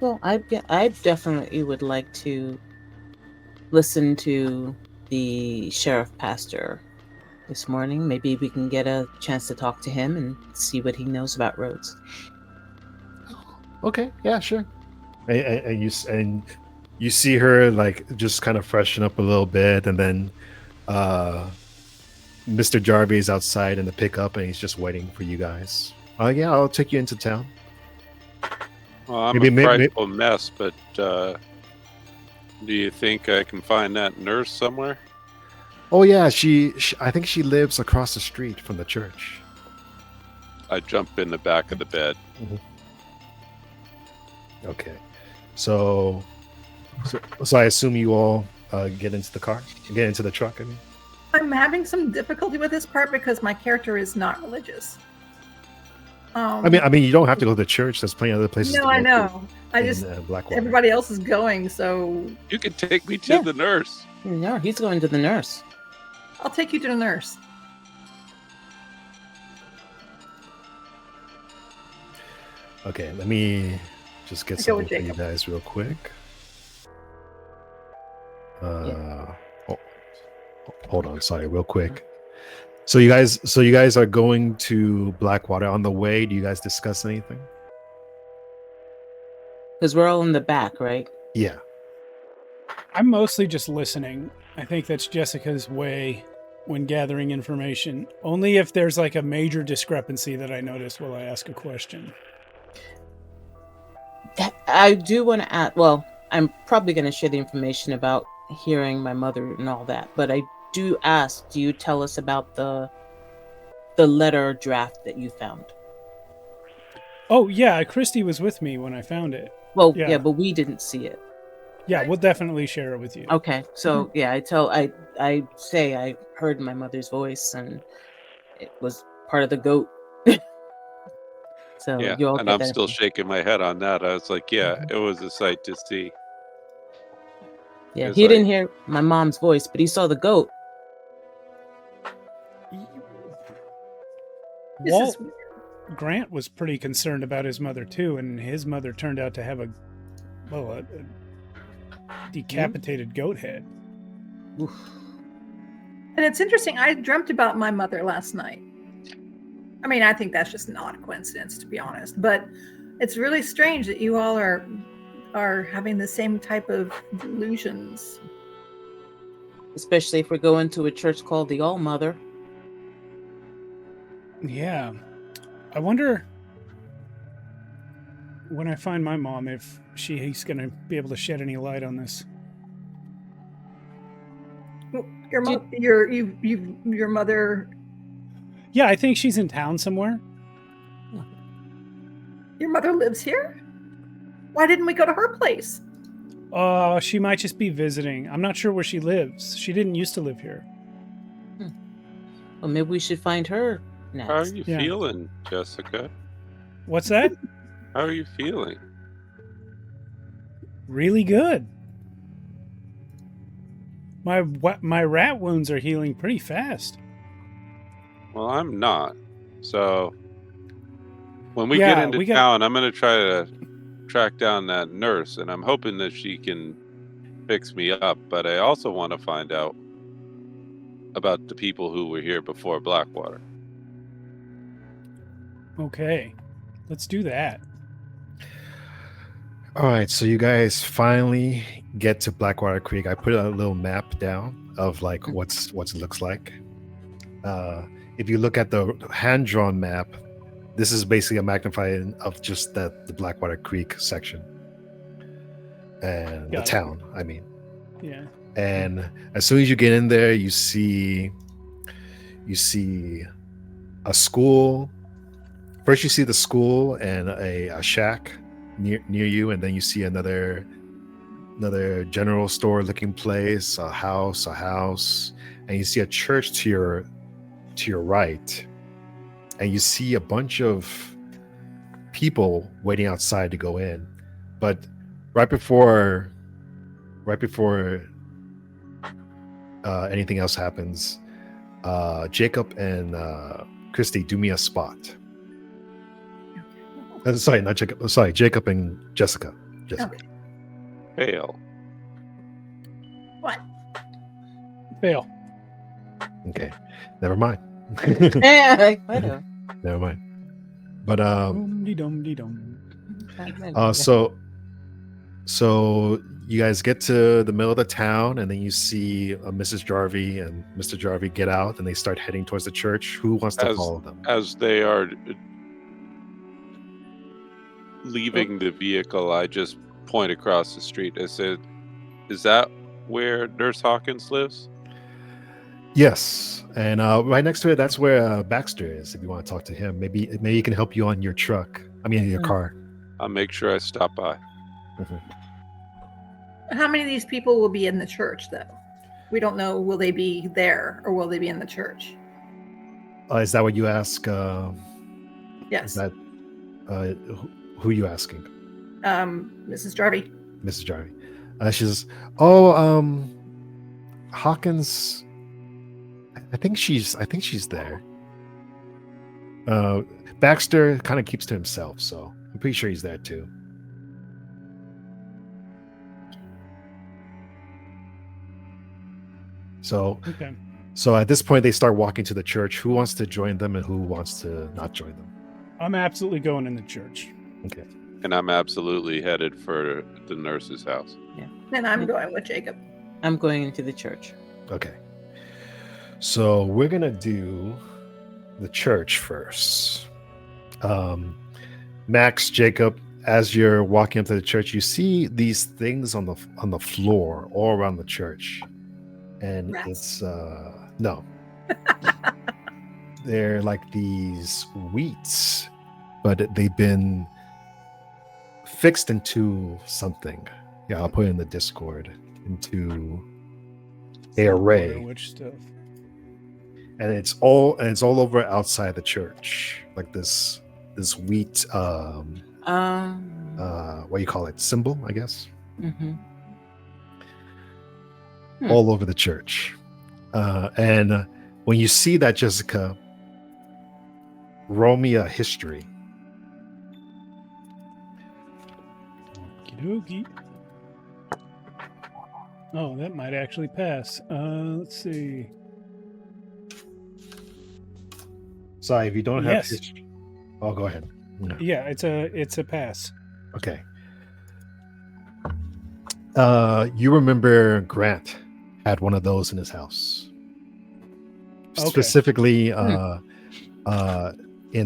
Speaker 2: Well, I definitely would like to listen to the sheriff pastor this morning. Maybe we can get a chance to talk to him and see what he knows about roads.
Speaker 3: Okay, yeah, sure. And you see her like just kind of freshen up a little bit, and then Mr. Jarvie is outside in the pickup, and he's just waiting for you guys. Yeah, I'll take you into town.
Speaker 4: Well, I'm
Speaker 3: Maybe-
Speaker 4: a
Speaker 3: maybe-
Speaker 4: frightful mess, but do you think I can find that nurse somewhere?
Speaker 3: Oh yeah, she I think she lives across the street from the church.
Speaker 4: I jump in the back of the bed.
Speaker 3: Okay, so I assume you all get into the truck. I mean,
Speaker 5: I'm having some difficulty with this part because my character is not religious.
Speaker 3: I mean, you don't have to go to the church. There's plenty of other places.
Speaker 5: No,
Speaker 3: to
Speaker 5: I
Speaker 3: go
Speaker 5: know. I
Speaker 3: in
Speaker 5: just
Speaker 3: Blackwater.
Speaker 5: everybody else is going, so
Speaker 4: You can take me to the nurse.
Speaker 2: No, he's going to the nurse.
Speaker 5: I'll take you to the nurse.
Speaker 3: Okay, let me just get
Speaker 5: I go
Speaker 3: something
Speaker 5: with
Speaker 3: for you
Speaker 5: Jacob.
Speaker 3: guys real quick. Hold on, sorry, real quick. So you guys are going to Blackwater. On the way, do you guys discuss anything?
Speaker 2: Because we're all in the back, right?
Speaker 3: Yeah.
Speaker 1: I'm mostly just listening. I think that's Jessica's way when gathering information. Only if there's like a major discrepancy that I notice will I ask a question.
Speaker 2: I do want to add, well, I'm probably going to share the information about hearing my mother and all that, but I do ask, do you tell us about the letter draft that you found?
Speaker 1: Oh, yeah, Christy was with me when I found it.
Speaker 2: Well,
Speaker 1: Yeah.
Speaker 2: yeah, but we didn't see it.
Speaker 1: Yeah, we'll definitely share it with you.
Speaker 2: Okay, so yeah, I say I heard my mother's voice and it was part of the goat. So
Speaker 4: Yeah,
Speaker 2: you all
Speaker 4: and
Speaker 2: get
Speaker 4: I'm
Speaker 2: that
Speaker 4: still
Speaker 2: info.
Speaker 4: shaking my head on that. I was like, yeah, it was a sight to see.
Speaker 2: Yeah,
Speaker 4: it's
Speaker 2: he
Speaker 4: like-
Speaker 2: didn't hear my mom's voice, but he saw the goat.
Speaker 5: This
Speaker 1: Walt
Speaker 5: is
Speaker 1: Grant was pretty concerned about his mother too, and his mother turned out to have a decapitated goat head.
Speaker 2: Oof.
Speaker 5: And it's interesting. I dreamt about my mother last night. I mean, I think that's just an odd coincidence, to be honest. But it's really strange that you all are having the same type of delusions.
Speaker 2: Especially if we're going to a church called the All Mother.
Speaker 1: Yeah. I wonder when I find my mom if she's going to be able to shed any light on this.
Speaker 5: Your mother.
Speaker 1: Yeah, I think she's in town somewhere.
Speaker 5: Your mother lives here. Why didn't we go to her place?
Speaker 1: She might just be visiting. I'm not sure where she lives. She didn't used to live here.
Speaker 2: Well, maybe we should find her next.
Speaker 4: How are you
Speaker 1: Yeah.
Speaker 4: feeling, Jessica?
Speaker 1: What's that?
Speaker 4: How are you feeling?
Speaker 1: Really good. My rat wounds are healing pretty fast.
Speaker 4: Well, I'm not. So when we
Speaker 1: Yeah,
Speaker 4: get into
Speaker 1: we got-
Speaker 4: town, I'm going to try to track down that nurse, and I'm hoping that she can fix me up. But I also want to find out about the people who were here before Blackwater.
Speaker 1: Okay, let's do that.
Speaker 3: All right, so you guys finally get to Blackwater Creek. I put a little map down of like what it looks like. If you look at the hand-drawn map, this is basically a magnifying of just the Blackwater Creek section and the
Speaker 1: Got it.
Speaker 3: town. I mean,
Speaker 1: Yeah.
Speaker 3: and as soon as you get in there, you see a school. First, you see the school and a shack near you, and then you see another general store looking place, a house, and you see a church to your right, and you see a bunch of people waiting outside to go in. But right before anything else happens, Jacob and Christy, do me a spot. Sorry, not Jacob. Sorry, Jacob and Jessica.
Speaker 5: Okay.
Speaker 4: Fail.
Speaker 5: What?
Speaker 1: Fail.
Speaker 3: Okay, never mind.
Speaker 2: Yeah, like, whatever.
Speaker 3: Never mind. But
Speaker 1: Dum-de-dum-de-dum.
Speaker 3: so you guys get to the middle of the town, and then you see Mrs. Jarvie and Mr. Jarvie get out, and they start heading towards the church. Who wants to follow them?
Speaker 4: As they are leaving the vehicle, I just point across the street. I said, "Is that where Nurse Hawkins lives?"
Speaker 3: Yes, and right next to it, that's where Baxter is. If you want to talk to him, maybe he can help you on your truck. I mean, your car.
Speaker 4: I'll make sure I stop by.
Speaker 5: How many of these people will be in the church, though? We don't know. Will they be there or will they be in the church?
Speaker 3: Is that what you ask?
Speaker 5: Yes.
Speaker 3: Is that who are you asking?
Speaker 5: Mrs. Jarvie.
Speaker 3: Mrs. Jarvie. She says, "Oh, Hawkins. I think she's there. Baxter kind of keeps to himself, so I'm pretty sure he's there too."
Speaker 1: Okay.
Speaker 3: So at this point, they start walking to the church. Who wants to join them and who wants to not join them?
Speaker 1: I'm absolutely going in the church.
Speaker 3: Okay.
Speaker 4: And I'm absolutely headed for the nurse's house.
Speaker 5: And I'm going with Jacob.
Speaker 2: I'm going into the church.
Speaker 3: Okay. So we're going to do the church first. Max, Jacob, as you're walking up to the church, you see these things on the floor all around the church. And
Speaker 5: Rats.
Speaker 3: it's no. They're like these wheats, but they've been fixed into something. Yeah, I'll put it in the Discord into a array.
Speaker 1: Which stuff?
Speaker 3: And it's all over outside the church, like this wheat what do you call it, symbol, I guess.
Speaker 2: Mm-hmm.
Speaker 3: All over the church. And when you see that, Jessica, roll me a history.
Speaker 1: Okey-dokey. Oh, that might actually pass. Let's see.
Speaker 3: Sorry, if you don't have
Speaker 1: Yes.
Speaker 3: history. Oh, go ahead. No.
Speaker 1: Yeah, it's a pass.
Speaker 3: Okay. You remember Grant had one of those in his house.
Speaker 1: Okay.
Speaker 3: Specifically in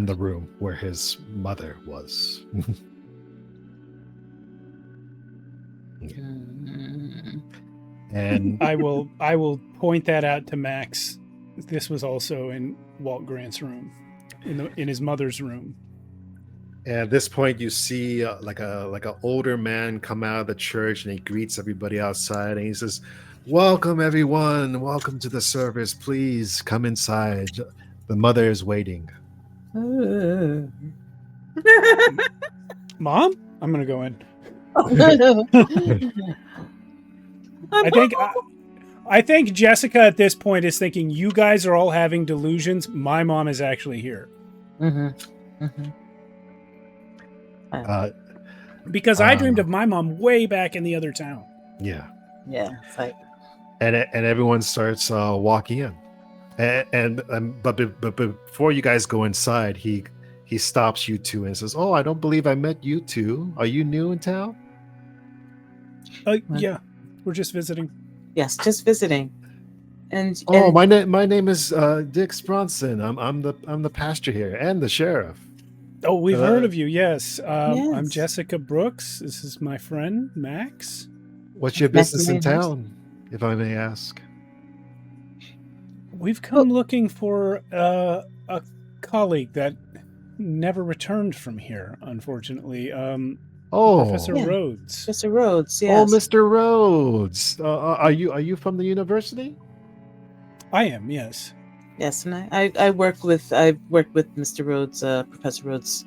Speaker 3: the room where his mother was. And
Speaker 1: I will point that out to Max. This was also in Walt Grant's room, in his mother's room.
Speaker 3: at this point, you see like a older man come out of the church, and he greets everybody outside, and he says, "Welcome, everyone. Welcome to the service. Please come inside. The mother is waiting."
Speaker 1: Mom, I'm gonna go in. I think Jessica at this point is thinking, you guys are all having delusions. My mom is actually here. Because I dreamed of my mom way back in the other town.
Speaker 3: Yeah.
Speaker 2: Yeah. It's like,
Speaker 3: And everyone starts walking in, but before you guys go inside, he stops you two and says, "Oh, I don't believe I met you two. Are you new in town?"
Speaker 1: Yeah, we're just visiting.
Speaker 2: yes, just visiting. And
Speaker 3: Oh, my name is Dick Bronson. I'm the pastor here and the sheriff.
Speaker 1: Oh, we've heard of you. Yes.
Speaker 2: Yes.
Speaker 1: I'm Jessica Brooks. This is my friend Max.
Speaker 3: What's your
Speaker 2: Max
Speaker 3: business in
Speaker 2: Mayhurst.
Speaker 3: town, if I may ask?
Speaker 1: We've come looking for a colleague that never returned from here, unfortunately.
Speaker 3: Oh,
Speaker 1: Professor
Speaker 2: Yeah.
Speaker 1: Rhodes.
Speaker 2: Mr. Rhodes,
Speaker 3: oh,
Speaker 2: yes.
Speaker 3: Mr. Rhodes. Are you from the university?
Speaker 1: I am, yes.
Speaker 2: Yes, and I work with Mr. Rhodes, Professor Rhodes,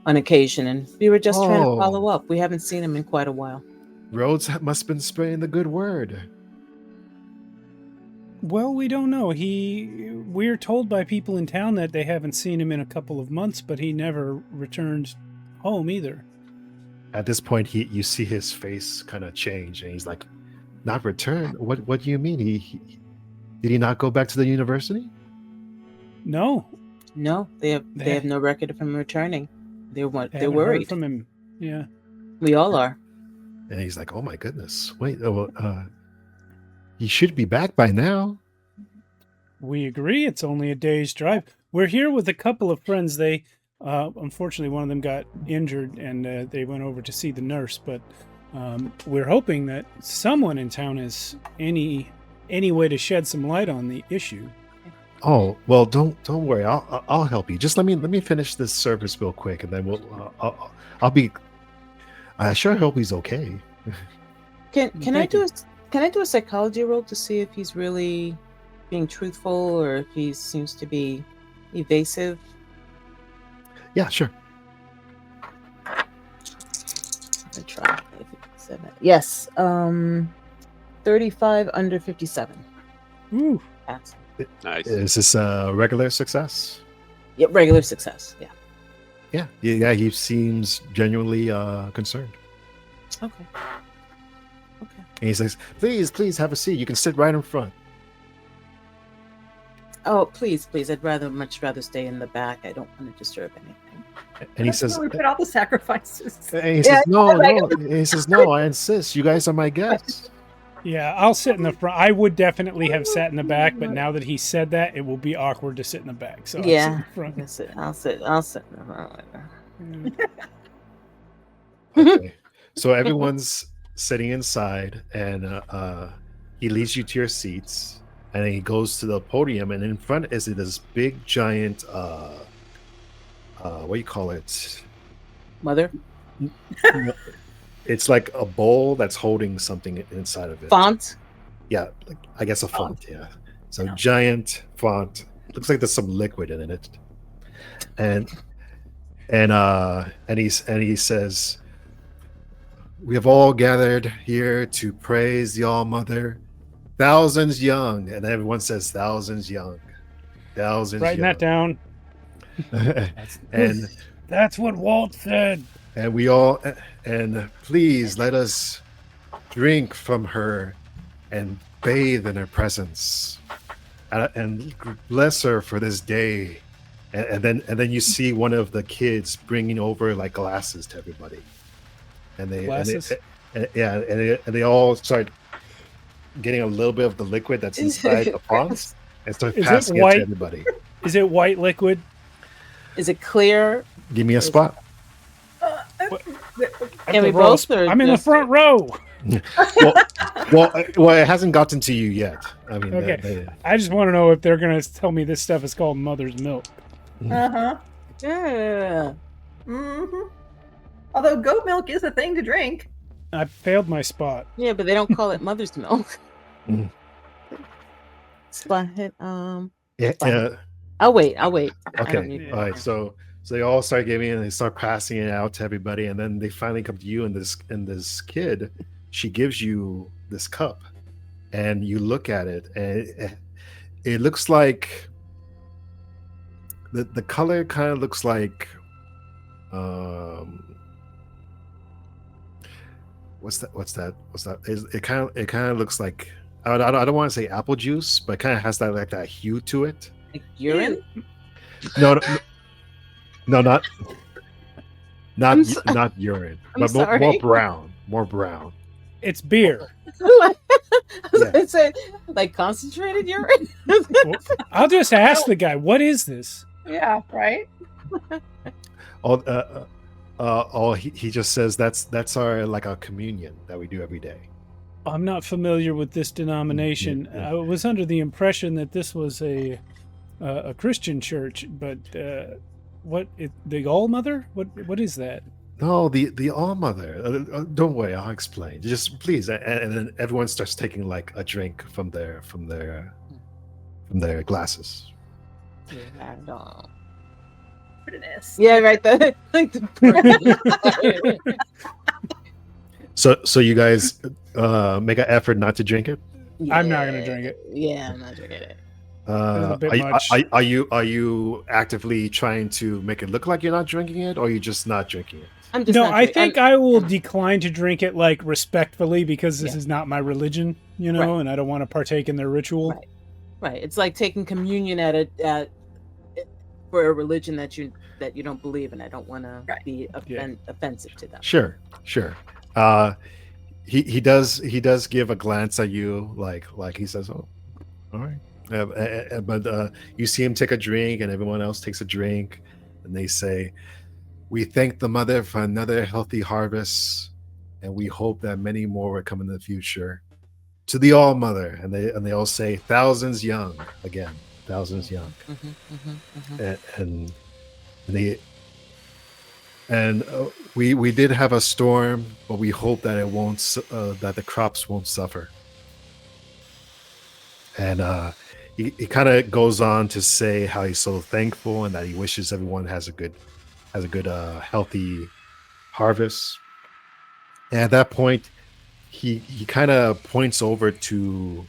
Speaker 2: on occasion, and we were just trying to
Speaker 3: Oh.
Speaker 2: follow up. We haven't seen him in quite a while.
Speaker 3: Rhodes must have been spreading the good word.
Speaker 1: Well, we don't know. We're told by people in town that they haven't seen him in a couple of months, but he never returned home either.
Speaker 3: At this point, you see his face kind of change, and he's like, "Not return? What do you mean? Did he not go back to the university?"
Speaker 1: No,
Speaker 2: No, they have no record of him returning. They're
Speaker 1: haven't
Speaker 2: they're
Speaker 1: heard
Speaker 2: worried.
Speaker 1: from him. Yeah.
Speaker 2: We all are.
Speaker 3: And he's like, "Oh my goodness! Wait, he should be back by now."
Speaker 1: We agree. It's only a day's drive. We're here with a couple of friends. They, unfortunately, one of them got injured, and they went over to see the nurse. But we're hoping that someone in town has any way to shed some light on the issue.
Speaker 3: Oh well, don't worry. I'll help you. Just let me finish this service real quick, and then I'll be. I sure hope he's okay.
Speaker 2: Can I
Speaker 1: Thank
Speaker 2: do
Speaker 1: you.
Speaker 2: can I do a psychology roll to see if he's really being truthful or if he seems to be evasive?
Speaker 3: Yeah, sure.
Speaker 2: I try. 57. Yes. 35 under 57.
Speaker 1: Ooh.
Speaker 2: Pass.
Speaker 4: Nice.
Speaker 3: Is this a regular success?
Speaker 2: Yep, regular success. Yeah.
Speaker 3: Yeah. He seems genuinely concerned.
Speaker 2: Okay.
Speaker 3: And he says, please have a seat. You can sit right in front.
Speaker 2: Oh, please. I'd much rather stay in the back. I don't want to disturb anything.
Speaker 3: And he
Speaker 5: That's
Speaker 3: says,
Speaker 5: where we put all the sacrifices.
Speaker 3: and he says, no. He says, no, I insist. You guys are my guests.
Speaker 1: Yeah, I'll sit in the front. I would definitely have sat in the back, but now that he said that, it will be awkward to sit in the back. So
Speaker 2: Yeah.
Speaker 1: I'll sit in front.
Speaker 2: I'll sit in the front.
Speaker 3: Okay. So everyone's sitting inside, and he leads you to your seats, and then he goes to the podium, and in front is this big giant what do you call it?
Speaker 2: Mother?
Speaker 3: It's like a bowl that's holding something inside of it.
Speaker 2: Font?
Speaker 3: Yeah, like, I guess a font. Yeah, so giant font. Looks like there's some liquid in it, and he says, "We have all gathered here to praise the All Mother, thousands young," and everyone says, "Thousands young, thousands."
Speaker 1: Writing that down.
Speaker 3: and
Speaker 1: That's what Walt said.
Speaker 3: we all, and please let us drink from her and bathe in her presence, and bless her for this day. And then you see one of the kids bringing over like glasses to everybody, and they all start getting a little bit of the liquid that's inside the fonts and start passing it to everybody.
Speaker 1: Is it white liquid?
Speaker 2: Is it clear?
Speaker 3: Give me a spot.
Speaker 2: Can we both?
Speaker 1: I'm in the front row.
Speaker 3: well, it hasn't gotten to you yet. I mean,
Speaker 1: Okay. I just want to know if they're going to tell me this stuff is called mother's milk.
Speaker 5: Uh-huh.
Speaker 2: Yeah.
Speaker 5: Mm-hmm. Although goat milk is a thing to drink.
Speaker 1: I failed my spot.
Speaker 2: Yeah, but they don't call it mother's milk.
Speaker 3: Mhm.
Speaker 2: Spot hit.
Speaker 3: Yeah.
Speaker 2: I'll wait.
Speaker 3: Okay. All right. So they all start giving it, and they start passing it out to everybody, and then they finally come to you, and this kid, she gives you this cup, and you look at it, and it looks like the color kind of looks like what's that? It kind of looks like, I don't want to say apple juice, but it kind of has that hue to it.
Speaker 2: Like urine?
Speaker 3: No, not urine, but more brown.
Speaker 1: It's beer.
Speaker 2: I said, like concentrated urine?
Speaker 1: I'll just ask the guy, what is this?
Speaker 5: Yeah, right?
Speaker 3: He just says that's our communion that we do every day.
Speaker 1: I'm not familiar with this denomination.
Speaker 3: Yeah.
Speaker 1: I was under the impression that this was a Christian church, but the All Mother? What is that?
Speaker 3: No, the All Mother. Don't worry, I'll explain. Just please, and then everyone starts taking like a drink from their glasses.
Speaker 2: Yeah, no.
Speaker 5: Prettiness.
Speaker 2: Yeah, right. Like the
Speaker 3: So you guys make an effort not to drink it.
Speaker 1: I'm not gonna drink it.
Speaker 2: Yeah, I'm not drinking it.
Speaker 1: a bit much.
Speaker 3: Are you actively trying to make it look like you're not drinking it, or are you just not drinking it?
Speaker 2: I'm just
Speaker 1: No,
Speaker 2: not
Speaker 1: I
Speaker 2: drinking-
Speaker 1: think I will decline to drink it like respectfully because this
Speaker 2: Yeah.
Speaker 1: is not my religion, you know,
Speaker 2: Right.
Speaker 1: and I don't want to partake in their ritual.
Speaker 2: Right. It's like taking communion at for a religion that you don't believe in. I don't want to
Speaker 5: Right.
Speaker 2: be
Speaker 1: Yeah.
Speaker 2: offensive to them.
Speaker 3: Sure. He does give a glance at you, like he says, "Oh, all right." But you see him take a drink, and everyone else takes a drink, and they say, "We thank the Mother for another healthy harvest, and we hope that many more will come in the future. To the All Mother," and they all say, "Thousands young," again, thousands young. And we did have a storm, but we hope that it won't that the crops won't suffer. And he kind of goes on to say how he's so thankful and that he wishes everyone has a good healthy harvest. And at that point, he kind of points over to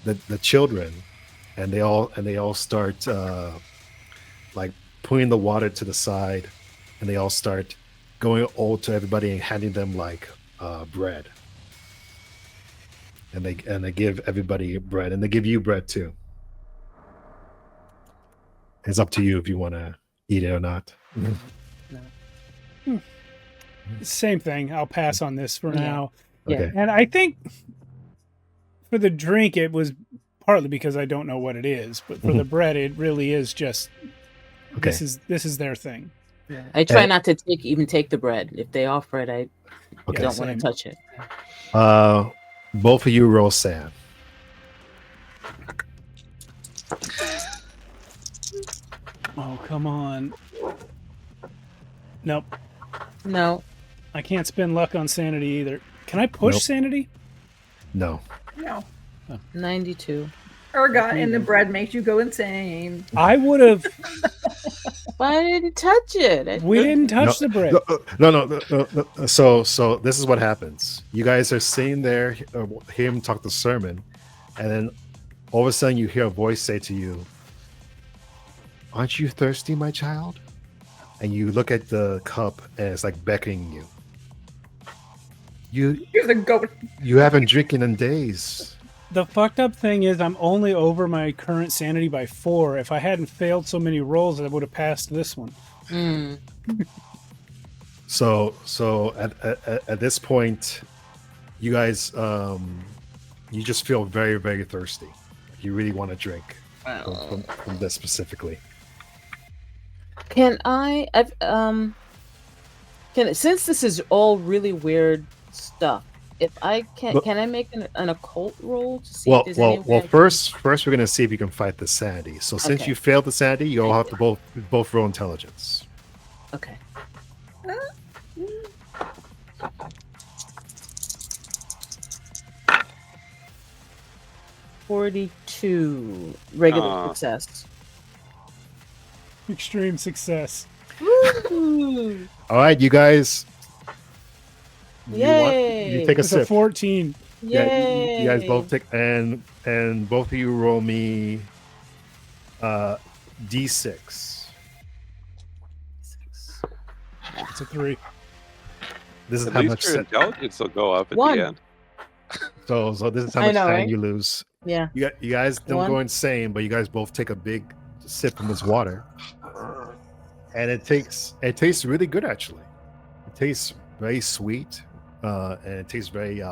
Speaker 3: the children, and they all start like putting the water to the side, and they all start going over to everybody and handing them like bread. And they give everybody bread, and they give you bread too. It's up to you if you want to eat it or not.
Speaker 1: Same thing. I'll pass on this for now.
Speaker 3: Okay.
Speaker 1: And I think for the drink, it was partly because I don't know what it is, but for the bread, it really is just this is their thing.
Speaker 2: I try not to even take the bread. If they offer it, I don't want to touch it.
Speaker 3: Both of you roll sand.
Speaker 1: Oh, come on. Nope.
Speaker 2: No.
Speaker 1: I can't spend luck on sanity either. Can I push sanity?
Speaker 3: No.
Speaker 5: No.
Speaker 2: 92.
Speaker 5: Ergot and the bread makes you go insane.
Speaker 1: I would have.
Speaker 2: Why didn't you touch it?
Speaker 1: We didn't touch the bread.
Speaker 3: No. So this is what happens. You guys are sitting there, hear him talk the sermon, and then all of a sudden you hear a voice say to you, "Aren't you thirsty, my child?" And you look at the cup, and it's like beckoning you.
Speaker 5: You're the goat.
Speaker 3: You haven't drinking in days.
Speaker 1: The fucked up thing is I'm only over my current sanity by 4. If I hadn't failed so many rolls, I would have passed this one.
Speaker 3: So at this point, you guys, you just feel very, very thirsty. You really want to drink from this specifically.
Speaker 2: Can since this is all really weird stuff, if I can I make an occult roll to see if there's any way
Speaker 3: first we're gonna see if you can fight the sanity. So since you failed the sanity, you all have to both roll intelligence.
Speaker 2: Okay. 42 regular success.
Speaker 1: Extreme success.
Speaker 2: Woo!
Speaker 3: All right, you guys.
Speaker 2: Yay!
Speaker 3: You take a
Speaker 1: It's
Speaker 3: sip.
Speaker 1: a 14.
Speaker 2: Yay!
Speaker 3: You guys both take and both of you roll me D6.
Speaker 1: It's a 3.
Speaker 3: This is
Speaker 4: At
Speaker 3: how
Speaker 4: least
Speaker 3: much
Speaker 4: your intelligence will go up at
Speaker 2: 1.
Speaker 4: the end.
Speaker 3: so this is how much time
Speaker 2: right?
Speaker 3: you lose.
Speaker 2: Yeah.
Speaker 3: You guys don't
Speaker 2: 1.
Speaker 3: go insane, but you guys both take a big sip from this water. And it tastes really good actually. It tastes very sweet. And it tastes very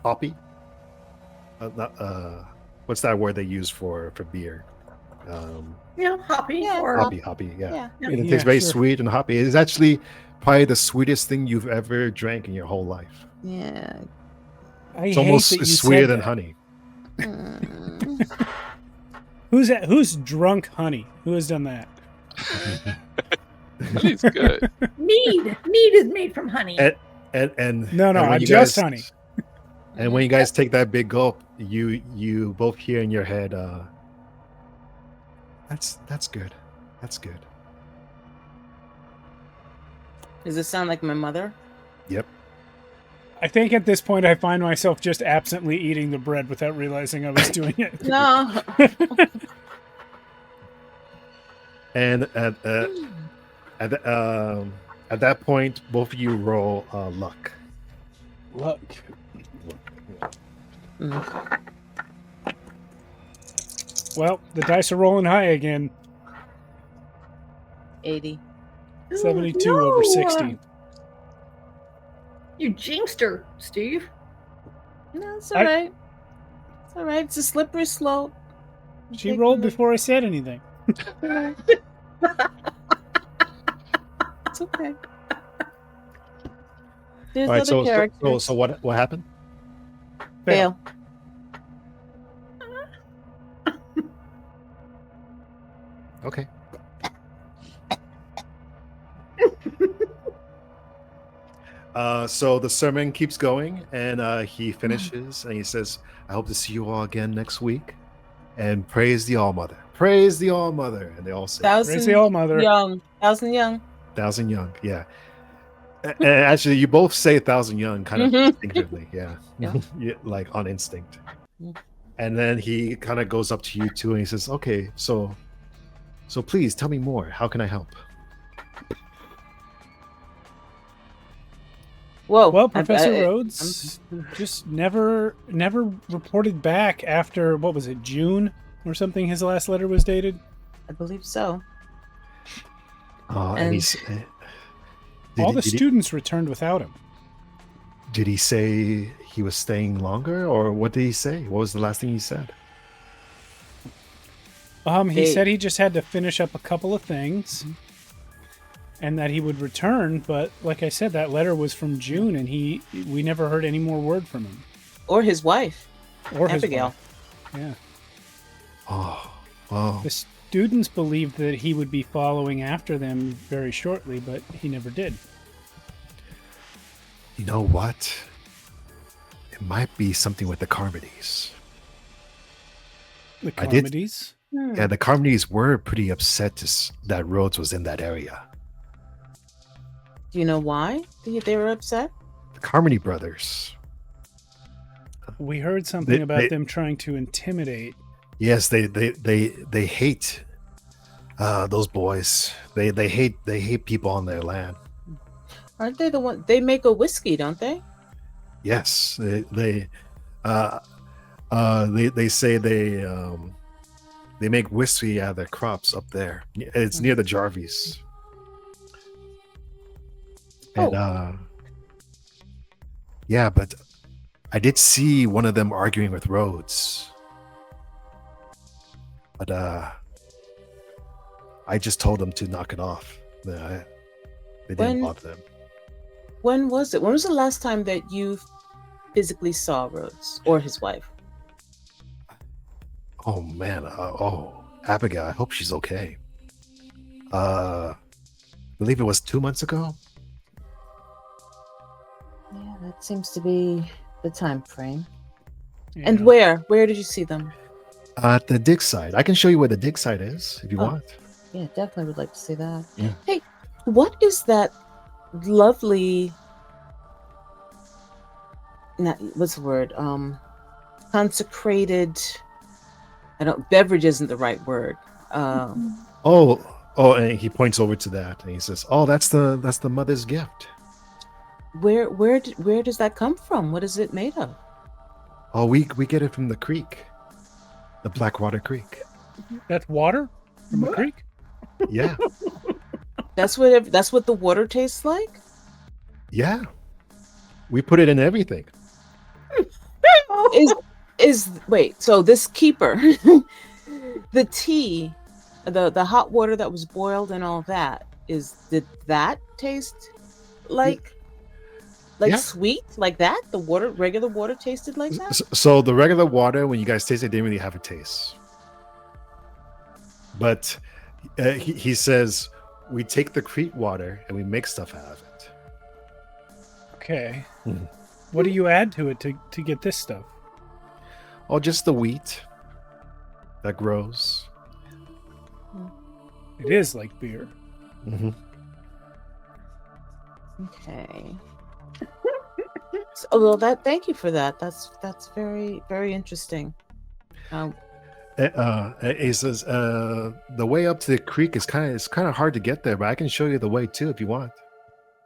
Speaker 3: hoppy. What's that word they use for beer?
Speaker 5: Hoppy.
Speaker 2: Yeah,
Speaker 5: Or
Speaker 3: Hoppy, yeah.
Speaker 2: Yeah.
Speaker 3: And it tastes very
Speaker 1: sure.
Speaker 3: sweet and hoppy. It's actually probably the sweetest thing you've ever drank in your whole life.
Speaker 2: Yeah.
Speaker 3: It's almost sweeter than honey.
Speaker 1: Who's drunk honey? Who has done that?
Speaker 4: Honey's good.
Speaker 5: mead. Mead is made from honey.
Speaker 3: And
Speaker 1: No,
Speaker 3: and when you
Speaker 1: just
Speaker 3: guys-
Speaker 1: honey.
Speaker 3: And when you guys take that big gulp, you both hear in your head, that's good. That's good.
Speaker 2: Does it sound like my mother?
Speaker 3: Yep.
Speaker 1: I think at this point I find myself just absently eating the bread without realizing I was doing it.
Speaker 2: No.
Speaker 3: And at that point, both of you roll luck.
Speaker 1: Luck. Well, the dice are rolling high again.
Speaker 2: 80.
Speaker 1: 72
Speaker 5: no.
Speaker 1: over 60.
Speaker 5: You jinxed her, Steve.
Speaker 2: No, it's all right. It's all right. It's a slippery slope.
Speaker 1: She rolled before I said anything.
Speaker 2: It's okay. There's
Speaker 3: All right.
Speaker 2: other characters.
Speaker 3: So what happened?
Speaker 2: Fail.
Speaker 3: Okay. So the sermon keeps going, and he finishes, and he says, "I hope to see you all again next week, and praise the All-Mother. Praise the All-Mother." And they all say,
Speaker 1: Praise the All-Mother.
Speaker 2: Young. 1,000 young.
Speaker 3: 1,000 young, yeah. And actually, you both say 1,000 young kind of
Speaker 2: Mhm.
Speaker 3: instinctively. Yeah.
Speaker 2: Yeah.
Speaker 3: Yeah, like on instinct.
Speaker 2: Mm.
Speaker 3: And then he kind of goes up to you two and he says, okay, so please tell me more. How can I help?
Speaker 2: Whoa.
Speaker 1: Well, Professor Rhodes just never reported back after, what was it, June or something? His last letter was dated.
Speaker 2: I believe so.
Speaker 3: And
Speaker 2: And-
Speaker 3: he's
Speaker 1: All the students returned without him.
Speaker 3: Did he say he was staying longer, or what did he say? What was the last thing he said?
Speaker 1: He said he just had to finish up a couple of things and that he would return, but like I said, that letter was from June and we never heard any more word from him.
Speaker 2: Or his wife.
Speaker 1: Or
Speaker 2: Abigail.
Speaker 1: his wife. Yeah.
Speaker 3: Oh, wow.
Speaker 1: The students believed that he would be following after them very shortly, but he never did.
Speaker 3: You know what? It might be something with the Carmodies.
Speaker 1: The
Speaker 3: I did-
Speaker 1: Carmodies?
Speaker 3: Yeah, the Carmodies were pretty upset that Rhodes was in that area.
Speaker 2: Do you know why they were upset?
Speaker 3: The Carmody brothers.
Speaker 1: We heard something
Speaker 3: They-
Speaker 1: about
Speaker 3: they-
Speaker 1: them trying to intimidate.
Speaker 3: Yes, they hate those boys. They hate people on their land.
Speaker 2: Aren't they the one? They make a whiskey, don't they?
Speaker 3: Yes, they say they make whiskey out of their crops up there. It's near the Jarvis. And yeah, but I did see one of them arguing with Rhodes. But I just told them to knock it off. They didn't bother them.
Speaker 2: When was it? When was the last time that you physically saw Rhodes or his wife?
Speaker 3: Oh man, Abigail, I hope she's okay. I believe it was 2 months ago.
Speaker 2: Yeah, that seems to be the time frame.
Speaker 1: Yeah.
Speaker 2: And where did you see them?
Speaker 3: At the dig site. I can show you where the dig site is if you
Speaker 2: Oh.
Speaker 3: want.
Speaker 2: Yeah, definitely would like to see that.
Speaker 3: Yeah.
Speaker 2: Hey, what is that lovely? What's the word? Consecrated. Beverage isn't the right word.
Speaker 3: Oh, and he points over to that and he says, "Oh, that's the mother's gift."
Speaker 2: Where does that come from? What is it made of?
Speaker 3: Oh, we get it from the creek, the Blackwater Creek.
Speaker 1: That's water from the creek?
Speaker 3: Yeah,
Speaker 2: That's what the water tastes like.
Speaker 3: yeah. We put it in everything.
Speaker 2: Wait, so this keeper, the tea, the hot water that was boiled and all that, did that taste like
Speaker 3: Yeah.
Speaker 2: sweet, like that? The regular water tasted like that?
Speaker 3: So the regular water, when you guys taste it, didn't really have a taste. But he says we take the creek water and we make stuff out of it.
Speaker 1: Okay.
Speaker 3: Mhm.
Speaker 1: What do you add to it to get this stuff?
Speaker 3: Oh, just the wheat that grows.
Speaker 1: It is like beer.
Speaker 3: Mm-hmm.
Speaker 2: Okay. Well, thank you for that. That's very, very interesting.
Speaker 3: He says the way up to the creek is kind of hard to get there, but I can show you the way too if you want.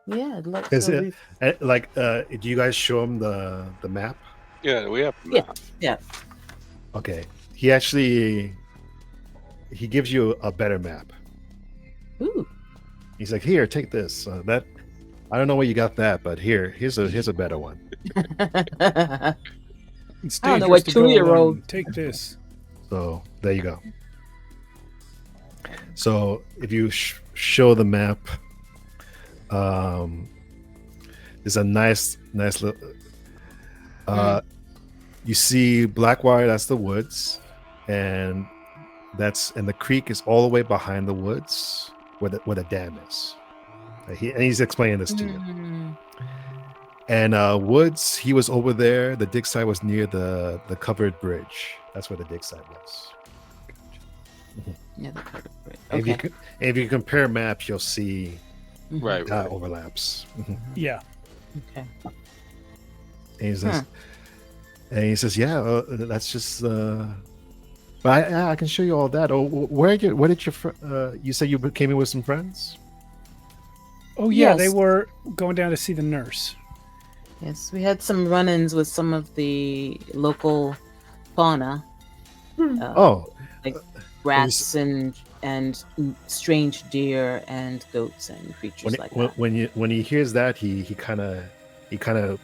Speaker 2: Yeah, I'd love
Speaker 3: Is
Speaker 2: to.
Speaker 3: it do you guys show him the map?
Speaker 4: Yeah, we have.
Speaker 2: Yeah.
Speaker 3: Okay, he gives you a better map.
Speaker 2: Ooh.
Speaker 3: He's like, here, take this. That I don't know where you got that, but here's a better one.
Speaker 1: It's
Speaker 2: I don't know
Speaker 1: dangerous
Speaker 2: what
Speaker 1: to go
Speaker 2: 2-year-old
Speaker 1: alone. Take this.
Speaker 3: So there you go. So if you show the map, there's a nice little. You see Blackwater. That's the woods, and the creek is all the way behind the woods where the dam is. He's explaining this to you.
Speaker 2: Mm.
Speaker 3: And Woods, he was over there. The dig site was near the covered bridge. That's where the dig site was.
Speaker 2: Yeah, the covered bridge.
Speaker 3: If
Speaker 2: Okay.
Speaker 3: you compare maps, you'll see
Speaker 4: Right, right.
Speaker 3: overlaps.
Speaker 1: Yeah.
Speaker 2: Okay.
Speaker 3: And he says, yeah, that's just. But I can show you all that. Oh, where did your you said you came in with some friends?
Speaker 1: Oh yeah,
Speaker 2: Yes.
Speaker 1: they were going down to see the nurse.
Speaker 2: Yes, we had some run-ins with some of the local fauna,
Speaker 3: Oh,
Speaker 2: like rats and strange deer and goats and creatures like that.
Speaker 3: when he hears that, he kind of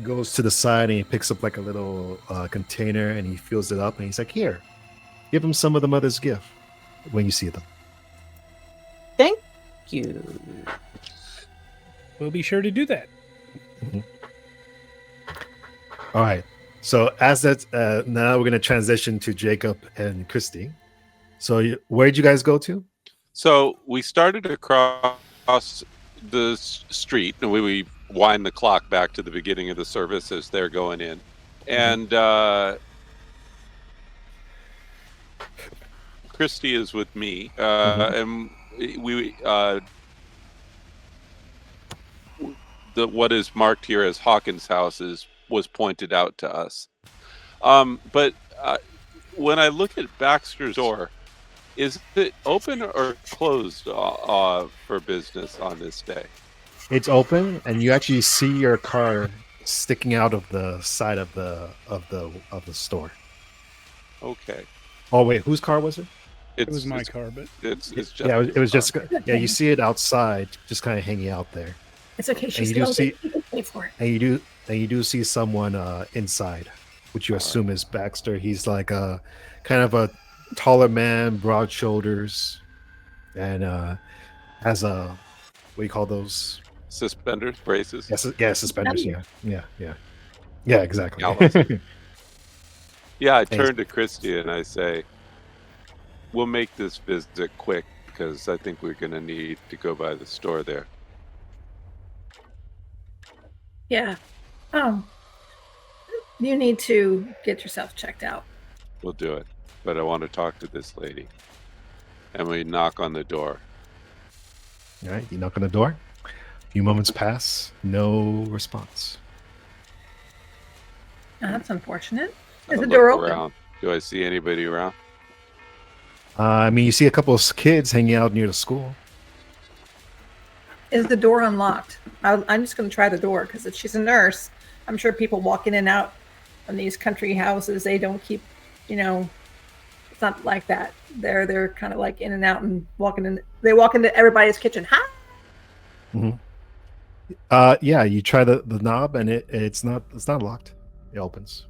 Speaker 3: goes to the side and he picks up like a little container and he fills it up and he's like, here, give him some of the mother's gift when you see them.
Speaker 2: Thank you.
Speaker 1: We'll be sure to do that.
Speaker 3: All right. So as that, now we're going to transition to Jacob and Christy. So where'd you guys go to?
Speaker 4: So we started across the street, and we wind the clock back to the beginning of the service as they're going in. And Christy is with me, and we what is marked here as Hawkins' house was pointed out to us. But when I look at Baxter's door, is it open or closed for business on this day?
Speaker 3: It's open, and you actually see your car sticking out of the side of the store.
Speaker 4: Okay.
Speaker 3: Oh wait, whose car was it?
Speaker 1: It was my car, but
Speaker 4: it's just
Speaker 3: it was just you see it outside, just kind of hanging out there.
Speaker 5: It's okay.
Speaker 3: And
Speaker 5: She's
Speaker 3: you do
Speaker 5: still
Speaker 3: see,
Speaker 5: you can pay for it.
Speaker 3: and you do see someone inside, which you assume is Baxter. He's like a kind of a taller man, broad shoulders, and has a what do you call those?
Speaker 4: Suspenders, braces.
Speaker 3: Yeah, suspenders. Yeah, exactly.
Speaker 4: Yeah, I turn to Christy and I say, we'll make this visit quick because I think we're going to need to go by the store there.
Speaker 5: Yeah. You need to get yourself checked out.
Speaker 4: We'll do it. But I want to talk to this lady. And we knock on the door.
Speaker 3: All right, you knock on the door. A few moments pass. No response.
Speaker 5: That's unfortunate.
Speaker 4: I
Speaker 5: Is the
Speaker 4: look
Speaker 5: door open?
Speaker 4: around. Do I see anybody around?
Speaker 3: I mean, you see a couple of kids hanging out near the school.
Speaker 5: Is the door unlocked? I'm just going to try the door because if she's a nurse, I'm sure people walk in and out from these country houses. They don't keep, it's not like that. They're kind of like in and out and walking in. They walk into everybody's kitchen. Hi.
Speaker 3: Mm-hmm. Yeah, you try the knob and it's not locked. It opens.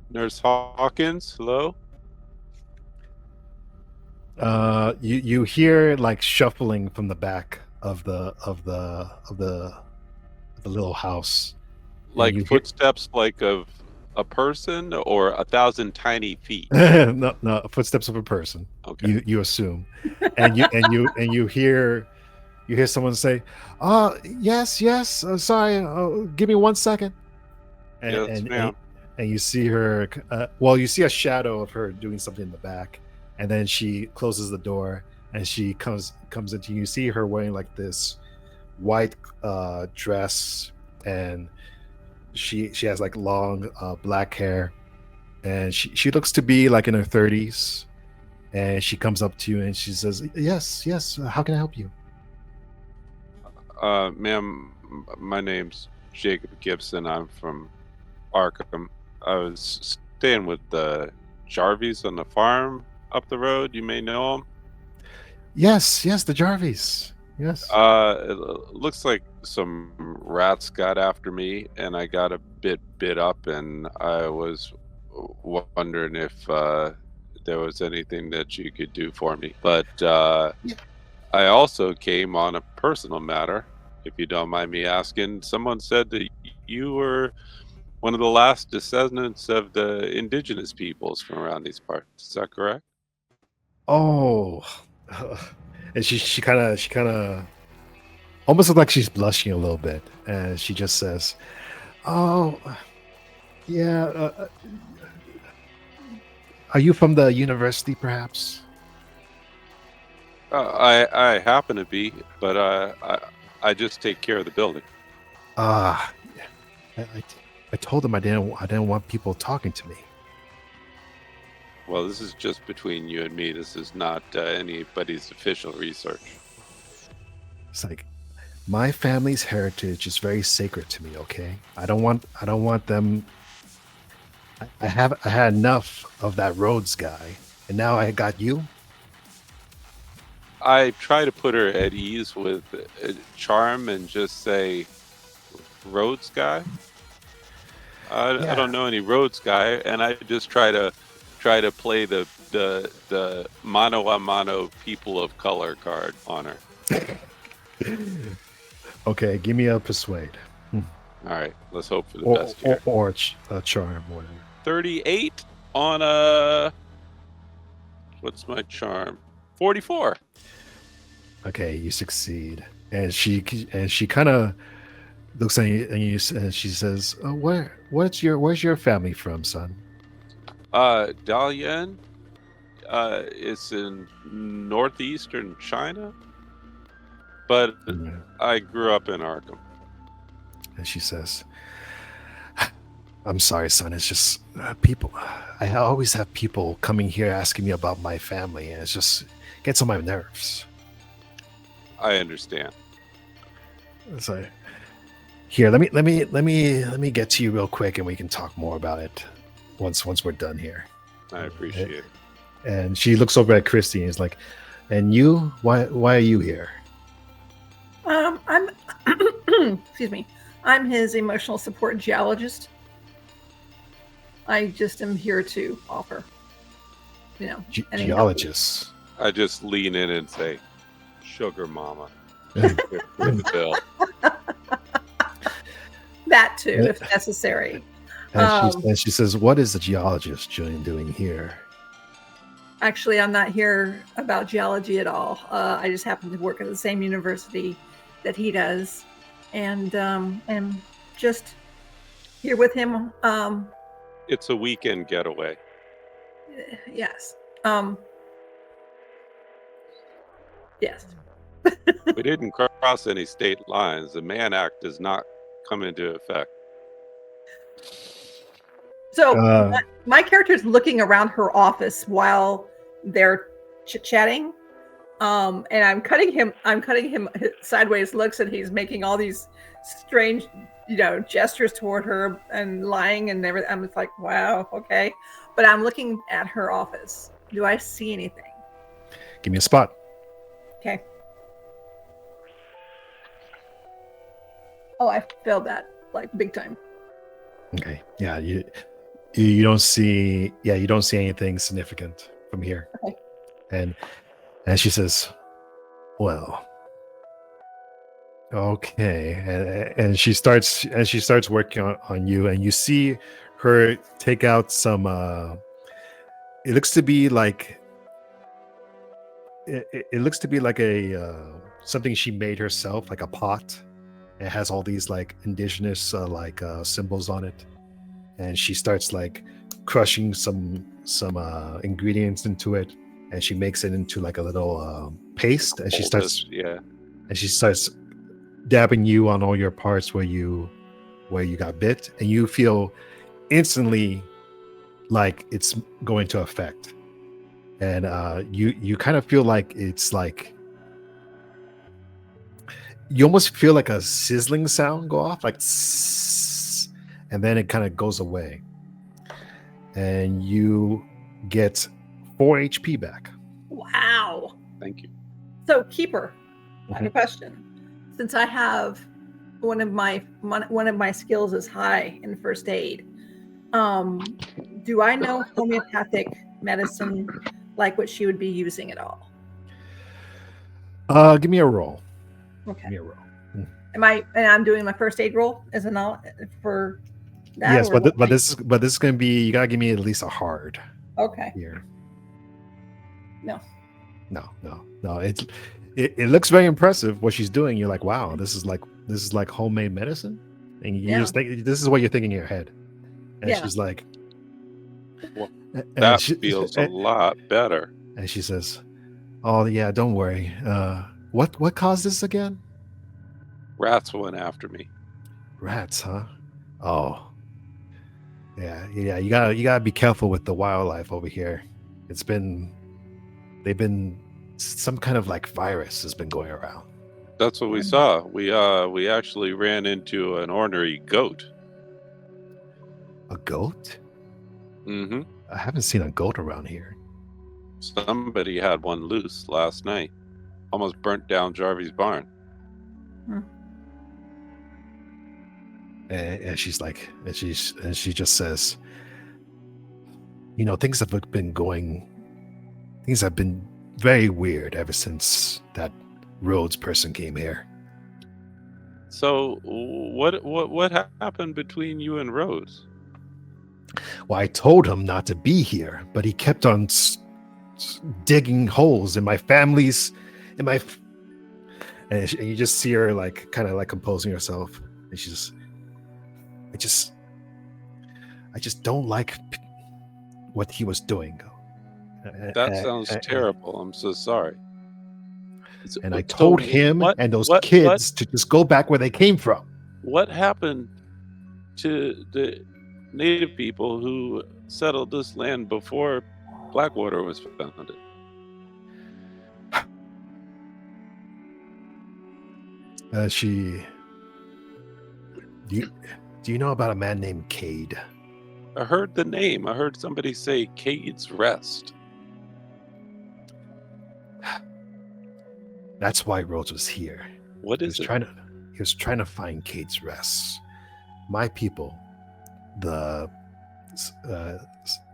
Speaker 4: Nurse Hawkins, hello?
Speaker 3: You hear like shuffling from the back of the little house.
Speaker 4: Like footsteps like of a person or 1,000 tiny feet?
Speaker 3: No, footsteps of a person.
Speaker 4: Okay.
Speaker 3: You assume. And you hear someone say, yes, sorry, give me 1 second. And you see her, you see a shadow of her doing something in the back, and then she closes the door, and she comes into you. You see her wearing like this white dress, and she has like long black hair, and she looks to be like in her 30s, and she comes up to you and she says, yes, how can I help you?
Speaker 4: Ma'am, my name's Jacob Gibson. I'm from Arkham. I was staying with the Jarvis on the farm up the road. You may know them.
Speaker 3: Yes, the Jarvis. Yes.
Speaker 4: It looks like some rats got after me, and I got a bit up, and I was wondering if there was anything that you could do for me. But I also came on a personal matter, if you don't mind me asking. Someone said that you were one of the last descendants of the indigenous peoples from around these parts. Is that correct?
Speaker 3: Oh, and she kind of almost looks like she's blushing a little bit, and she just says, "Oh, yeah. Are you from the university, perhaps?"
Speaker 4: I happen to be, but I just take care of the building.
Speaker 3: I told him I didn't want people talking to me.
Speaker 4: Well, this is just between you and me. This is not anybody's official research.
Speaker 3: It's like my family's heritage is very sacred to me. Okay, I don't want them. I had enough of that Rhodes guy, and now I got you.
Speaker 4: I try to put her at ease with charm and just say, Rhodes guy? I don't know any Rhodes guy, and I just try to play the mano a mano people of color card on her.
Speaker 3: Okay, give me a persuade.
Speaker 4: All right, let's hope for the best here.
Speaker 3: Or a charm, whatever.
Speaker 4: 38 on a... What's my charm? 44.
Speaker 3: Okay, you succeed, and she kind of looks at you and she says, oh, where's your family from, son?
Speaker 4: Dalian is in northeastern China, but I grew up in Arkham.
Speaker 3: And she says, I'm sorry, son. It's just people. I always have people coming here asking me about my family, and it just gets on my nerves.
Speaker 4: I understand.
Speaker 3: It's like, here, let me get to you real quick, and we can talk more about it once we're done here.
Speaker 4: I appreciate it.
Speaker 3: And she looks over at Christy and is like, and you, why are you here?
Speaker 5: I'm excuse me. I'm his emotional support geologist. I just am here to offer, any
Speaker 3: Geologists.
Speaker 4: I just lean in and say, Sugar Mama. With the bill.
Speaker 5: that too, if necessary.
Speaker 3: And she says, what is the geologist doing here?
Speaker 5: Actually, I'm not here about geology at all. I just happen to work at the same university that he does, and am just here with him.
Speaker 4: It's a weekend getaway.
Speaker 5: Yes. Yes.
Speaker 4: We didn't cross any state lines. The Mann Act does not come into effect.
Speaker 5: So my character is looking around her office while they're chit-chatting, and I'm cutting him sideways looks, and he's making all these strange, gestures toward her and lying and everything. I'm just like, wow, okay. But I'm looking at her office. Do I see anything?
Speaker 3: Give me a spot.
Speaker 5: Okay. Oh, I failed that big time.
Speaker 3: Okay. Yeah, you don't see anything significant from here.
Speaker 5: Okay.
Speaker 3: And she says, well, okay. And she starts working on you, and you see her take out some it looks to be like a something she made herself, like a pot. It has all these indigenous symbols on it, and she starts crushing some ingredients into it, and she makes it into a little paste, and she starts dabbing you on all your parts where you got bit, and you feel instantly like it's going to affect, and you kind of feel like it's you almost feel like a sizzling sound go off, and then it kind of goes away, and you get 4 HP back.
Speaker 5: Wow.
Speaker 4: Thank you.
Speaker 5: So, Keeper, I have a question. Since I have one of my skills is high in first aid, do I know homeopathic medicine like what she would be using at all?
Speaker 3: Give me a roll.
Speaker 5: Okay.
Speaker 3: Give me a roll.
Speaker 5: I'm doing my first aid roll as a knowledge for that?
Speaker 3: Yes, but this is going to be, you got to give me at least a hard.
Speaker 5: Okay.
Speaker 3: Here.
Speaker 5: No.
Speaker 3: It looks very impressive what she's doing. You're like, wow, this is like homemade medicine, and you just think this is what you're thinking in your head. And she's like,
Speaker 4: well, that feels a lot better.
Speaker 3: And she says, Oh yeah, don't worry. What caused this again?
Speaker 4: Rats went after me.
Speaker 3: Rats, huh? Oh, yeah. You gotta be careful with the wildlife over here. They've been some kind of like virus has been going around.
Speaker 4: That's what we saw. We actually ran into an ornery goat.
Speaker 3: A goat?
Speaker 4: Mm-hmm.
Speaker 3: I haven't seen a goat around here.
Speaker 4: Somebody had one loose last night. Almost burnt down Jarvie's barn.
Speaker 3: And she's like, and she just says, things have been very weird ever since that Rhodes person came here.
Speaker 4: So what happened between you and Rhodes?
Speaker 3: Well, I told him not to be here, but he kept on digging holes in my family's, and you just see her like kind of like composing herself, and she's just, I just don't like what he was doing.
Speaker 4: That sounds terrible. I'm so sorry.
Speaker 3: And I told him and those kids to just go back where they came from.
Speaker 4: What happened to the native people who settled this land before Blackwater was founded?
Speaker 3: Do you know about a man named Cade?
Speaker 4: I heard the name. I heard somebody say Cade's Rest.
Speaker 3: That's why Rhodes was here.
Speaker 4: What is it?
Speaker 3: He was trying to find Cade's Rest. My people, the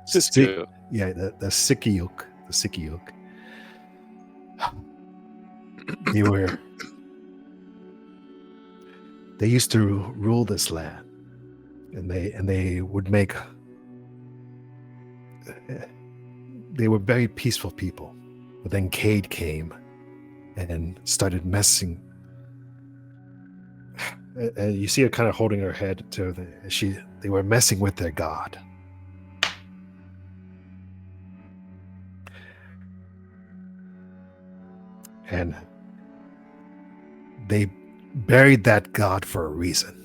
Speaker 4: Siskiyou.
Speaker 3: the Siskiyou. They used to rule this land, and they would make. They were very peaceful people, but then Cade came and started messing. And you see her kind of holding her head to they were messing with their god. And they buried that god for a reason.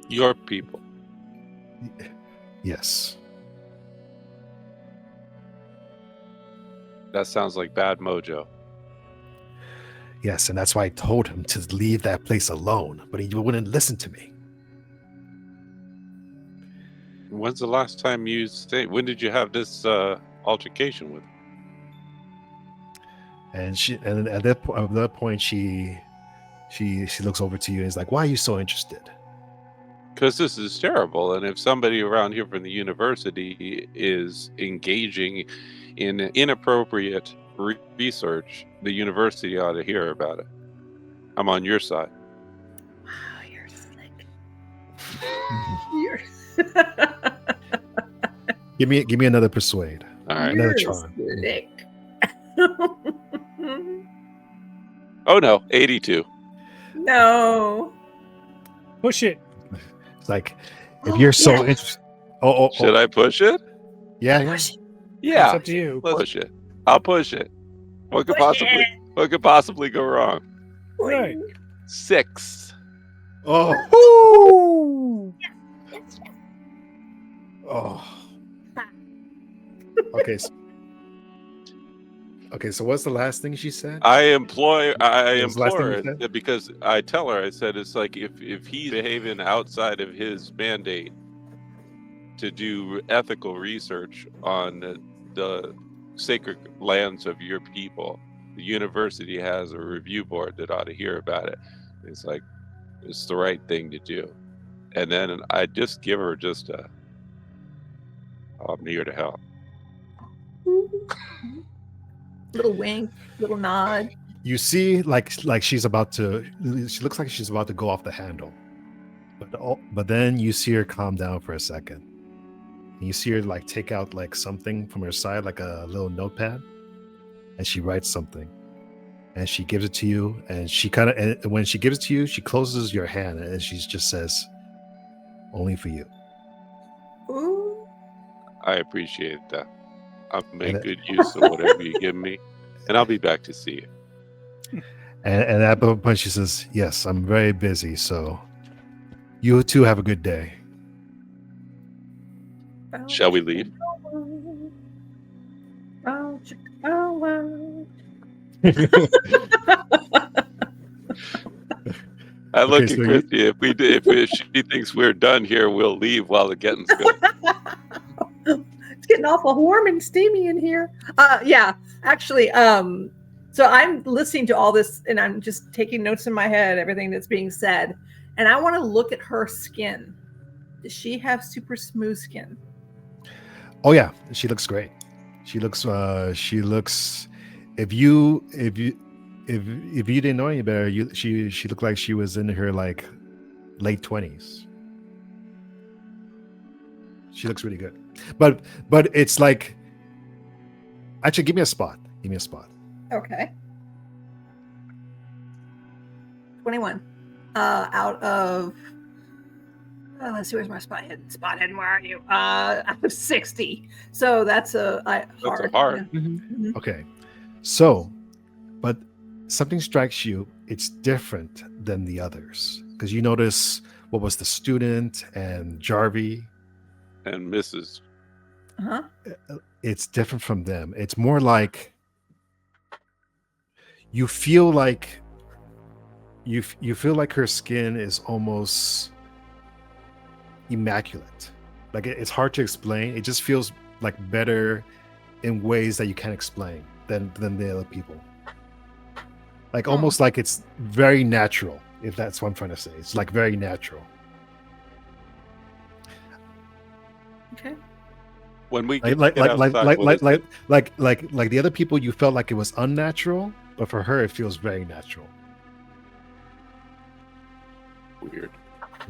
Speaker 4: Your people.
Speaker 3: Yes.
Speaker 4: That sounds like bad mojo.
Speaker 3: Yes, and that's why I told him to leave that place alone, but he wouldn't listen to me.
Speaker 4: When's the last time you stayed? When did you have this altercation with him?
Speaker 3: And at that point, she looks over to you and is like, "Why are you so interested?"
Speaker 4: Because this is terrible, and if somebody around here from the university is engaging in inappropriate research, the university ought to hear about it. I'm on your side.
Speaker 5: Wow, you're slick. You're
Speaker 3: Give me another persuade.
Speaker 4: All right.
Speaker 3: Another charm.
Speaker 5: slick.
Speaker 4: Oh no, 82.
Speaker 5: No.
Speaker 1: Push it.
Speaker 3: It's like, if you're so interested.
Speaker 4: Should I push it?
Speaker 3: Yeah.
Speaker 1: It's
Speaker 4: Yeah.
Speaker 1: up to you.
Speaker 4: Let's push it. I'll push it. What could possibly go wrong?
Speaker 1: Right.
Speaker 4: 6.
Speaker 3: Oh.
Speaker 1: Woo!
Speaker 5: Yes.
Speaker 3: Oh. Okay, so what's the last thing she said?
Speaker 4: I implore
Speaker 3: What was the last thing you
Speaker 4: it
Speaker 3: said?
Speaker 4: because I tell her, I said, it's like if he's behaving outside of his mandate to do ethical research on the sacred lands of your people, the university has a review board that ought to hear about it. It's like, it's the right thing to do. And then I just give her just I'm here to help.
Speaker 5: Little wink, little nod.
Speaker 3: You see, like she's about to. She looks like she's about to go off the handle, but then you see her calm down for a second. And you see her like take out like something from her side, like a little notepad, and she writes something, and she gives it to you. And she kind of, and when she gives it to you, she closes your hand, and she just says, "Only for you."
Speaker 5: Ooh.
Speaker 4: I appreciate that. I'll make good use of whatever you give me, and I'll be back to see you.
Speaker 3: And at that point, she says, "Yes, I'm very busy, so you too have a good day."
Speaker 4: Shall we leave? I look
Speaker 3: Okay,
Speaker 4: at
Speaker 3: so
Speaker 4: Christy. If she thinks we're done here, we'll leave while the getting's good.
Speaker 5: It's getting awful warm and steamy in here. Yeah, actually, so I'm listening to all this and I'm just taking notes in my head, everything that's being said. And I want to look at her skin. Does she have super smooth skin?
Speaker 3: Oh yeah, she looks great. She looks. If you didn't know any better, she looked like she was in her like late 20s. She looks really good, but it's like, actually, give me a spot.
Speaker 5: Okay. 21. Out of let's see, where's my spot head? Where are you? Out of 60. So that's a hard.
Speaker 4: hard.
Speaker 5: Yeah. Mhm.
Speaker 3: Okay, so, but something strikes you. It's different than the others because you notice what was the student and Jarvie.
Speaker 4: And Mrs.
Speaker 5: Uh-huh.
Speaker 3: It's different from them. It's more like you feel like you feel like her skin is almost immaculate. Like it's hard to explain. It just feels like better in ways that you can't explain than the other people. Like almost like it's very natural, if that's what I'm trying to say. It's like very natural.
Speaker 5: Okay.
Speaker 4: When we
Speaker 3: Like
Speaker 4: get outside, what is it?
Speaker 3: like the other people, you felt like it was unnatural, but for her it feels very natural.
Speaker 4: Weird.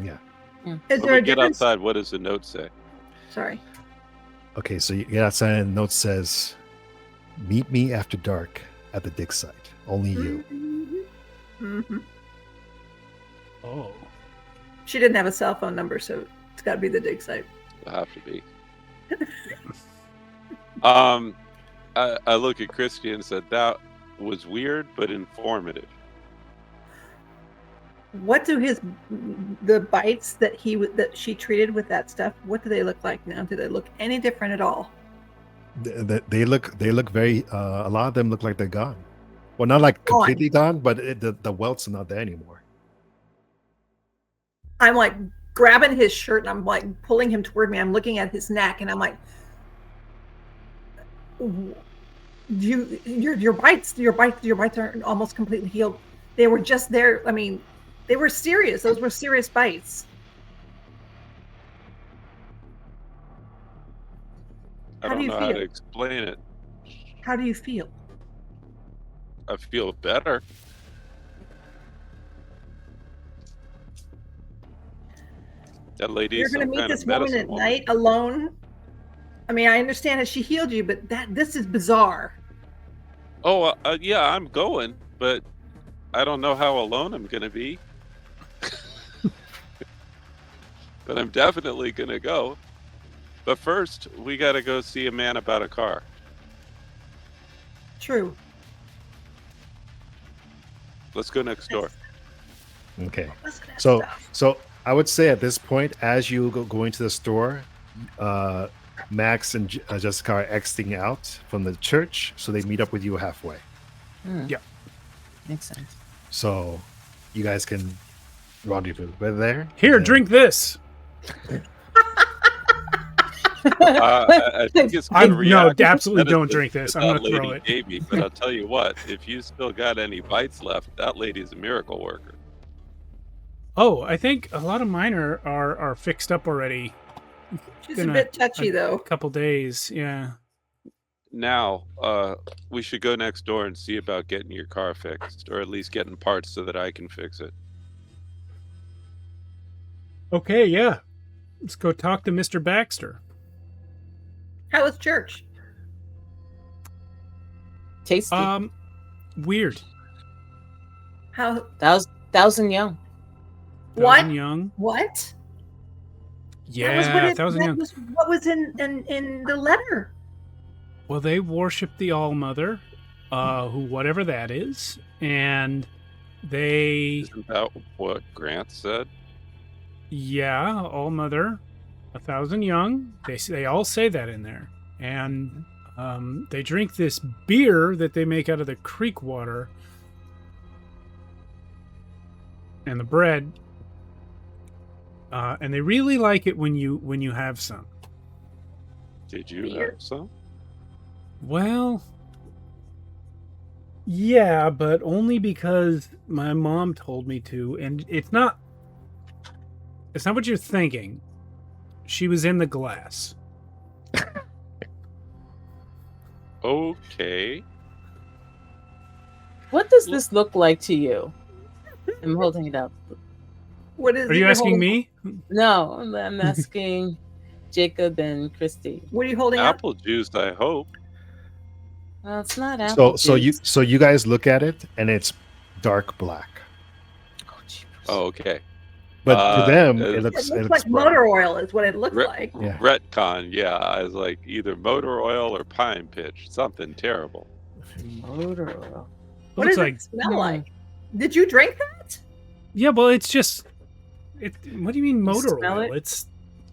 Speaker 3: Yeah.
Speaker 5: Is
Speaker 4: When
Speaker 5: there
Speaker 4: we
Speaker 5: a
Speaker 4: get
Speaker 5: difference?
Speaker 4: outside, what does the note say?
Speaker 5: Sorry.
Speaker 3: Okay, so you get outside and the note says, "Meet me after dark at the dig site. Only you."
Speaker 5: Mm-hmm.
Speaker 1: Oh.
Speaker 5: She didn't have a cell phone number, so it's got to be the dig site.
Speaker 4: It'll have to be. I look at Christy and said that was weird but informative.
Speaker 5: What do the bites that she treated with that stuff? What do they look like now? Do they look any different at all?
Speaker 3: They look very. A lot of them look like they're gone. Well, not like completely gone, but the welts are not there anymore.
Speaker 5: I'm like grabbing his shirt and I'm like pulling him toward me. I'm looking at his neck and I'm like, your bites are almost completely healed. They were just there. I mean, they were serious. Those were serious bites.
Speaker 4: I don't know how to explain it.
Speaker 5: How do you feel?
Speaker 4: I feel better. That lady
Speaker 5: You're
Speaker 4: is
Speaker 5: going
Speaker 4: some
Speaker 5: to meet
Speaker 4: kind
Speaker 5: this
Speaker 4: of
Speaker 5: woman
Speaker 4: medicine
Speaker 5: at
Speaker 4: woman.
Speaker 5: night alone. I mean, I understand that she healed you, but this is bizarre.
Speaker 4: Oh, yeah, I'm going, but I don't know how alone I'm going to be. But I'm definitely going to go. But first, we got to go see a man about a car.
Speaker 5: True.
Speaker 4: Let's go next door.
Speaker 3: Okay.
Speaker 5: What's that
Speaker 3: So
Speaker 5: stuff?
Speaker 3: so I would say at this point, as you go into the store, Max and Jessica are exiting out from the church, so they meet up with you halfway.
Speaker 1: Yeah.
Speaker 2: Makes sense.
Speaker 3: So you guys can rendezvous. We're there.
Speaker 1: Here,
Speaker 3: and then-
Speaker 1: drink this.
Speaker 4: I think it's
Speaker 1: No,
Speaker 4: good
Speaker 1: absolutely don't drink this. I'm going to throw it.
Speaker 4: Gave me, but I'll tell you what, if you still got any bites left, that lady's a miracle worker.
Speaker 1: Oh, I think a lot of mine are fixed up already.
Speaker 5: She's a bit touchy, though.
Speaker 1: A couple days, yeah.
Speaker 4: Now, we should go next door and see about getting your car fixed, or at least getting parts so that I can fix it.
Speaker 1: Okay, yeah. Let's go talk to Mr. Baxter.
Speaker 5: How was church?
Speaker 2: Tasty.
Speaker 1: Weird.
Speaker 5: How?
Speaker 2: Thousand young.
Speaker 5: What?
Speaker 1: Thousand Young.
Speaker 5: What?
Speaker 1: Yeah, Thousand Young.
Speaker 5: What was in the letter?
Speaker 1: Well, they worship the All Mother, who whatever that is, and they
Speaker 4: Isn't that what Grant said?
Speaker 1: yeah, All Mother, 1,000 young. They all say that in there, and they drink this beer that they make out of the creek water and the bread, and they really like it when you have some.
Speaker 4: Did you have some?
Speaker 1: Well, yeah, but only because my mom told me to, and it's not what you're thinking. She was in the glass.
Speaker 4: Okay.
Speaker 2: What does this look like to you? I'm holding it up.
Speaker 5: What is
Speaker 1: Are
Speaker 5: it
Speaker 1: you
Speaker 5: you're
Speaker 1: asking
Speaker 5: holding-
Speaker 1: me?
Speaker 2: No, I'm asking Jacob and Christy.
Speaker 5: What are you holding up?
Speaker 4: Apple juice, I hope.
Speaker 2: Well, it's not apple
Speaker 3: So
Speaker 2: juice.
Speaker 3: you guys look at it and it's dark black.
Speaker 2: Oh, jeepers.
Speaker 4: Oh, okay.
Speaker 3: But to them,
Speaker 4: it
Speaker 5: It
Speaker 3: looks
Speaker 5: looks
Speaker 3: brown.
Speaker 5: like motor oil is what it looks
Speaker 4: Re-
Speaker 5: like.
Speaker 3: Yeah.
Speaker 4: Retcon, yeah. I was like either motor oil or pine pitch. Something terrible.
Speaker 2: Motor oil.
Speaker 5: What
Speaker 1: Looks
Speaker 5: does
Speaker 1: like
Speaker 5: it smell like? Did you drink that?
Speaker 1: yeah. Well, it's just what do you mean motor
Speaker 2: smell
Speaker 1: oil?
Speaker 2: it?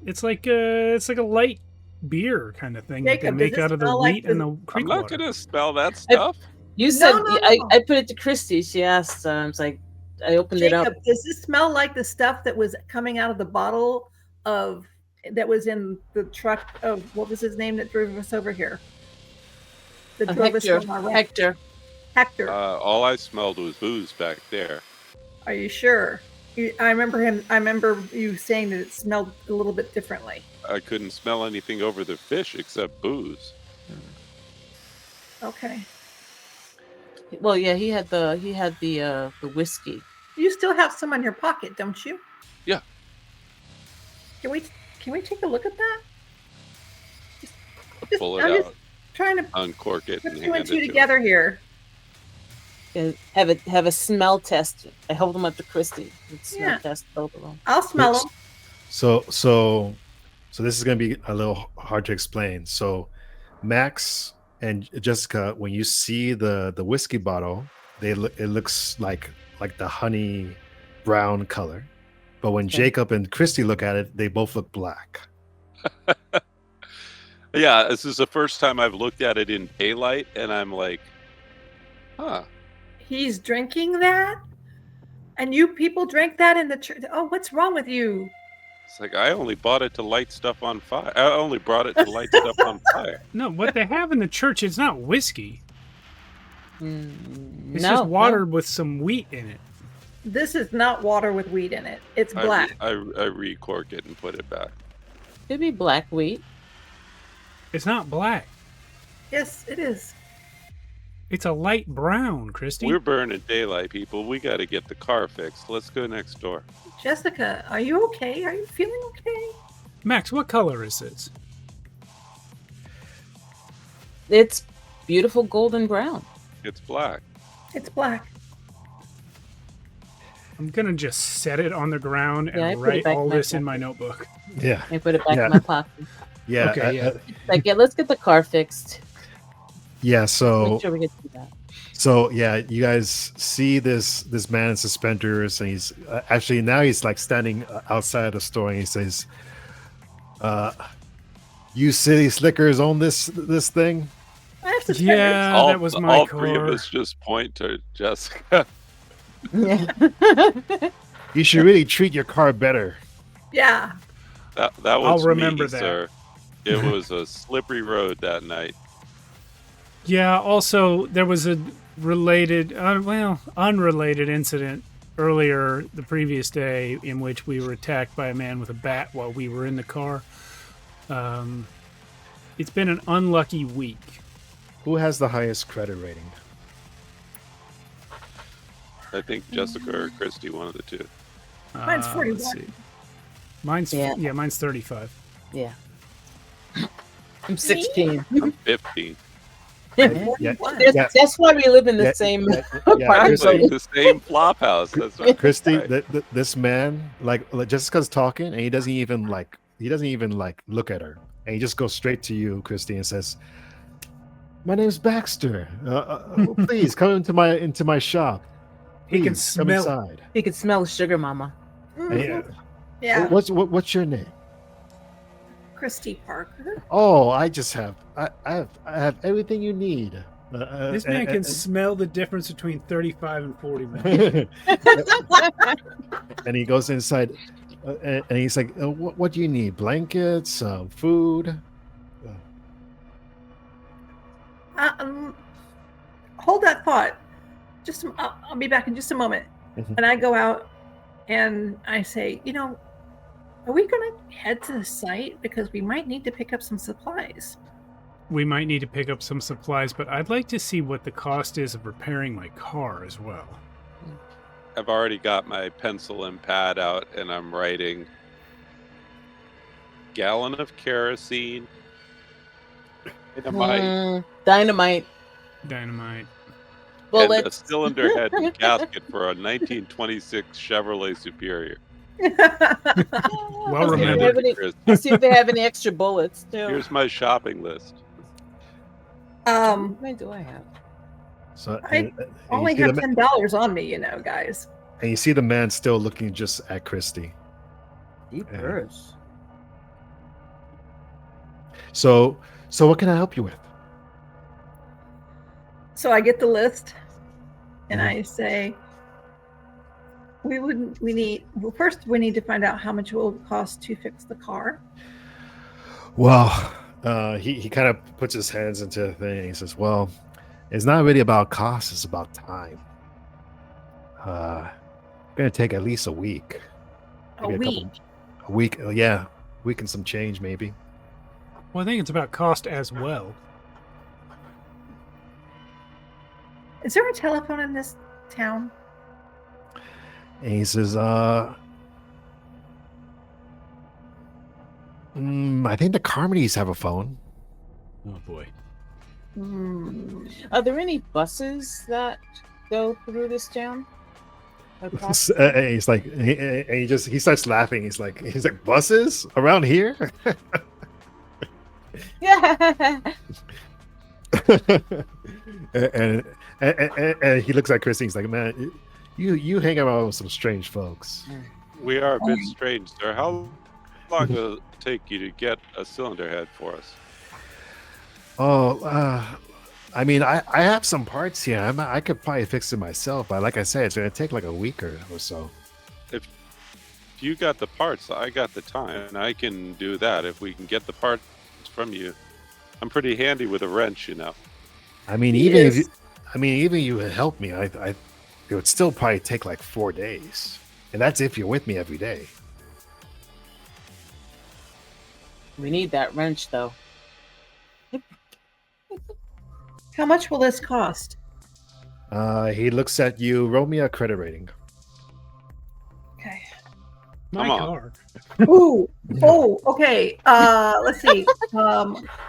Speaker 1: It's like a light beer kind of thing that
Speaker 5: Jacob,
Speaker 1: they
Speaker 5: does
Speaker 1: make
Speaker 5: it
Speaker 1: out of the
Speaker 5: smell like
Speaker 1: wheat and the
Speaker 4: I'm
Speaker 1: creek
Speaker 4: not
Speaker 1: water.
Speaker 4: gonna smell that stuff.
Speaker 2: You said
Speaker 5: no.
Speaker 2: I put it to Christy. She asked. I was like, I opened it up.
Speaker 5: Jacob, does this smell like the stuff that was coming out of the bottle that was in the truck of what was his name that drove us over here? That drove us
Speaker 2: Hector.
Speaker 5: from our rent?
Speaker 2: Hector.
Speaker 5: Hector.
Speaker 4: All I smelled was booze back there.
Speaker 5: Are you sure? I remember you saying that it smelled a little bit differently.
Speaker 4: I couldn't smell anything over the fish except booze.
Speaker 5: Okay.
Speaker 2: Well, yeah, he had the whiskey.
Speaker 5: You still have some in your pocket, don't you?
Speaker 4: Yeah.
Speaker 5: Can we take a look at that?
Speaker 4: Pull it
Speaker 5: I'm just
Speaker 4: out,
Speaker 5: trying to
Speaker 4: uncork it,
Speaker 5: put
Speaker 4: and
Speaker 5: two and
Speaker 4: hand
Speaker 5: two
Speaker 4: it to
Speaker 5: together here.
Speaker 2: And have a smell test. I hold them up to Christy. Smell
Speaker 5: Yeah.
Speaker 2: test both of them.
Speaker 5: I'll smell them.
Speaker 3: So this is going to be a little hard to explain. So Max and Jessica, when you see the whiskey bottle, it looks like the honey brown color. But when
Speaker 2: Okay.
Speaker 3: Jacob and Christy look at it, they both look black.
Speaker 4: Yeah, this is the first time I've looked at it in daylight, and I'm like, huh.
Speaker 5: He's drinking that? And you people drank that in the church? Oh, what's wrong with you?
Speaker 4: It's like I only bought it to light stuff on fire. I only brought it to light stuff on fire.
Speaker 1: No, what they have in the church, it's not whiskey. It's
Speaker 2: No,
Speaker 1: just water with some wheat in it.
Speaker 5: This is not water with wheat in it. It's black.
Speaker 4: I recork it and put it back.
Speaker 2: Could be black wheat.
Speaker 1: It's not black.
Speaker 5: Yes, it is.
Speaker 1: It's a light brown, Christy.
Speaker 4: We're burning daylight, people. We got to get the car fixed. Let's go next door.
Speaker 5: Jessica, are you okay? Are you feeling okay?
Speaker 1: Max, what color is this?
Speaker 2: It's beautiful golden brown.
Speaker 4: It's black.
Speaker 5: It's black.
Speaker 1: I'm gonna just set it on the ground
Speaker 2: Yeah, I
Speaker 1: and
Speaker 2: put it
Speaker 1: write
Speaker 2: back
Speaker 1: all
Speaker 2: in my
Speaker 1: this in
Speaker 2: pocket.
Speaker 1: my notebook.
Speaker 3: Yeah.
Speaker 2: I put it back
Speaker 3: Yeah.
Speaker 2: in my pocket.
Speaker 3: Yeah.
Speaker 1: Okay, yeah.
Speaker 2: Like, yeah, let's get the car fixed.
Speaker 3: Yeah. So
Speaker 2: Make sure we get to that.
Speaker 3: So yeah, you guys see this man in suspenders, and he's actually now he's like standing outside the store, and he says, "You city slickers own this thing."
Speaker 5: I have suspenders.
Speaker 1: Yeah, that was my
Speaker 4: all
Speaker 1: car.
Speaker 4: three of us just point to Jessica.
Speaker 2: Yeah.
Speaker 3: You should really treat your car better.
Speaker 5: Yeah.
Speaker 4: That
Speaker 1: I'll
Speaker 4: was
Speaker 1: remember
Speaker 4: me,
Speaker 1: that.
Speaker 4: sir. It was a slippery road that night.
Speaker 1: Yeah, also, there was a related, unrelated incident earlier the previous day in which we were attacked by a man with a bat while we were in the car. It's been an unlucky week.
Speaker 3: Who has the highest credit rating?
Speaker 4: I think Jessica or Christy, one of the two.
Speaker 5: Mine's
Speaker 1: Let's
Speaker 5: 41.
Speaker 1: see. Mine's
Speaker 2: Yeah.
Speaker 1: mine's 35.
Speaker 2: Yeah. I'm 16.
Speaker 4: I'm 15.
Speaker 3: Yeah. Yeah.
Speaker 2: That's why we live in the
Speaker 3: Yeah,
Speaker 2: same
Speaker 3: yeah,
Speaker 2: apartment.
Speaker 4: It's like the same flop house. That's right.
Speaker 3: Christy,
Speaker 4: Right.
Speaker 3: this man, like Jessica's talking, and he doesn't even look at her, and he just goes straight to you, Christy, and says, My name's Baxter. Please come into my shop.
Speaker 1: He can
Speaker 3: Please, come
Speaker 1: smell.
Speaker 3: inside.
Speaker 2: He could smell sugar mama.
Speaker 5: Yeah.
Speaker 3: What's your name?
Speaker 5: Christy Parker.
Speaker 3: Oh, I have everything you need.
Speaker 1: This man can smell the difference between 35 and 41.
Speaker 3: And he goes inside, and he's like, "What do you need? Blankets, food."
Speaker 5: Hold that thought. I'll be back in just a moment.
Speaker 3: Mhm.
Speaker 5: And I go out and I say, are we going to head to the site? Because we might need to pick up some supplies.
Speaker 1: We might need to pick up some supplies, but I'd like to see what the cost is of repairing my car as well.
Speaker 4: I've already got my pencil and pad out, and I'm writing gallon of kerosene, dynamite,
Speaker 2: Dynamite.
Speaker 4: and a
Speaker 2: Bullets.
Speaker 4: cylinder head and gasket for a 1926 Chevrolet Superior.
Speaker 1: Well
Speaker 2: See if they
Speaker 1: remembered.
Speaker 2: have any- see if they have any extra bullets too.
Speaker 4: Here's my shopping list.
Speaker 2: How many do I have?
Speaker 3: So
Speaker 5: I
Speaker 3: and
Speaker 5: only
Speaker 3: you see
Speaker 5: have
Speaker 3: the
Speaker 5: $10 on me, guys.
Speaker 3: and you see the man still looking just at Christy.
Speaker 2: Deep
Speaker 3: Yeah.
Speaker 2: purse.
Speaker 3: So what can I help you with?
Speaker 5: So I get the list and
Speaker 3: Mhm.
Speaker 5: I say, first we need to find out how much it will cost to fix the car.
Speaker 3: Well, he kind of puts his hands into the thing and he says, "Well, it's not really about cost; it's about time. Gonna take at least a week.
Speaker 5: A
Speaker 3: Maybe
Speaker 5: week.
Speaker 3: A week, yeah, week and some change, maybe."
Speaker 1: Well, I think it's about cost as well.
Speaker 5: Is there a telephone in this town?
Speaker 3: And he says, I think the Carmodys have a phone.
Speaker 1: Oh boy.
Speaker 2: Are there any buses that go through this town? Across-
Speaker 3: And he's like, he starts laughing. He's like, buses around here?
Speaker 2: Yeah.
Speaker 3: and he looks at Christy. He's like, "Man, you hang around with some strange folks."
Speaker 4: We are a bit strange, sir. How long will it take you to get a cylinder head for us?
Speaker 3: Oh, I mean, I have some parts here. I could probably fix it myself, but like I said, it's gonna take like a week or so.
Speaker 4: If you got the parts, I got the time, and I can do that if we can get the parts from you. I'm pretty handy with a wrench,
Speaker 3: I mean, even if you would help me, it would still probably take like 4 days, and that's if you're with me every day.
Speaker 2: We need that wrench though.
Speaker 5: How much will this cost?
Speaker 3: He looks at you. Roll me a credit rating.
Speaker 5: Okay.
Speaker 1: My
Speaker 4: Come on.
Speaker 1: car.
Speaker 5: Ooh. Oh, okay. Let's see.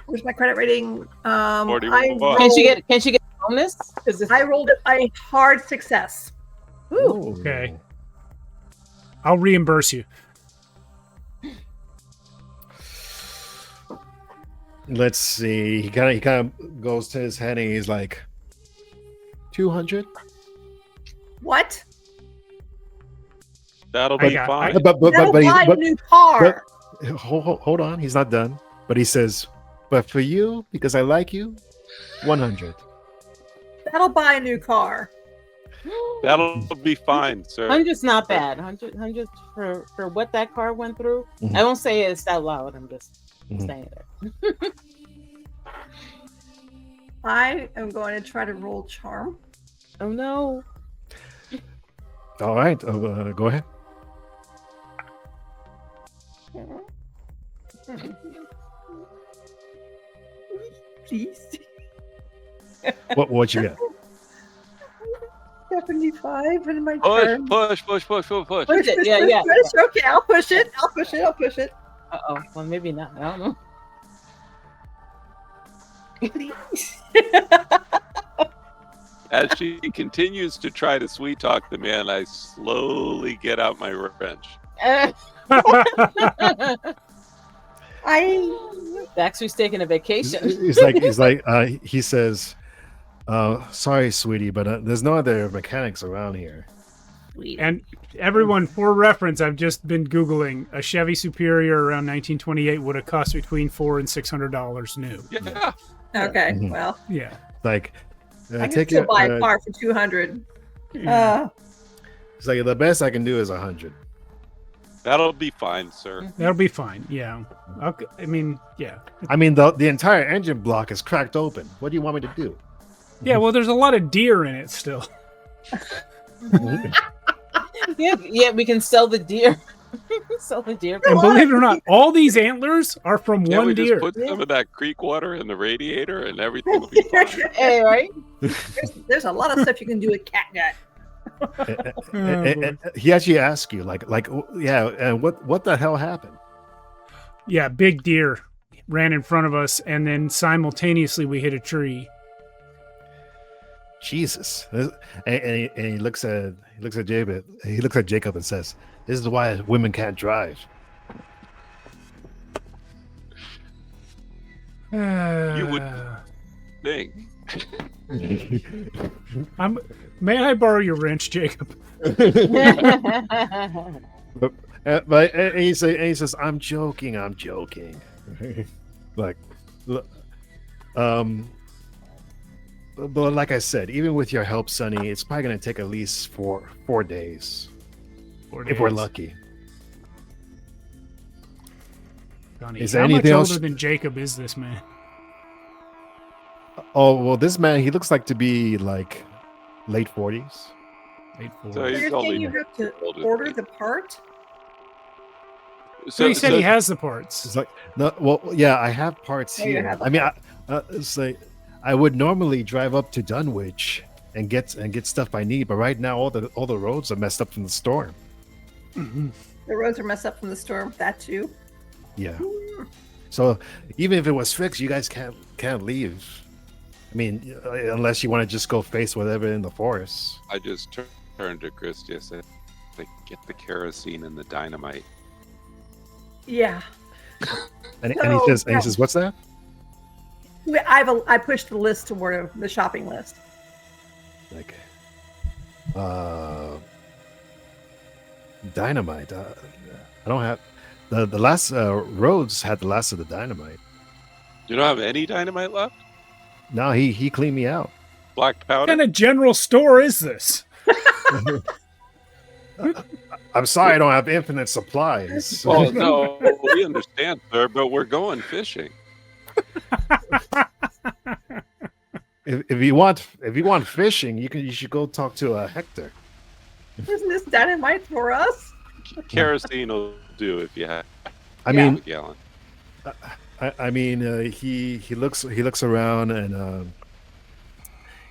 Speaker 5: Where's my credit rating?
Speaker 4: 41.
Speaker 2: Can she get a bonus?
Speaker 5: I rolled a hard success.
Speaker 2: Ooh.
Speaker 1: Okay. I'll reimburse you.
Speaker 3: Let's see. He kind of goes to his head and he's like, 200.
Speaker 5: What?
Speaker 4: That'll
Speaker 1: I
Speaker 4: be
Speaker 1: got-
Speaker 4: fine.
Speaker 3: But
Speaker 5: That'll buy a new car.
Speaker 3: hold on. He's not done. But he says, but for you, because I like you, 100.
Speaker 5: That'll buy a new car.
Speaker 4: That'll be fine, sir.
Speaker 2: 100's not bad. 100 for what that car went through.
Speaker 3: Mhm.
Speaker 2: I won't say it's out loud. I'm just
Speaker 3: Mhm.
Speaker 2: saying it.
Speaker 5: I am going to try to roll charm.
Speaker 2: Oh no.
Speaker 3: All right. Go ahead.
Speaker 5: Please.
Speaker 3: What you got?
Speaker 5: 75 in my
Speaker 4: Push,
Speaker 5: turn.
Speaker 4: push.
Speaker 2: Push it. Yeah.
Speaker 5: Push. Okay, I'll push it.
Speaker 2: Uh oh. Well, maybe not. I don't know.
Speaker 5: Please.
Speaker 4: As she continues to try to sweet talk the man, I slowly get out my wrench.
Speaker 2: Baxter's taking a vacation.
Speaker 3: He says, sorry, sweetie, but there's no other mechanics around here.
Speaker 1: And everyone, for reference, I've just been Googling a Chevy Superior around 1928 would have cost between $400 and $600 new.
Speaker 4: Yeah.
Speaker 5: Okay, well,
Speaker 1: Yeah.
Speaker 3: Like,
Speaker 5: I can still buy a car for $200.
Speaker 3: It's like the best I can do is 100.
Speaker 4: That'll be fine, sir.
Speaker 1: That'll be fine. Yeah. Okay. I mean, yeah.
Speaker 3: I mean, the entire engine block is cracked open. What do you want me to do?
Speaker 1: Yeah, well, there's a lot of deer in it still.
Speaker 2: Yeah, we can sell the deer. Sell the deer.
Speaker 1: And believe it or not, all these antlers are from
Speaker 4: Can't
Speaker 1: one
Speaker 4: we
Speaker 1: deer.
Speaker 4: just put some of that creek water in the radiator and everything will be fine?
Speaker 2: Hey, right?
Speaker 5: There's a lot of stuff you can do with catgut.
Speaker 3: He actually asked you, yeah, and what the hell happened?
Speaker 1: Yeah, big deer ran in front of us, and then simultaneously we hit a tree.
Speaker 3: Jesus. And he looks at Jacob. He looks at Jacob and says, "This is why women can't drive."
Speaker 4: You would think.
Speaker 1: May I borrow your wrench, Jacob?
Speaker 3: But he says, "I'm joking. Like, but like I said, even with your help, Sonny, it's probably going to take at least four days.
Speaker 1: 4
Speaker 3: If we're
Speaker 1: days.
Speaker 3: lucky.
Speaker 1: Donnie,
Speaker 3: Is there
Speaker 1: how
Speaker 3: anything
Speaker 1: much
Speaker 3: else?
Speaker 1: older than Jacob is this man?
Speaker 3: Oh, well, this man, he looks like to be like late 40s.
Speaker 1: Late
Speaker 4: So
Speaker 1: 40s.
Speaker 4: he's
Speaker 5: You're
Speaker 4: only
Speaker 5: saying you have to
Speaker 4: older than
Speaker 5: order
Speaker 4: me.
Speaker 5: the part?
Speaker 1: So he said he has the parts.
Speaker 3: It's like, no, well, yeah, I have parts
Speaker 5: Oh, you
Speaker 3: here.
Speaker 5: have
Speaker 3: I mean, it's like I would normally drive up to Dunwich and get stuff I need, but right now all the roads are messed up from the storm.
Speaker 1: Mhm.
Speaker 5: The roads are messed up from the storm. That too.
Speaker 3: Yeah. So even if it was fixed, you guys can't leave. I mean, unless you want to just go face whatever in the forest.
Speaker 4: I just turned to Christy and said, get the kerosene and the dynamite.
Speaker 5: Yeah.
Speaker 3: And he
Speaker 5: No,
Speaker 3: says, "What's that?"
Speaker 5: I pushed the list toward the shopping list.
Speaker 3: Like, dynamite. I don't have the last roads had the last of the dynamite.
Speaker 4: You don't have any dynamite left?
Speaker 3: No, he cleaned me out.
Speaker 4: Black
Speaker 1: What
Speaker 4: powder?
Speaker 1: kind of general store is this?
Speaker 3: I'm sorry, I don't have infinite supplies.
Speaker 4: Oh, no, we understand, sir, but we're going fishing.
Speaker 3: If you want fishing, you should go talk to Hector.
Speaker 5: Isn't this dynamite for us?
Speaker 4: Kerosene will do if you have
Speaker 3: I
Speaker 5: Yeah.
Speaker 3: mean,
Speaker 4: a gallon.
Speaker 3: he looks around and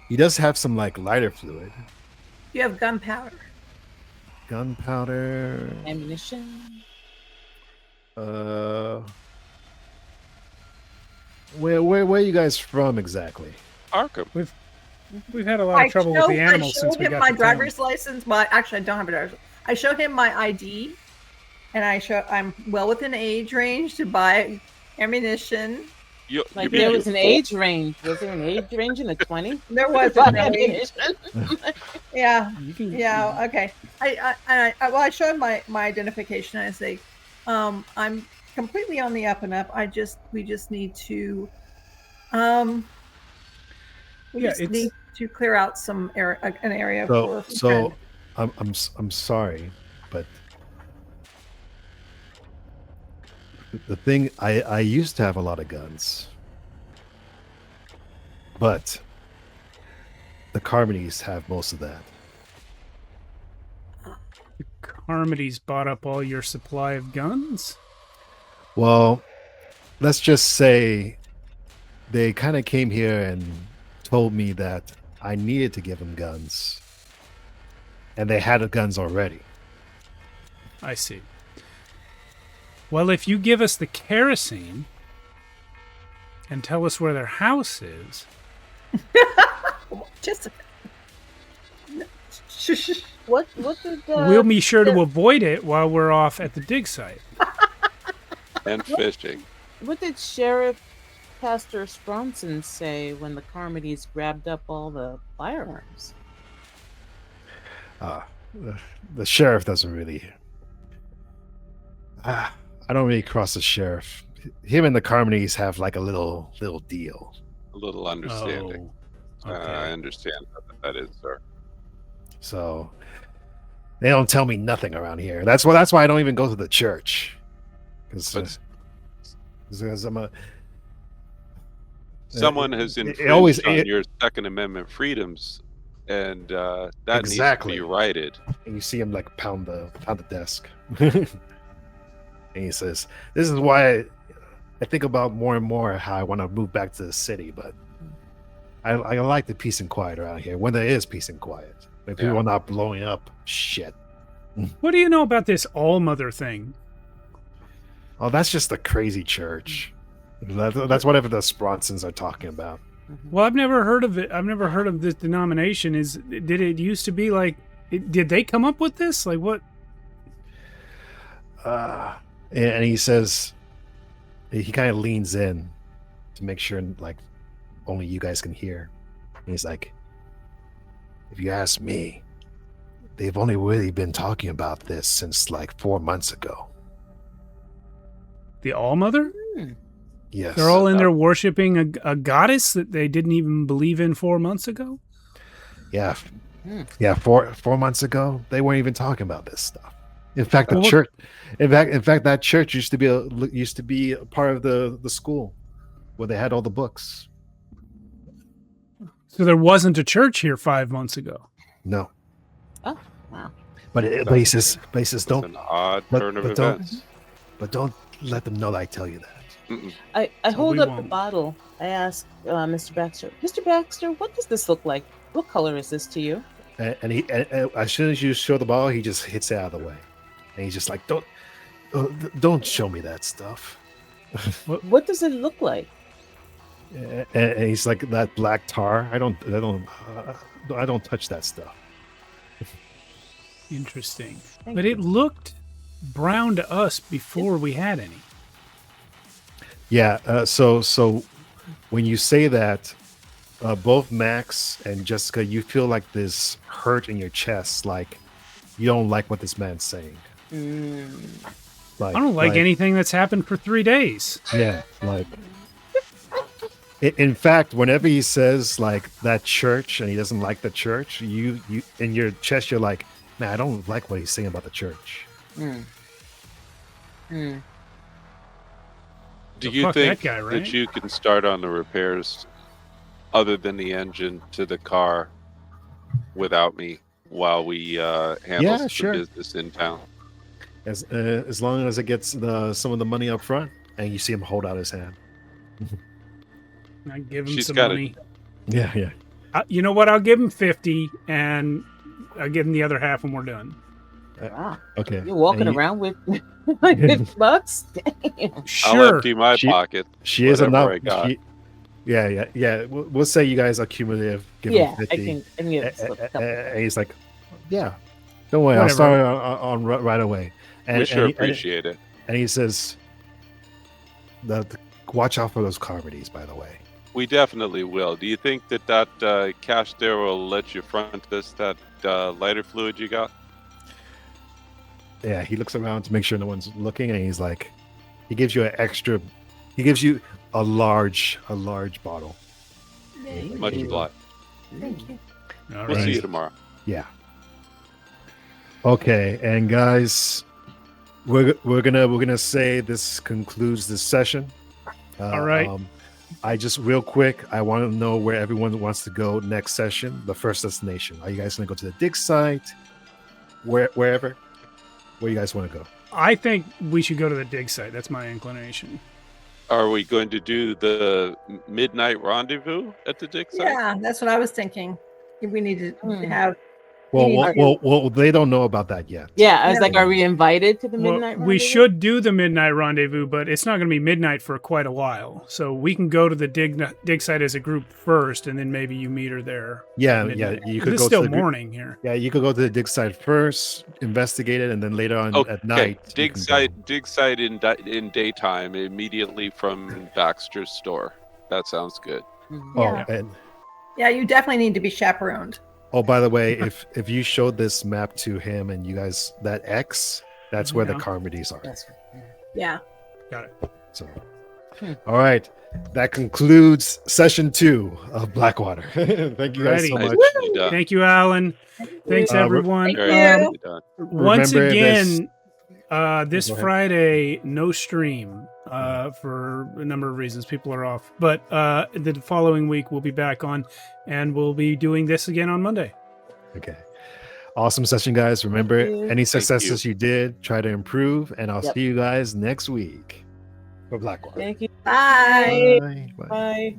Speaker 3: he does have some like lighter fluid,
Speaker 5: You have gunpowder.
Speaker 3: gunpowder.
Speaker 2: Ammunition.
Speaker 3: Where are you guys from exactly?
Speaker 4: Arkham.
Speaker 1: We've had a lot of trouble with the animals
Speaker 5: I
Speaker 1: since
Speaker 5: showed
Speaker 1: we
Speaker 5: him
Speaker 1: got
Speaker 5: my
Speaker 1: to
Speaker 5: driver's
Speaker 1: town.
Speaker 5: license, but actually I don't have a driver's. I showed him my ID, and I'm well within age range to buy ammunition.
Speaker 2: Like there was an age range. Was there an age range in the 20s?
Speaker 5: There was
Speaker 2: About
Speaker 5: an age.
Speaker 2: ammunition?
Speaker 5: Yeah,
Speaker 1: You can,
Speaker 5: yeah, okay. I showed my identification. I say, I'm completely on the up and up. We just need to, need to clear out an area for.
Speaker 3: So I'm sorry, but the thing I used to have a lot of guns, but the Carmodies have most of that.
Speaker 1: Carmody's bought up all your supply of guns?
Speaker 3: Well, let's just say they kind of came here and told me that I needed to give them guns, and they had the guns already.
Speaker 1: I see. Well, if you give us the kerosene and tell us where their house is,
Speaker 5: Jessica. Shh.
Speaker 2: What did
Speaker 1: we'll be sure to avoid it while we're off at the dig site.
Speaker 4: And fishing.
Speaker 2: What did Sheriff Pastor Stronson say when the Carmodies grabbed up all the firearms?
Speaker 3: The sheriff doesn't really. I don't really cross the sheriff. Him and the Carmodies have like a little deal.
Speaker 4: A little understanding.
Speaker 1: Oh, okay.
Speaker 4: I understand what that is, sir.
Speaker 3: So they don't tell me nothing around here. That's why I don't even go to the church. Because I'm a.
Speaker 4: Someone has
Speaker 3: it
Speaker 4: infringed
Speaker 3: always-
Speaker 4: on
Speaker 3: it-
Speaker 4: your Second Amendment freedoms, and that
Speaker 3: Exactly.
Speaker 4: needs to be righted.
Speaker 3: And you see him like pound the desk. And he says, "This is why I think about more and more how I want to move back to the city, but I like the peace and quiet around here when there is peace and quiet. When people are not blowing up shit."
Speaker 1: What do you know about this All-Mother thing?
Speaker 3: Oh, that's just a crazy church. That's whatever the Spronsons are talking about.
Speaker 1: Well, I've never heard of it. I've never heard of this denomination. Did it used to be like? Did they come up with this? Like what?
Speaker 3: And he says, he kind of leans in to make sure like only you guys can hear. And he's like, "If you ask me, they've only really been talking about this since like 4 months ago."
Speaker 1: The All-Mother?
Speaker 3: Yes.
Speaker 1: They're all in there worshiping a goddess that they didn't even believe in 4 months ago?
Speaker 3: Yeah. Yeah, 4 months ago, they weren't even talking about this stuff. In fact, the
Speaker 1: Well,
Speaker 3: church in fact that church used to be a part of the school where they had all the books.
Speaker 1: So there wasn't a church here 5 months ago.
Speaker 3: No.
Speaker 2: Oh, wow.
Speaker 3: But he says
Speaker 4: It's
Speaker 3: don't
Speaker 4: an odd
Speaker 3: but-
Speaker 4: turn of
Speaker 3: but don't-
Speaker 4: events.
Speaker 3: but don't let them know that I tell you that.
Speaker 4: Mm-mm.
Speaker 2: I
Speaker 1: So
Speaker 2: hold
Speaker 1: we
Speaker 2: up the
Speaker 1: won't.
Speaker 2: bottle. I ask Mr. Baxter, "Mr. Baxter, what does this look like? What color is this to you?"
Speaker 3: And as soon as you show the ball, he just hits it out of the way, and he's just like, "Don't show me that stuff."
Speaker 2: What does it look like?
Speaker 3: And he's like, "That black tar. I don't touch that stuff."
Speaker 1: Interesting.
Speaker 2: Thank
Speaker 1: But
Speaker 2: you.
Speaker 1: it looked brown to us before we had any.
Speaker 3: Yeah. So when you say that, both Max and Jessica, you feel like this hurt in your chest, like you don't like what this man's saying. Like,
Speaker 1: I don't like anything that's happened for 3 days.
Speaker 3: Yeah, like. In fact, whenever he says like that church and he doesn't like the church, you in your chest you're like, "Man, I don't like what he's saying about the church."
Speaker 4: Do
Speaker 1: So
Speaker 4: you
Speaker 1: fuck
Speaker 4: think
Speaker 1: that guy, right?
Speaker 4: that you can start on the repairs other than the engine to the car without me while we handle
Speaker 3: Yeah,
Speaker 4: some
Speaker 3: sure.
Speaker 4: business in town?
Speaker 3: As long as it gets some of the money up front, and you see him hold out his hand.
Speaker 1: I give him
Speaker 4: She's
Speaker 1: some
Speaker 4: got
Speaker 1: money.
Speaker 3: Yeah.
Speaker 1: You know what? I'll give him 50, and I'll give him the other half when we're done.
Speaker 2: Wow.
Speaker 3: Okay.
Speaker 2: You're walking
Speaker 3: And
Speaker 2: around with like $50? Damn.
Speaker 4: I'll
Speaker 1: Sure.
Speaker 4: empty my pocket.
Speaker 3: She is
Speaker 4: whatever
Speaker 3: enough.
Speaker 4: I got.
Speaker 3: Yeah. We'll say you guys are cumulative. Give
Speaker 2: Yeah,
Speaker 3: him 50.
Speaker 2: I can get a couple.
Speaker 3: And he's like, "Yeah, don't worry, I'll
Speaker 1: Whatever.
Speaker 3: start on right away." And,
Speaker 4: We sure
Speaker 3: and he-
Speaker 4: appreciate it.
Speaker 3: And he says, "Watch out for those Carmodies, by the way."
Speaker 4: We definitely will. Do you think that cash there will let you front us that lighter fluid you got?
Speaker 3: Yeah, he looks around to make sure no one's looking, and he's like, he gives you a large bottle.
Speaker 4: Much obliged.
Speaker 5: Thank you.
Speaker 1: All
Speaker 4: We'll
Speaker 1: right.
Speaker 4: see you tomorrow.
Speaker 3: Yeah. Okay, and guys, we're gonna say this concludes this session.
Speaker 1: All right.
Speaker 3: I just real quick, I want to know where everyone wants to go next session. The first destination. Are you guys gonna go to the dig site? Wherever? Where you guys want to go?
Speaker 1: I think we should go to the dig site. That's my inclination.
Speaker 4: Are we going to do the midnight rendezvous at the dig site?
Speaker 5: Yeah, that's what I was thinking. We need to have
Speaker 3: Well, they don't know about that yet.
Speaker 2: Yeah, I was
Speaker 5: Yeah.
Speaker 2: like, are we invited to the
Speaker 1: Well,
Speaker 2: midnight?
Speaker 1: we
Speaker 2: rendezvous?
Speaker 1: should do the midnight rendezvous, but it's not going to be midnight for quite a while. So we can go to the dig site as a group first, and then maybe you meet her there.
Speaker 3: Yeah,
Speaker 1: midnight.
Speaker 3: yeah. You could
Speaker 1: It's
Speaker 3: go
Speaker 1: still
Speaker 3: to the
Speaker 1: morning here.
Speaker 3: Yeah, you could go to the dig site first, investigate it, and then later on at night. you
Speaker 4: Dig
Speaker 3: can
Speaker 4: site in daytime immediately from Baxter's store. That sounds good.
Speaker 2: Mhm.
Speaker 3: Go.
Speaker 5: Yeah.
Speaker 3: Oh, and
Speaker 5: Yeah, you definitely need to be chaperoned.
Speaker 3: oh, by the way, if you showed this map to him and you guys that X, that's where the
Speaker 1: Yeah.
Speaker 3: Carmodies are.
Speaker 2: That's right.
Speaker 5: Yeah.
Speaker 1: Got it.
Speaker 3: So, all right, that concludes session 2 of Blackwater. Thank you guys so
Speaker 1: Alrighty.
Speaker 3: much.
Speaker 4: Nicely done.
Speaker 1: Thank you, Alan. Thanks,
Speaker 3: Uh,
Speaker 1: everyone.
Speaker 5: Thank
Speaker 4: Very
Speaker 5: you.
Speaker 4: nicely done.
Speaker 1: Once
Speaker 3: Remember this-
Speaker 1: again, this
Speaker 3: Go ahead.
Speaker 1: Friday, no stream for a number of reasons. People are off. But the following week, we'll be back on, and we'll be doing this again on Monday.
Speaker 3: Okay. Awesome session, guys. Remember,
Speaker 2: Thank you.
Speaker 3: any successes you did, try to improve, and I'll
Speaker 2: Yep.
Speaker 3: see you guys next week for Blackwater.
Speaker 2: Thank you.
Speaker 5: Bye.
Speaker 3: Bye.
Speaker 2: Bye.